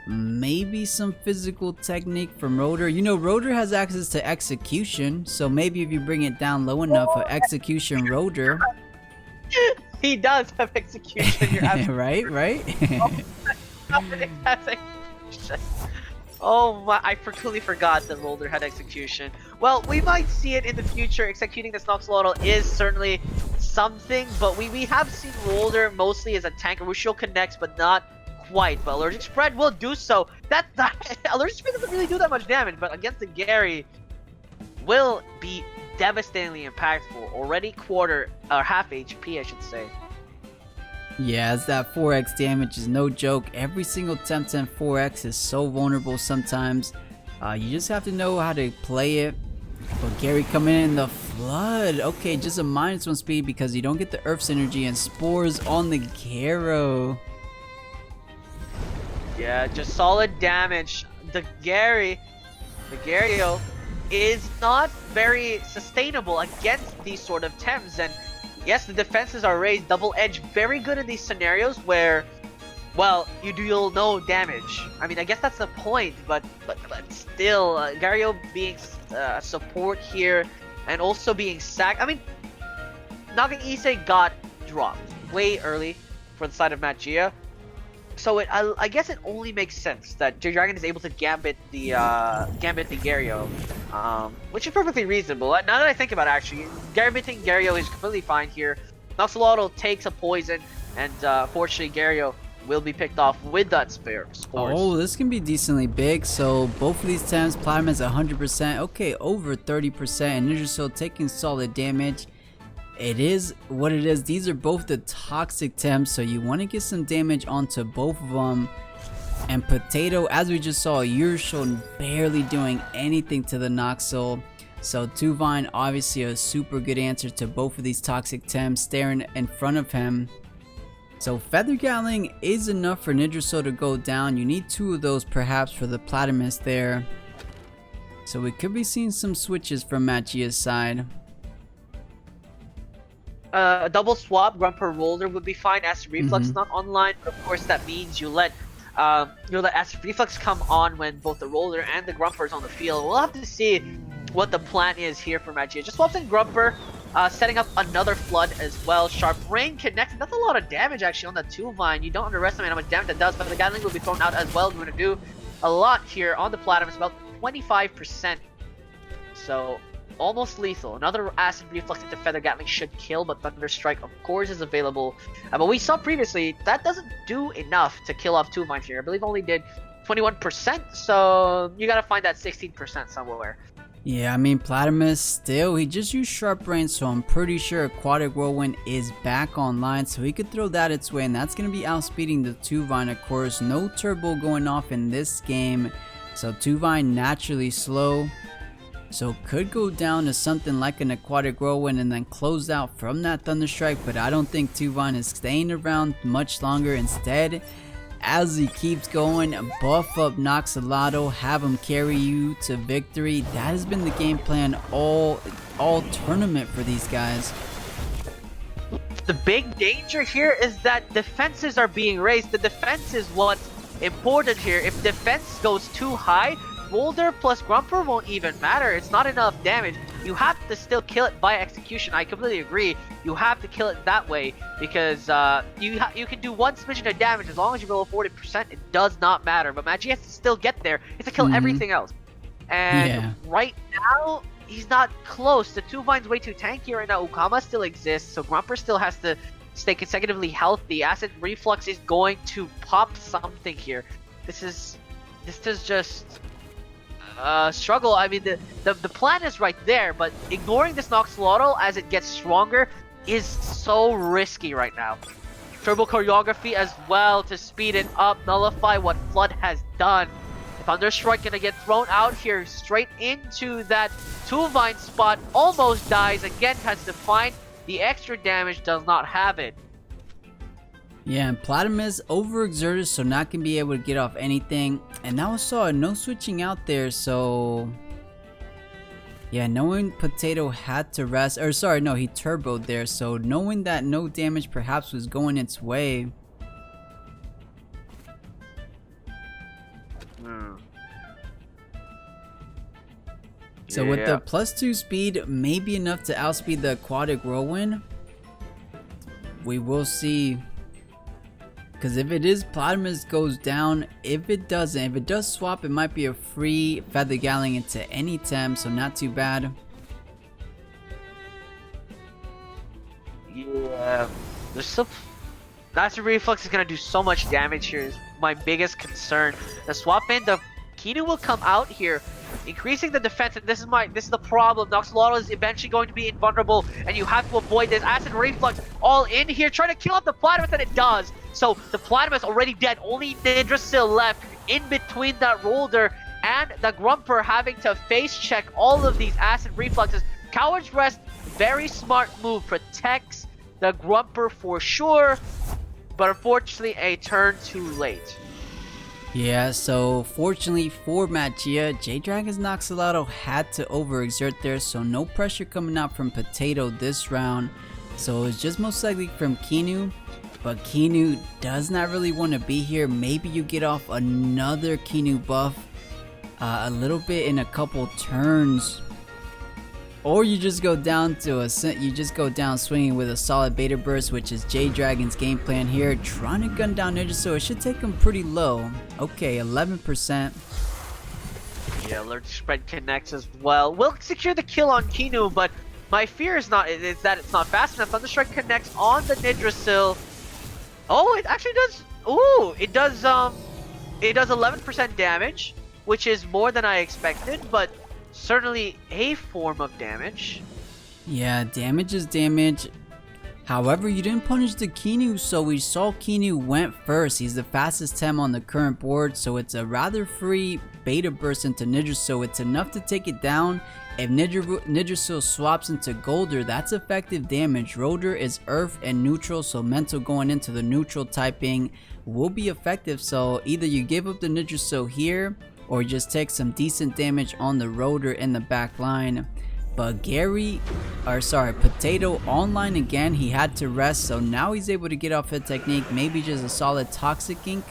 S2: Maybe some physical technique from Roder. You know, Roder has access to execution, so maybe if you bring it down low enough for execution Roder.
S1: He does have execution. You're absolutely
S2: right?
S1: Oh my, I completely forgot that Rolder had execution. Well, we might see it in the future. Executing this Noxolotl is certainly something, but we have seen Rolder mostly as a tanker who she'll connect, but not quite. But Allergic Spread will do so. Allergic Spread doesn't really do that much damage, but against the Gary will be devastatingly impactful. Already half HP, I should say.
S2: Yeah, as that 4x damage is no joke. Every single Temtem 4x is so vulnerable sometimes. You just have to know how to play it. But Gary coming in the flood. Okay, just a -1 speed because you don't get the Earth synergy and spores on the Garyo.
S1: Yeah, just solid damage. The Garyo is not very sustainable against these sort of Tems, and yes, the defenses are raised, double edge, very good in these scenarios where, well, you deal no damage. I mean, I guess that's the point, but still, Garyo being support here and also being sacked. I mean, Naga Issei got dropped way early for the side of Magia. So I guess it only makes sense that Dragon is able to gambit the Garyo, which is perfectly reasonable. Now that I think about it, actually, gambiting Garyo is completely fine here. Noxolotl takes a poison, and fortunately Garyo will be picked off with that spores.
S2: Oh, this can be decently big. So both of these Tems, Platinum is 100%, okay, over 30%, and Ninja taking solid damage. It is what it is. These are both the toxic Temps, so you want to get some damage onto both of them. And Potato, as we just saw, Yurishon barely doing anything to the Noxel. So Tuvine, obviously a super good answer to both of these toxic Temps staring in front of him. So Feather Gatling is enough for Nidraso to go down. You need 2 of those perhaps for the Platymus there. So we could be seeing some switches from Magia's side.
S1: A double swap, Grumper Roller would be fine. Acid Reflux not online, but of course that means you let Acid Reflux come on when both the Roller and the Grumper is on the field. We'll have to see what the plan is here for Magia. Just swaps in Grumper, setting up another Flood as well. Sharp Rain connected. That's a lot of damage actually on the Tuvine. You don't underestimate how much damage that does, but the Gatling will be thrown out as well. We're going to do a lot here on the Platinum. It's about 25%. So almost lethal. Another Acid Reflux into Feather Gatling should kill, but Thunder Strike of course is available. But we saw previously that doesn't do enough to kill off Tuvine here. I believe only did 21%, so you gotta find that 16% somewhere.
S2: Yeah, I mean, Platymus still, he just used Sharp Brain, so I'm pretty sure Aquatic Whirlwind is back online, so he could throw that its way, and that's going to be outspeeding the Tuvine, of course. No turbo going off in this game, so Tuvine naturally slow. So could go down to something like an Aquatic Whirlwind and then close out from that Thunderstrike, but I don't think Tuvine is staying around much longer. Instead, as he keeps going, buff up Noxolotl, have him carry you to victory. That has been the game plan all tournament for these guys.
S1: The big danger here is that defenses are being raised. The defense is what's important here. If defense goes too high, Boulder plus Grumper won't even matter. It's not enough damage. You have to still kill it by execution. I completely agree. You have to kill it that way because you can do one smidgen of damage as long as you're below 40%. It does not matter. But Magi has to still get there. He has to kill everything else. And right now, he's not close. The Tuvine's way too tanky right now. Ukama still exists, so Grumper still has to stay consecutively healthy. Acid Reflux is going to pop something here. This is just struggle. I mean, the plan is right there, but ignoring this Noxolotl as it gets stronger is so risky right now. Turbo Choreography as well to speed it up, nullify what Flood has done. Thunderstrike gonna get thrown out here straight into that Tuvine spot, almost dies, again has to find the extra damage, does not have it.
S2: Yeah, and Platymus overexerted, so not gonna be able to get off anything. And now I saw no switching out there, so yeah, knowing Potato had to rest, or sorry, no, he turboed there, so knowing that no damage perhaps was going its way. So with the +2 speed, maybe enough to outspeed the Aquatic Whirlwind. We will see. Because if it is, Platymus goes down. If it doesn't, if it does swap, it might be a free Feather Gatling into any Tem, so not too bad.
S1: Yeah, there's some. Acid Reflux is gonna do so much damage here. Is my biggest concern. The swap in, the Kinu will come out here increasing the defense, and this is the problem. Noxalotl is eventually going to be invulnerable, and you have to avoid this. Acid Reflux all in here, trying to kill off the Platypus, and it does. So the Platypus already dead, only Nidrasil left in between that Roller and the Grumper having to face check all of these Acid Refluxes. Coward's Rest, very smart move, protects the Grumper for sure, but unfortunately a turn too late.
S2: Yeah, so fortunately for Magia, J-Dragon's Noxalotl had to overexert there, so no pressure coming out from Potato this round. So it's just most likely from Kinu, but Kinu does not really want to be here. Maybe you get off another Kinu buff a little bit in a couple turns, or you just go down swinging with a solid Beta Burst, which is J-Dragon's game plan here, trying to gun down Ninja, so it should take him pretty low. Okay, 11%.
S1: Yeah, Alert Spread connects as well. Will secure the kill on Kinu, but my fear is that it's not fast enough. Thunderstrike connects on the Nidrasil. Oh, it actually does. Ooh, it does 11% damage, which is more than I expected, but certainly a form of damage.
S2: Yeah, damage is damage. However, you didn't punish the Kinu, so we saw Kinu went first. He's the fastest Tem on the current board, so it's a rather free Beta Burst into Nidrasil. It's enough to take it down. If Nidrasil swaps into Golder, that's effective damage. Roder is Earth and Neutral, so Mental going into the neutral typing will be effective. So either you give up the Nidrasil here, or just take some decent damage on the Roder in the back line. But Potato online again. He had to rest, so now he's able to get off hit technique. Maybe just a solid Toxic Ink.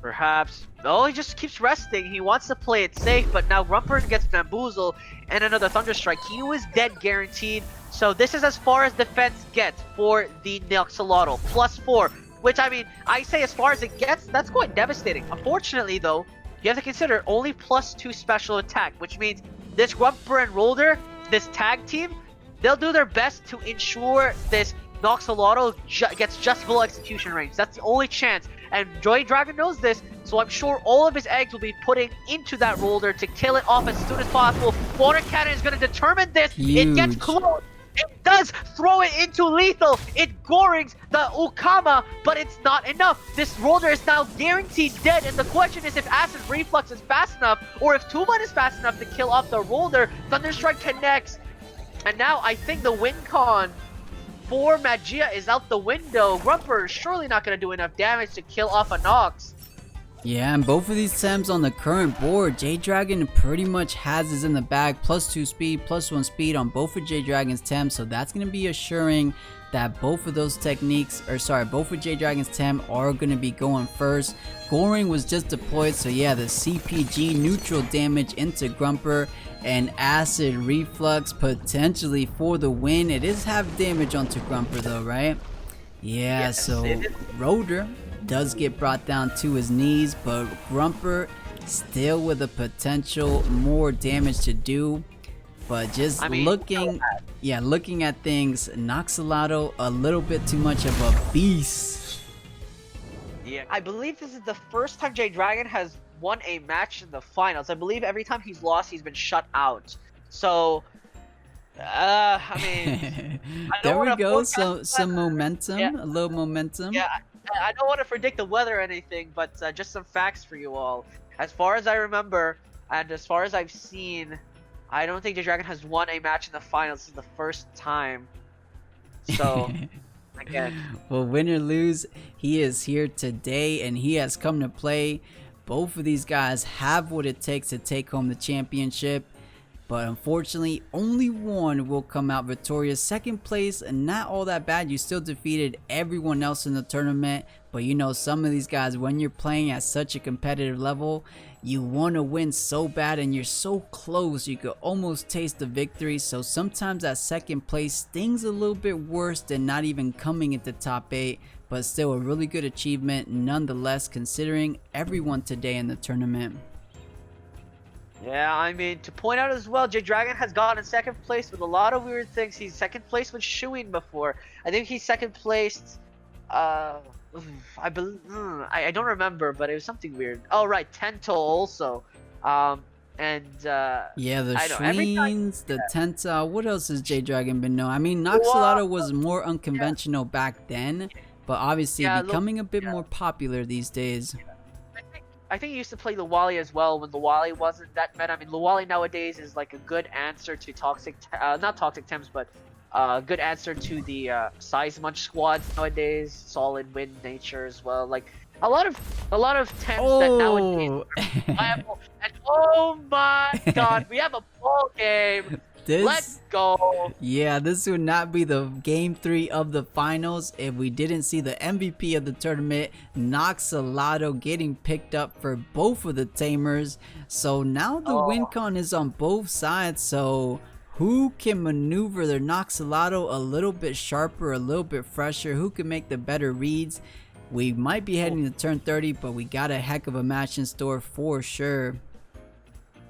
S1: Perhaps. No, he just keeps resting. He wants to play it safe, but now Grumper gets Bamboozle and another Thunderstrike. Kinu is dead guaranteed. So this is as far as defense gets for the Noxalotl. +4. Which, I mean, I say as far as it gets, that's quite devastating. Unfortunately, though, you have to consider only +2 special attack, which means this Grumper and Roller, this tag team, they'll do their best to ensure this Noxalotl gets just below execution range. That's the only chance. And J-Dragon knows this, so I'm sure all of his eggs will be putting into that Roller to kill it off as soon as possible. Water Cannon is going to determine this.
S2: Huge.
S1: It gets close. It does throw it into lethal. It gorings the Ukama, but it's not enough. This Roller is now guaranteed dead, and the question is if Acid Reflux is fast enough, or if Tuban is fast enough to kill off the Roller. Thunderstrike connects, and now I think the win con for Magia is out the window. Grumper is surely not going to do enough damage to kill off a Nox.
S2: Yeah, and both of these Tems on the current board, J-Dragon pretty much has this in the bag. +2 speed, +1 speed on both of J-Dragon's Tems, so that's going to be assuring that both of those techniques, both of J-Dragon's Tem are going to be going first. Goring was just deployed, so yeah, the CPG neutral damage into Grumper and Acid Reflux potentially for the win. It is half damage onto Grumper though, right? Yeah, yes, so Roder does get brought down to his knees, but Grumper still with a potential more damage to do. But just looking at things, Noxalotl a little bit too much of a beast.
S1: Yeah, I believe this is the first time J-Dragon has won a match in the finals. I believe every time he's lost, he's been shut out. So, I mean,
S2: there we go. So some momentum, a little momentum.
S1: Yeah, I don't want to predict the weather or anything, but just some facts for you all. As far as I remember, and as far as I've seen, I don't think J-Dragon has won a match in the finals. This is the first time. So, again.
S2: Well, win or lose, he is here today, and he has come to play. Both of these guys have what it takes to take home the championship. But unfortunately, only one will come out victorious. Second place, and not all that bad. You still defeated everyone else in the tournament. But you know, some of these guys, when you're playing at such a competitive level, you want to win so bad, and you're so close, you could almost taste the victory. So sometimes that second place stings a little bit worse than not even coming into top 8. But still a really good achievement nonetheless, considering everyone today in the tournament.
S1: Yeah, I mean, to point out as well, J-Dragon has gotten second place with a lot of weird things. He's second place with Shuin before. I think he's second placed, I don't remember, but it was something weird. Oh, right, Tento also. And
S2: Yeah, the
S1: I know every time.
S2: Shreens, the Tenta. What else has J Dragon been known? I mean,
S1: Well,
S2: Noxalato was more unconventional back then, but obviously
S1: yeah,
S2: becoming a bit
S1: yeah.
S2: more popular these days.
S1: I think he used to play Luwali as well when Luwali wasn't that meta. I mean, Luwali nowadays is like a good answer to not Toxic Temps, but good answer to the Size Munch squads nowadays. Solid win nature as well. Like a lot of Temps that nowadays
S2: Oh,
S1: are viable. And oh my God, we have a ball game. Let's
S2: this.
S1: go.
S2: Yeah, this would not be the game 3 of the finals if we didn't see the MVP of the tournament, Noxalato, getting picked up for both of the tamers. So now the win
S1: Oh,
S2: con is on both sides. So who can maneuver their Noxalato a little bit sharper, a little bit fresher? Who can make the better reads? We might be heading to turn 30, but we got a heck of a match in store for sure.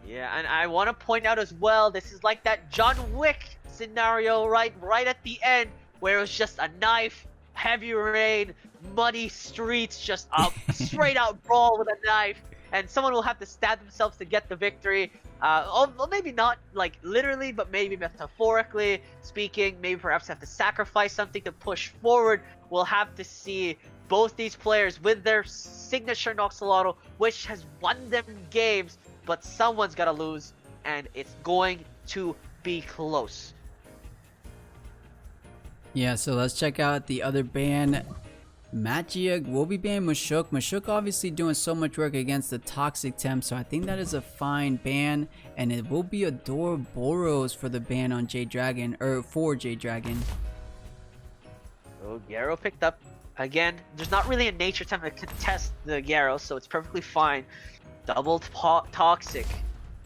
S1: yeah, and I want to point out as well, this is like that John Wick scenario, right at the end, where it was just a knife, heavy rain, muddy streets, just a straight out brawl with a knife, and someone will have to stab themselves to get the victory. Well, maybe not like literally, but maybe metaphorically speaking, maybe perhaps have to sacrifice something to push forward. We'll have to see both these players with their signature Noxalato, which has won them games, but someone's gotta lose, and it's going to be close.
S2: Yeah, so let's check out the other ban. Magia will be banning Mashuk. Mashuk obviously doing so much work against the Toxic Temp, so I think that is a fine ban. And it will be Adoraboros for the ban on J Dragon, or for J Dragon.
S1: So Garyo picked up. Again, there's not really a nature time to contest the Garyo, so it's perfectly fine. Double Toxic.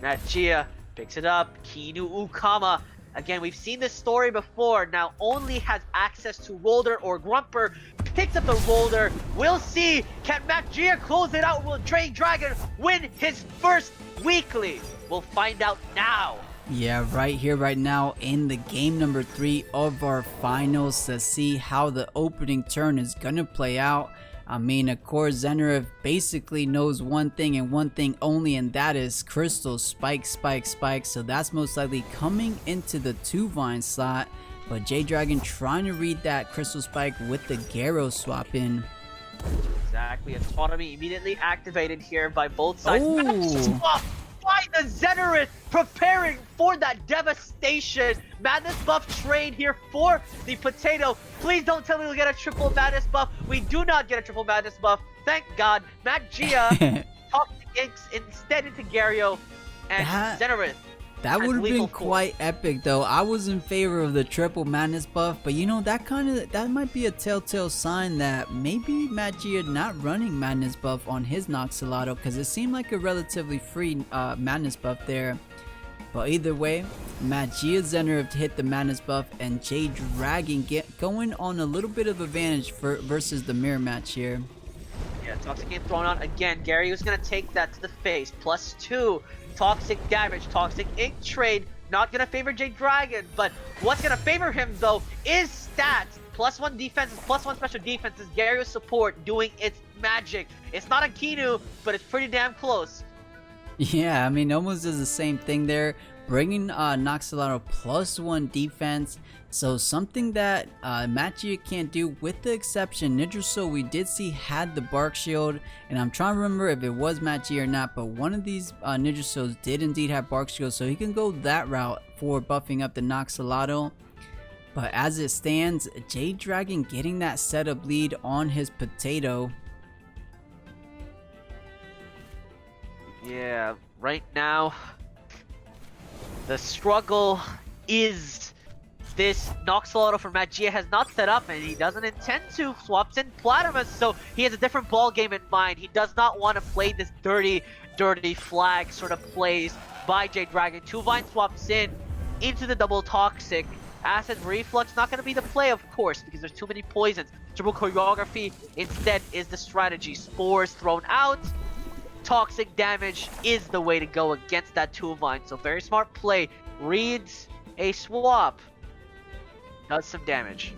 S1: Magia picks it up. Kinu Ukama. Again, we've seen this story before. Now only has access to Rolder or Grumper. Picks up the Rolder. We'll see. Can Magia close it out? Will J Dragon win his first weekly? We'll find out now.
S2: Yeah, right here, right now, in the game number 3 of our finals to see how the opening turn is gonna play out. I mean, of course, Snrplat basically knows one thing and one thing only, and that is Crystal Spike, Spike, Spike. So that's most likely coming into the 2-Vine slot. But J Dragon trying to read that Crystal Spike with the Garyo swap in.
S1: Exactly. Autonomy immediately activated here by both sides.
S2: Oh!
S1: By the Snrplat preparing for that devastation. Madness buff trade here for the potato. Please don't tell me we'll get a triple madness buff. We do not get a triple madness buff. Thank God. Magia Toxic Inks instead into Garyo and Snrplat.
S2: That would have been quite epic though. I was in favor of the triple madness buff, but you know, that might be a telltale sign that maybe Magia not running madness buff on his Noxalato, because it seemed like a relatively free madness buff there. But either way, Magia Snrplat hit the madness buff, and J Dragon going on a little bit of advantage versus the mirror match here.
S1: Yeah, Toxic Ink thrown on again. Garyo's gonna take that to the face. +2 toxic damage. Toxic Ink trade not gonna favor J Dragon, but what's gonna favor him though is stats. +1 defenses, +1 special defenses. Garyo's support doing its magic. It's not a Kinu, but it's pretty damn close.
S2: Yeah, I mean, almost does the same thing there. Bringing Noxalato +1 defense. So something that Magia can't do, with the exception Nidraso we did see had the Bark Shield, and I'm trying to remember if it was Magia or not, but one of these Nidrasos did indeed have Bark Shield, so he can go that route for buffing up the Noxalato. But as it stands, J Dragon getting that setup lead on his potato.
S1: Yeah, right now the struggle is this Noxalato for Magia has not set up, and he doesn't intend to. Swaps in Platypus, so he has a different ball game in mind. He does not want to play this dirty flag sort of plays by J Dragon. 2-Vine swaps in into the double toxic. Acid Reflux not going to be the play, of course, because there's too many poisons. Triple choreography instead is the strategy. Spores thrown out. Toxic damage is the way to go against that 2-Vine. So very smart play. Reads a swap. Does some damage.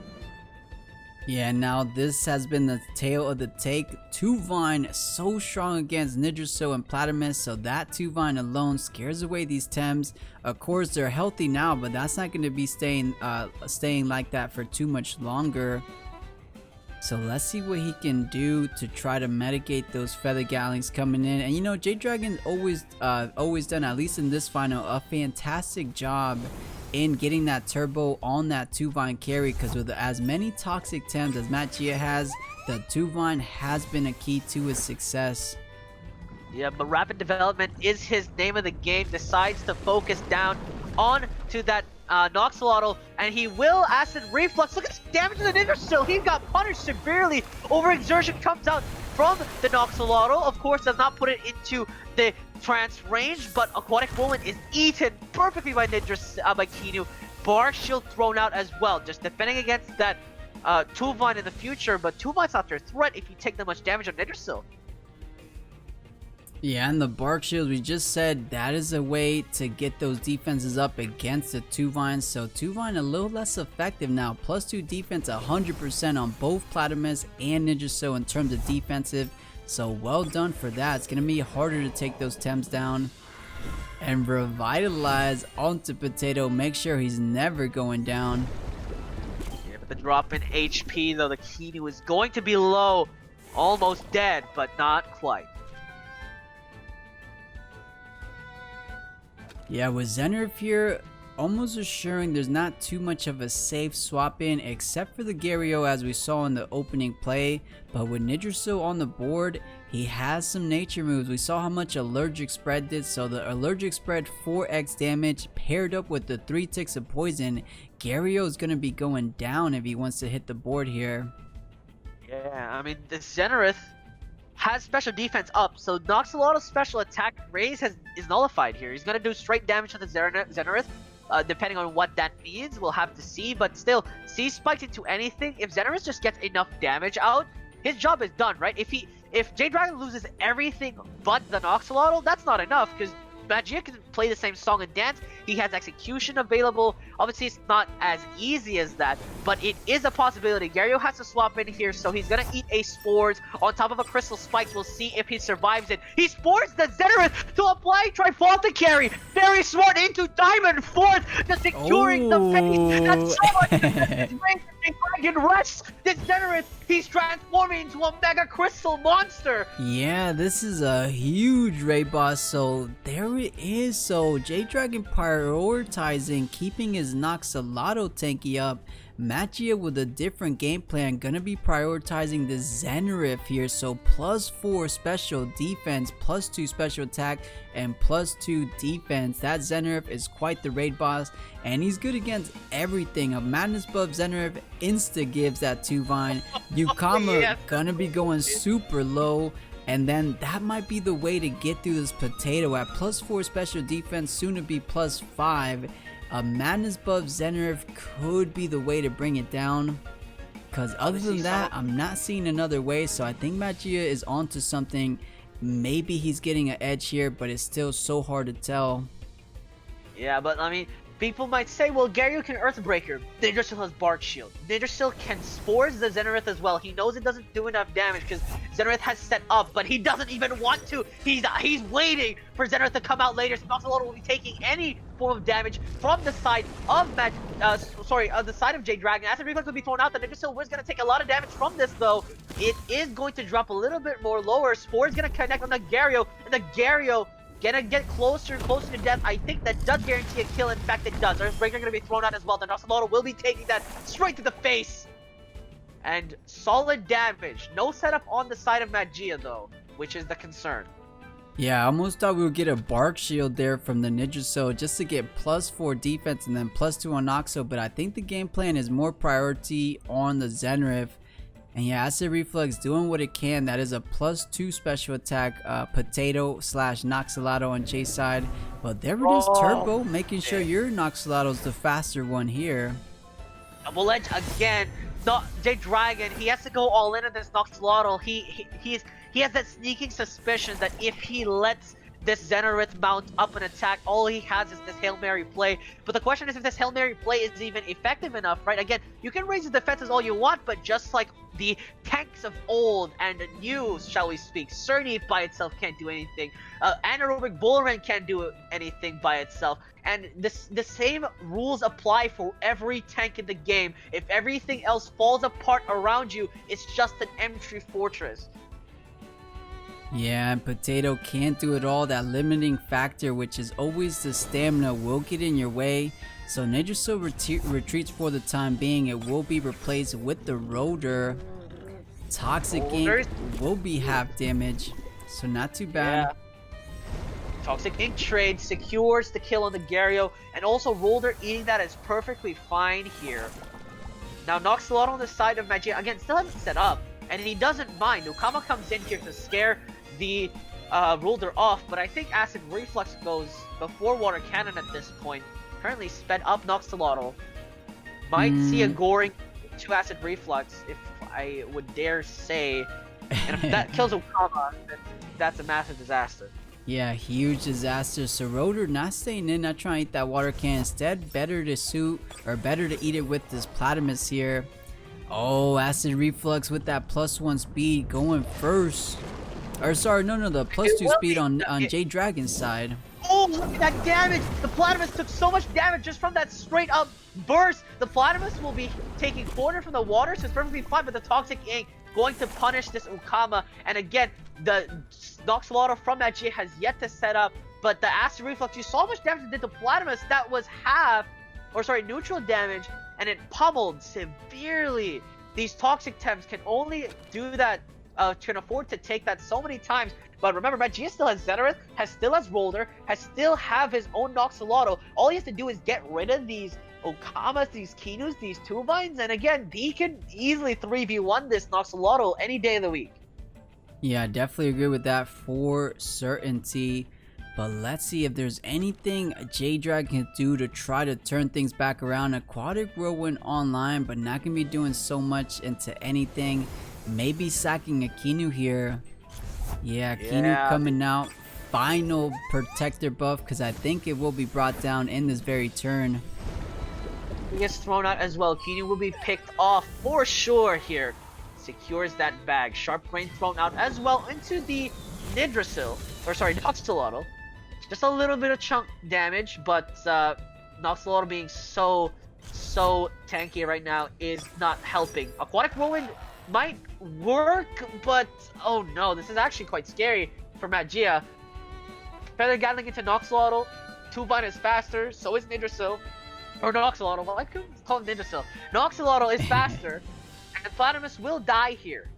S2: Yeah, now this has been the tail of the take. 2-Vine so strong against Nidraso and Platymus, so that 2-Vine alone scares away these Tems. Of course, they're healthy now, but that's not going to be staying like that for too much longer. So let's see what he can do to try to mitigate those Feather Gatlings coming in. And you know, J-Dragon's always done, at least in this final, a fantastic job in getting that turbo on that 2-Vine carry, because with as many toxic Tems as Matt Gia has, the 2-Vine has been a key to his success.
S1: Yeah, but rapid development is his name of the game. Decides to focus down on to that Noxolotl, and he will acid reflux. Look at this damage to the Nidrasil. He got punished severely. Overexertion comes out from the Noxolotl. Of course, does not put it into the trance range, but Aquatic Whirlwind is eaten perfectly by by Kinu. Bark Shield thrown out as well, just defending against that 2-Vine in the future, but 2-Vine's not their threat if you take that much damage on Nidrasil.
S2: Yeah, and the Bark Shield, we just said that is a way to get those defenses up against the 2-Vine. So 2-Vine a little less effective now. +2 defense 100% on both Platymus and Nidrasil in terms of defensive. So well done for that. It's going to be harder to take those Tems down. And Revitalize onto Potato. Make sure he's never going down.
S1: Yeah, but the drop in HP though, the Kinu is going to be low. Almost dead, but not quite.
S2: Yeah, with Zenrif here, almost assuring there's not too much of a safe swap in, except for the Garyo as we saw in the opening play. But with Nidrasil on the board, he has some nature moves. We saw how much allergic spread did, so the allergic spread 4x damage paired up with the 3 ticks of poison. Garyo is going to be going down if he wants to hit the board here.
S1: Yeah, I mean, the Zenrith has special defense up, so Noxolotl's special attack raise is nullified here. He's gonna do straight damage to the Zenrith, depending on what that means. We'll have to see, but still, C spiked into anything. If Zenrith just gets enough damage out, his job is done, right? If J-Dragon loses everything but the Noxolotl, that's not enough, because Magia can play the same song and dance. He has execution available. Obviously, it's not as easy as that, but it is a possibility. Garyo has to swap in here, so he's gonna eat a Spores on top of a Crystal Spikes. We'll see if he survives it. He Spores the Zenrith to apply Trifalta carry. Very smart into Diamond Fourth, just securing the face. That's so much. Dragon rests this Zenrith. He's transforming into a Mega Crystal monster.
S2: Yeah, this is a huge raid boss, so there it is. So J-Dragon prioritizing keeping his Noxolotl tanky up. Magia with a different game plan, gonna be prioritizing the Zenrith here. So +4 special defense, +2 special attack, and +2 defense. That Zenrith is quite the raid boss, and he's good against everything. A Madness Buff Zenrith insta gives that 2-Vine. Yukama
S1: Yes.
S2: gonna be going super low. And then that might be the way to get through this Potato at +4 special defense, soon to be +5. A Madness Buff Zenrith could be the way to bring it down. Because other than that, I'm not seeing another way. So I think Magia is onto something. Maybe he's getting an edge here, but it's still so hard to tell.
S1: Yeah, but I mean, people might say, well, Garyo can Earthbreaker. Nidrasil has Bark Shield. Nidrasil can Spores the Zenrith as well. He knows it doesn't do enough damage because Zenrith has set up, but he doesn't even want to. He's waiting for Zenrith to come out later. So Noxolotl will be taking any form of damage from the side of the side of J-Dragon. Acid Reflex will be thrown out. The Nidrasil is going to take a lot of damage from this, though. It is going to drop a little bit more lower. Spore is going to connect on the Garyo, and the Garyo gonna get closer and closer to death. I think that does guarantee a kill. In fact, it does. Earthbreaker gonna be thrown out as well. The Noxolotl will be taking that straight to the face. And solid damage. No setup on the side of Magia though, which is the concern.
S2: Yeah, I almost thought we would get a Bark Shield there from the Nidrasil just to get +4 defense and then +2 on Noxo, but I think the game plan is more priority on the Zenrith. And yeah, Acid Reflex doing what it can. That is a +2 special attack Potato / Noxolotl on Chase side. But there it is, Turbo, making sure your Noxolotl's the faster one here.
S1: Double Edge again. J-Dragon, he has to go all in on this Noxolotl. He has that sneaking suspicion that if he lets this Zenarith mount up an attack. All he has is this Hail Mary play. But the question is if this Hail Mary play is even effective enough, right? Again, you can raise his defenses all you want, but just like the tanks of old and new, shall we speak, Cerny by itself can't do anything. Anaerobic Bullrun can't do anything by itself. And the same rules apply for every tank in the game. If everything else falls apart around you, it's just an empty fortress.
S2: Yeah, and Potato can't do it all. That limiting factor, which is always the stamina, will get in your way. So Nidrasil retreats for the time being. It will be replaced with the Rotor. Toxic Ink will be half damage, so not too bad.
S1: Yeah. Toxic Ink trade secures the kill on the Garyo, and also Roller eating that is perfectly fine here. Now Noxalot on the side of Magia, again, still hasn't set up, and he doesn't mind. Ukama comes in here to scare the Roller off, but I think Acid Reflux goes before Water Cannon at this point. Currently sped up Noxalot. Might see a Goring to Acid Reflux, if I would dare say. And if that kills Ukama, then that's a massive disaster.
S2: Yeah, huge disaster. So Rotor not staying in, not trying to eat that water can. Instead, better to eat it with this Platymus here. Oh, Acid Reflux with that +1 speed going first. Or sorry, no, the +2 speed on J Dragon's side.
S1: Oh, look at that damage! The Platymus took so much damage just from that straight up burst. The Platymus will be taking corner from the water, so it's perfectly fine, but the Toxic Ink going to punish this Ukama. And again, the Noxalot from that J has yet to set up, but the Acid Reflux, you saw how much damage it did to Platymus. That was neutral damage, and it pummeled severely. These Toxic Temps can only do that, can afford to take that so many times. But remember, Magia still has Zenarith, still has Roller, still have his own Noxalot. All he has to do is get rid of these Okamas, these Kinus, these Two-Vines, and again, he can easily 3v1 this Noxalot any day of the week.
S2: Yeah, definitely agree with that for certainty. But let's see if there's anything J-Dragon can do to try to turn things back around. Aquatic Whirlwind online, but not going to be doing so much into anything. Maybe sacking a Kinu here. Yeah, Kinu coming out. Final Protector buff, because I think it will be brought down in this very turn.
S1: He gets thrown out as well. Kinu will be picked off for sure here. Secures that bag. Sharp Brain thrown out as well into the Noxalot. Just a little bit of chunk damage, but Noxalot being so tanky right now is not helping. Aquatic Whirlwind might work, but oh no, this is actually quite scary for Magia. Feather Gatling into Noxalot. Two-Vine is faster, so is Nidrasil. Or Noxalot, well, I could call him Nidrasil. Noxalot is faster, and Platymus will die here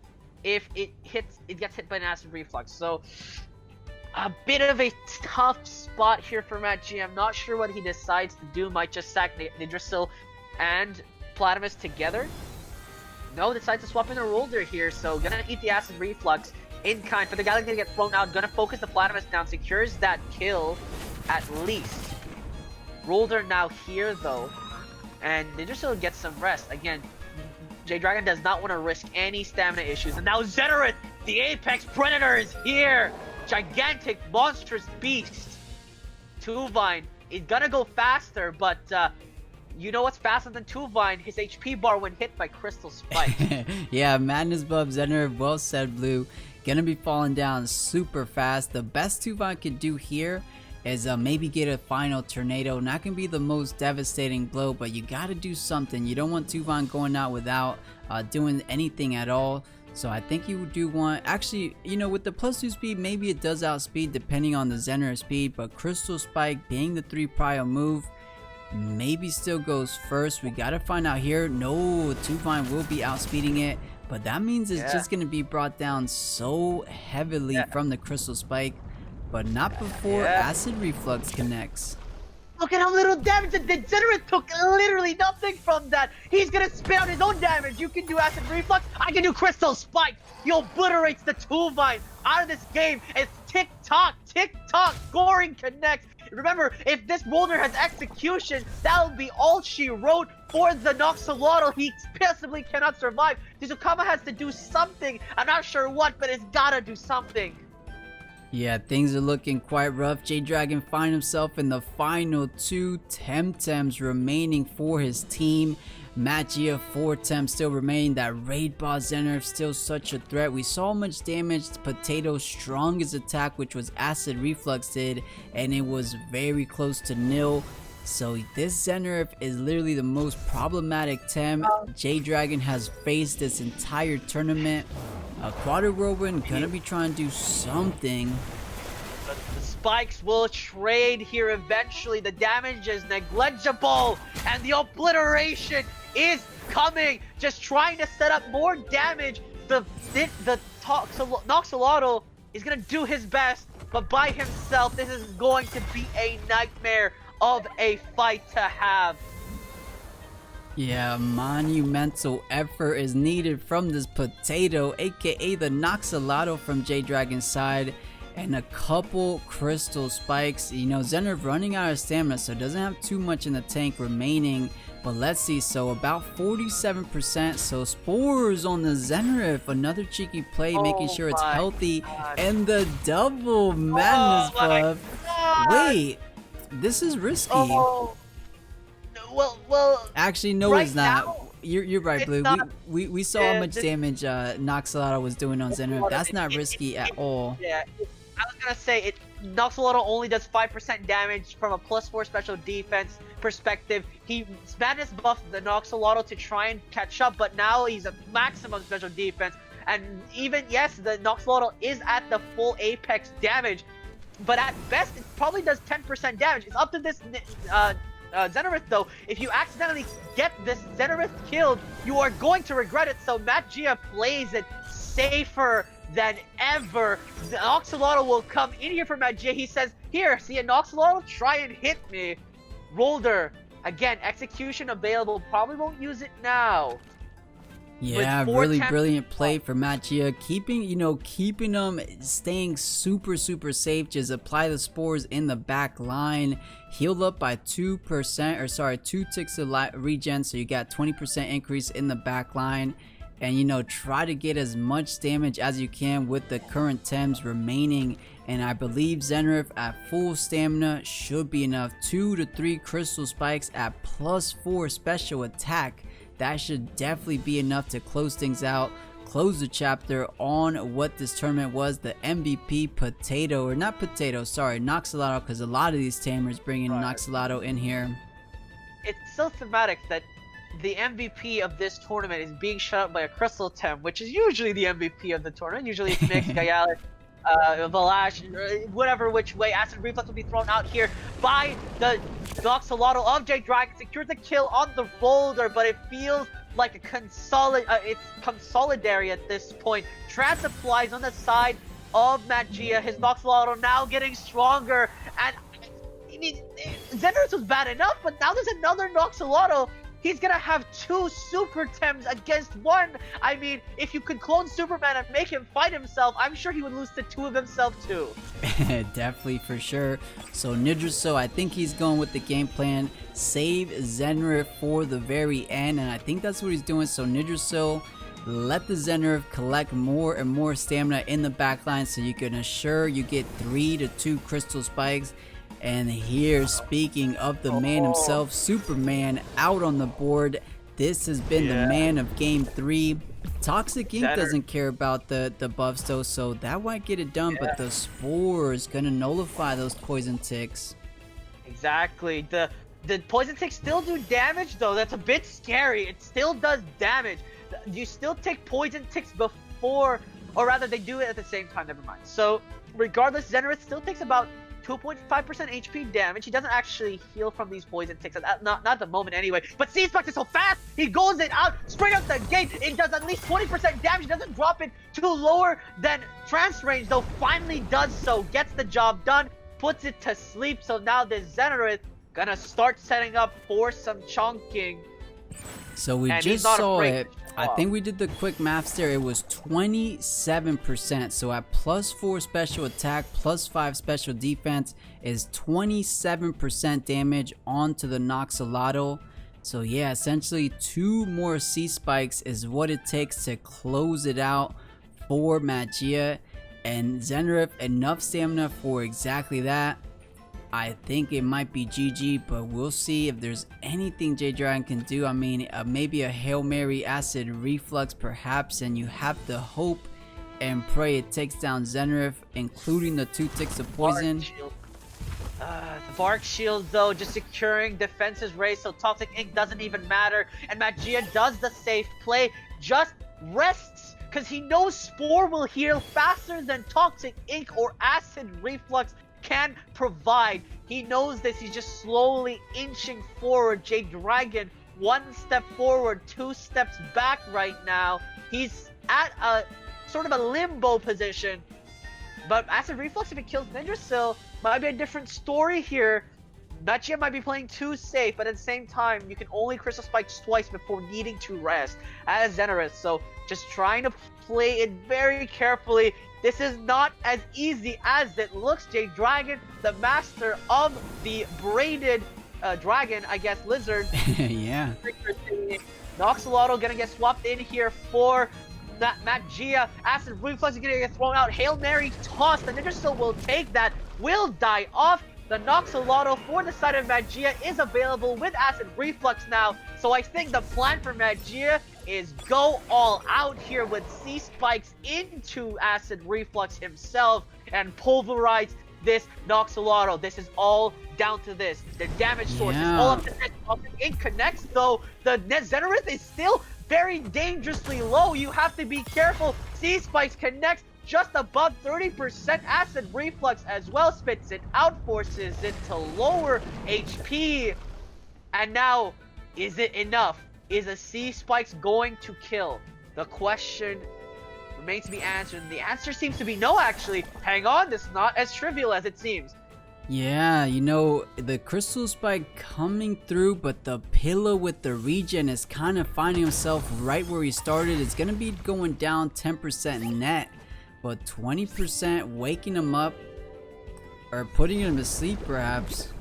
S1: if it gets hit by an Acid Reflux. So a bit of a tough spot here for Magia. I'm not sure what he decides to do. Might just sack Nidrasil and Platymus together. No, decides to swap in a Roller here, so gonna eat the Acid Reflux in kind. For the guy gonna get thrown out, gonna focus the Platymus down, secures that kill at least. Roller now here though, and Nidrasil gets some rest. Again, J-Dragon does not want to risk any stamina issues. And now Zenarith, the Apex Predator, is here! Gigantic, monstrous beast. Two-Vine is gonna go faster, but you know what's faster than Two-Vine? His HP bar when hit by Crystal Spike.
S2: Yeah, Madness Buff, Zenarith, well said, Blue. Gonna be falling down super fast. The best Two-Vine could do here is maybe get a final tornado. Not gonna be the most devastating blow, but you gotta do something. You don't want Two-Vine going out without doing anything at all. So I think you do want, actually, you know, with the +2 speed, maybe it does outspeed depending on the Zenarith speed, but Crystal Spike being the 3 prio move, maybe still goes first. We gotta find out here. No, Two-Vine will be outspeeding it, but that means it's just gonna be brought down so heavily from the Crystal Spike. But not before Acid Reflux connects.
S1: Look at how little damage the Zenarith took. Literally nothing from that. He's gonna spit out his own damage. You can do Acid Reflux. I can do Crystal Spike. He obliterates the Two-Vine out of this game. It's tick-tock, tick-tock. Goring connects. Remember, if this Roller has execution, that will be all she wrote for the Noxalot. He possibly cannot survive. Tizukama has to do something. I'm not sure what, but it's gotta do something.
S2: Yeah, things are looking quite rough. J-Dragon find himself in the final 2 Temtems remaining for his team. Magia 4 Tem still remaining. That Raid Boss Zenner still such a threat. We saw much damage Potato's strongest attack, which was Acid Reflux did, and it was very close to nil. So this Zenner is literally the most problematic Tem J-Dragon has faced this entire tournament. Quadra Whirlwind gonna be trying to do something.
S1: But the spikes will trade here eventually. The damage is negligible, and the obliteration is coming. Just trying to set up more damage. The Noxolotl is gonna do his best, but by himself, this is going to be a nightmare of a fight to have.
S2: Yeah, monumental effort is needed from this Potato, aka the Noxolotl from J-Dragon's side, and a couple crystal spikes. You know, Zenner running out of stamina, so doesn't have too much in the tank remaining. But let's see, so about 47%. So Spores on the Zenrif, another cheeky play, making sure it's healthy, and the double madness buff. Wait, this is risky.
S1: Well,
S2: actually, no,
S1: right
S2: it's not.
S1: Now,
S2: You're right, Blue. We saw how much damage Noxolotl was doing on Zenrif. That's not risky at all.
S1: Yeah, I was gonna say Noxolotl only does 5% damage from a +4 special defense perspective. He madness buffed the Noxolotl to try and catch up, but now he's a maximum special defense. And even yes, the Noxolotl is at the full apex damage, but at best it probably does 10% damage. It's up to this Zenrith though. If you accidentally get this Zenrith killed, you are going to regret it. So Magia plays it safer than ever. The Noxolotl will come in here for Magia. He says, "Here, see a Noxolotl? Try and hit me." Rolder again, execution available. Probably won't use it now.
S2: Yeah, really brilliant play for Magia, keeping them staying super safe. Just apply the spores in the back line, healed up by 2%, or sorry, 2 ticks of regen, so you got 20% increase in the back line. And try to get as much damage as you can with the current Tems remaining. And I believe Zenrif at full stamina should be enough. 2 to 3 crystal spikes at +4 special attack. That should definitely be enough to close things out, close the chapter on what this tournament was. The MVP Potato, or not Potato, sorry, Noxolotl, because a lot of these tamers bringing Noxolotl in here.
S1: It's so thematic that the MVP of this tournament is being shut up by a Crystal Tem, which is usually the MVP of the tournament. Usually it's Mix, Gayalic, Valash, whatever which way. Acid Reflux will be thrown out here by the Noxolotl of J-Dragon. Secures the kill on the Rolder, but it feels like a it's consolidary at this point. Trance applies on the side of Magia. His Noxolotl now getting stronger, and I mean, Zenrith was bad enough, but now there's another Noxolotl. He's gonna have 2 Super Tems against 1. I mean, if you could clone Superman and make him fight himself, I'm sure he would lose to 2 of himself too.
S2: Definitely, for sure. So Nidraso, I think he's going with the game plan, save Zenrith for the very end, and I think that's what he's doing. So Nidraso, let the Zenrith collect more and more stamina in the backline, so you can assure you get 3 to 2 crystal spikes. And here, speaking of the man himself, Superman out on the board. This has been the man of game 3. Toxic Ink doesn't care about the buffs though, so that might get it done. But the spores gonna nullify those poison ticks.
S1: Exactly. The poison ticks still do damage though. That's a bit scary. It still does damage. You still take poison ticks before, or rather they do it at the same time. Never mind. So regardless, Zenrith still takes about 2.5% HP damage. He doesn't actually heal from these poison ticks, not at the moment anyway. But C-Spec is so fast, he goes it out straight out the gate. It does at least 20% damage. He doesn't drop it to lower than trance range, though finally does so. Gets the job done, puts it to sleep. So now this Zenrith gonna start setting up for some chunking.
S2: So we just saw it. I think we did the quick maths there. It was 27%. So at +4 special attack, +5 special defense is 27% damage onto the Noxolotl. So yeah, essentially 2 more C spikes is what it takes to close it out for Magia. and Snrplat enough stamina for exactly that. I think it might be GG, but we'll see if there's anything J-Dragon can do. I mean, maybe a Hail Mary acid reflux perhaps, and you have to hope and pray it takes down Snrplat, including the 2 ticks of poison.
S1: The Bark Shield though, just securing defenses raised, so Toxic Ink doesn't even matter, and Magia does the safe play, just rests, because he knows Spore will heal faster than Toxic Ink or Acid Reflux can provide. He knows this. He's just slowly inching forward. J-Dragon 1 step forward, 2 steps back right now. He's at a sort of a limbo position, but Acid Reflux, if it kills Ninjasil, might be a different story here. Magia might be playing too safe, but at the same time, you can only Crystal Spike twice before needing to rest as Snrplat, so just trying to play it very carefully. This is not as easy as it looks. J-Dragon, the master of the braided dragon, I guess, lizard.
S2: Yeah.
S1: Noxolotl gonna get swapped in here for Magia. Acid Reflux is gonna get thrown out. Hail Mary toss. The Ninjasil will take that. Will die off. The Noxolotl for the side of Magia is available with Acid Reflux now. So I think the plan for Magia is go all out here with C-Spikes into Acid Reflux himself and pulverize this Noxolotl. This is all down to this. The damage source is all up to this. It connects though. The Snrplat is still very dangerously low. You have to be careful. C-Spikes connects just above 30%. Acid Reflux as well spits it out, forces it to lower HP. And now, is it enough? Is a C-Spikes going to kill? The question remains to be answered. And the answer seems to be no, actually. Hang on, this is not as trivial as it seems.
S2: Yeah, you know, the Crystal Spike coming through, but the pillow with the regen is kind of finding himself right where he started. It's going to be going down 10% net, but 20% waking him up or putting him to sleep perhaps.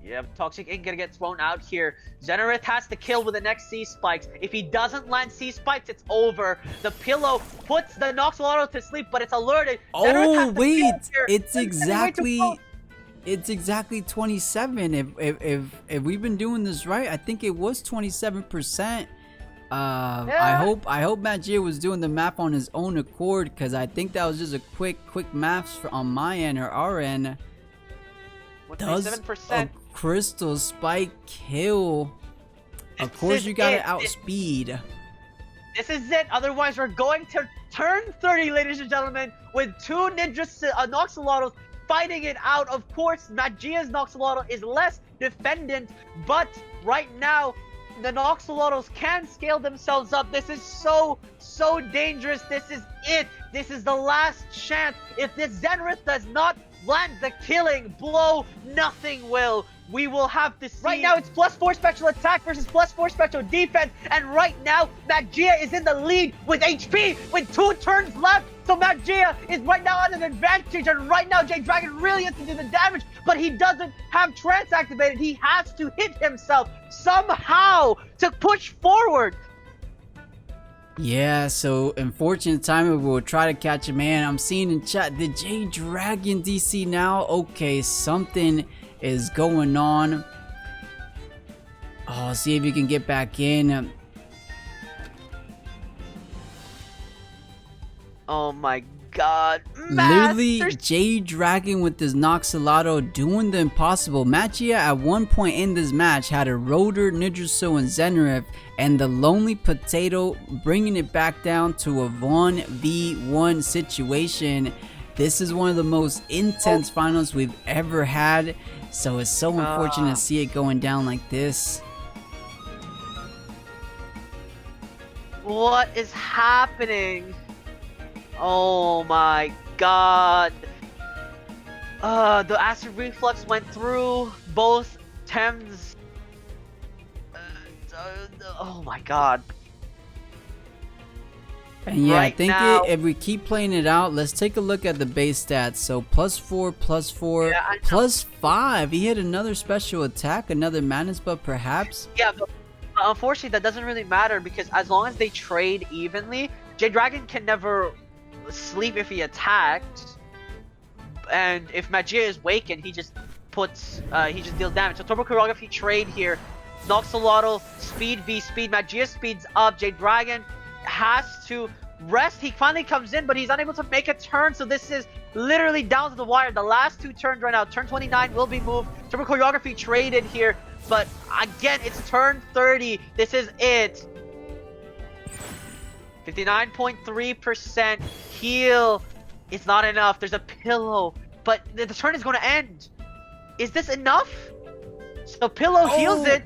S1: Yep, Toxic Ink gonna get thrown out here. Snrplat has to kill with the next C-Spikes. If he doesn't land C-Spikes, it's over. The pillow puts the Noxolotl to sleep, but it's alerted.
S2: Oh wait, it's exactly 27. If we've been doing this right, I think it was 27%.
S1: Yeah.
S2: I hope Magia was doing the math on his own accord, because I think that was just a quick maths on my end or our end. Does a Crystal Spike kill? Of course you gotta outspeed.
S1: This is it. Otherwise, we're going to turn 30, ladies and gentlemen, with 2 Noxolotls fighting it out. Of course, Magia's Noxolotl is less defendant, but right now, the Noxolotls can scale themselves up. This is so dangerous. This is it. This is the last chance. If this Snrplat does not land the killing blow, nothing will. We will have to see. Right now, it's +4 special attack versus +4 special defense. And right now, Magia is in the lead with HP with 2 turns left. So Magia is right now at an advantage. And right now, J-Dragon really has to do the damage. But he doesn't have trance activated. He has to hit himself somehow to push forward.
S2: Yeah, so unfortunate timing, we'll try to catch a man. I'm seeing in chat the J-Dragon DC now. Okay, something is going on. Oh, see if you can get back in.
S1: Oh my god.
S2: Literally, J-Dragon with this Noxolotl doing the impossible. Magia at one point in this match had a Rotor, Ninjasil, and Snrplat, and the Lonely Potato bringing it back down to a 1v1 situation. This is one of the most intense finals we've ever had, so it's so unfortunate to see it going down like this.
S1: What is happening? Oh my god. The Acid Reflux went through both Tems. Oh my god.
S2: And yeah,
S1: right
S2: I think
S1: now,
S2: if we keep playing it out, let's take a look at the base stats. So +4, +4,
S1: yeah,
S2: +5. He hit another special attack, another madness buff perhaps.
S1: Yeah, but unfortunately that doesn't really matter, because as long as they trade evenly, J-Dragon can never sleep if he attacked, and if Magia is wakened, he just deals damage. So Turbo Choreography trade here. Noxolotl, speed v speed. Magia speeds up. Jade Dragon has to rest. He finally comes in, but he's unable to make a turn. So this is literally down to the wire. The last 2 turns right now. Turn 29 will be moved. Turbo Choreography traded here. But again, it's turn 30. This is it. 59.3% heal. It's not enough. There's a pillow. But the turn is going to end. Is this enough? So pillow heals it.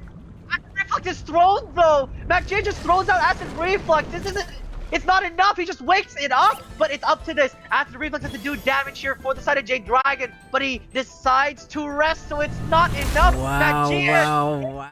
S1: Acid Reflux is thrown though. Magia just throws out Acid Reflux. This isn't. It's not enough. He just wakes it up. But it's up to this. Acid Reflux has to do damage here for the side of Jade Dragon. But he decides to rest, so it's not enough.
S2: Wow,
S1: Magia.
S2: wow.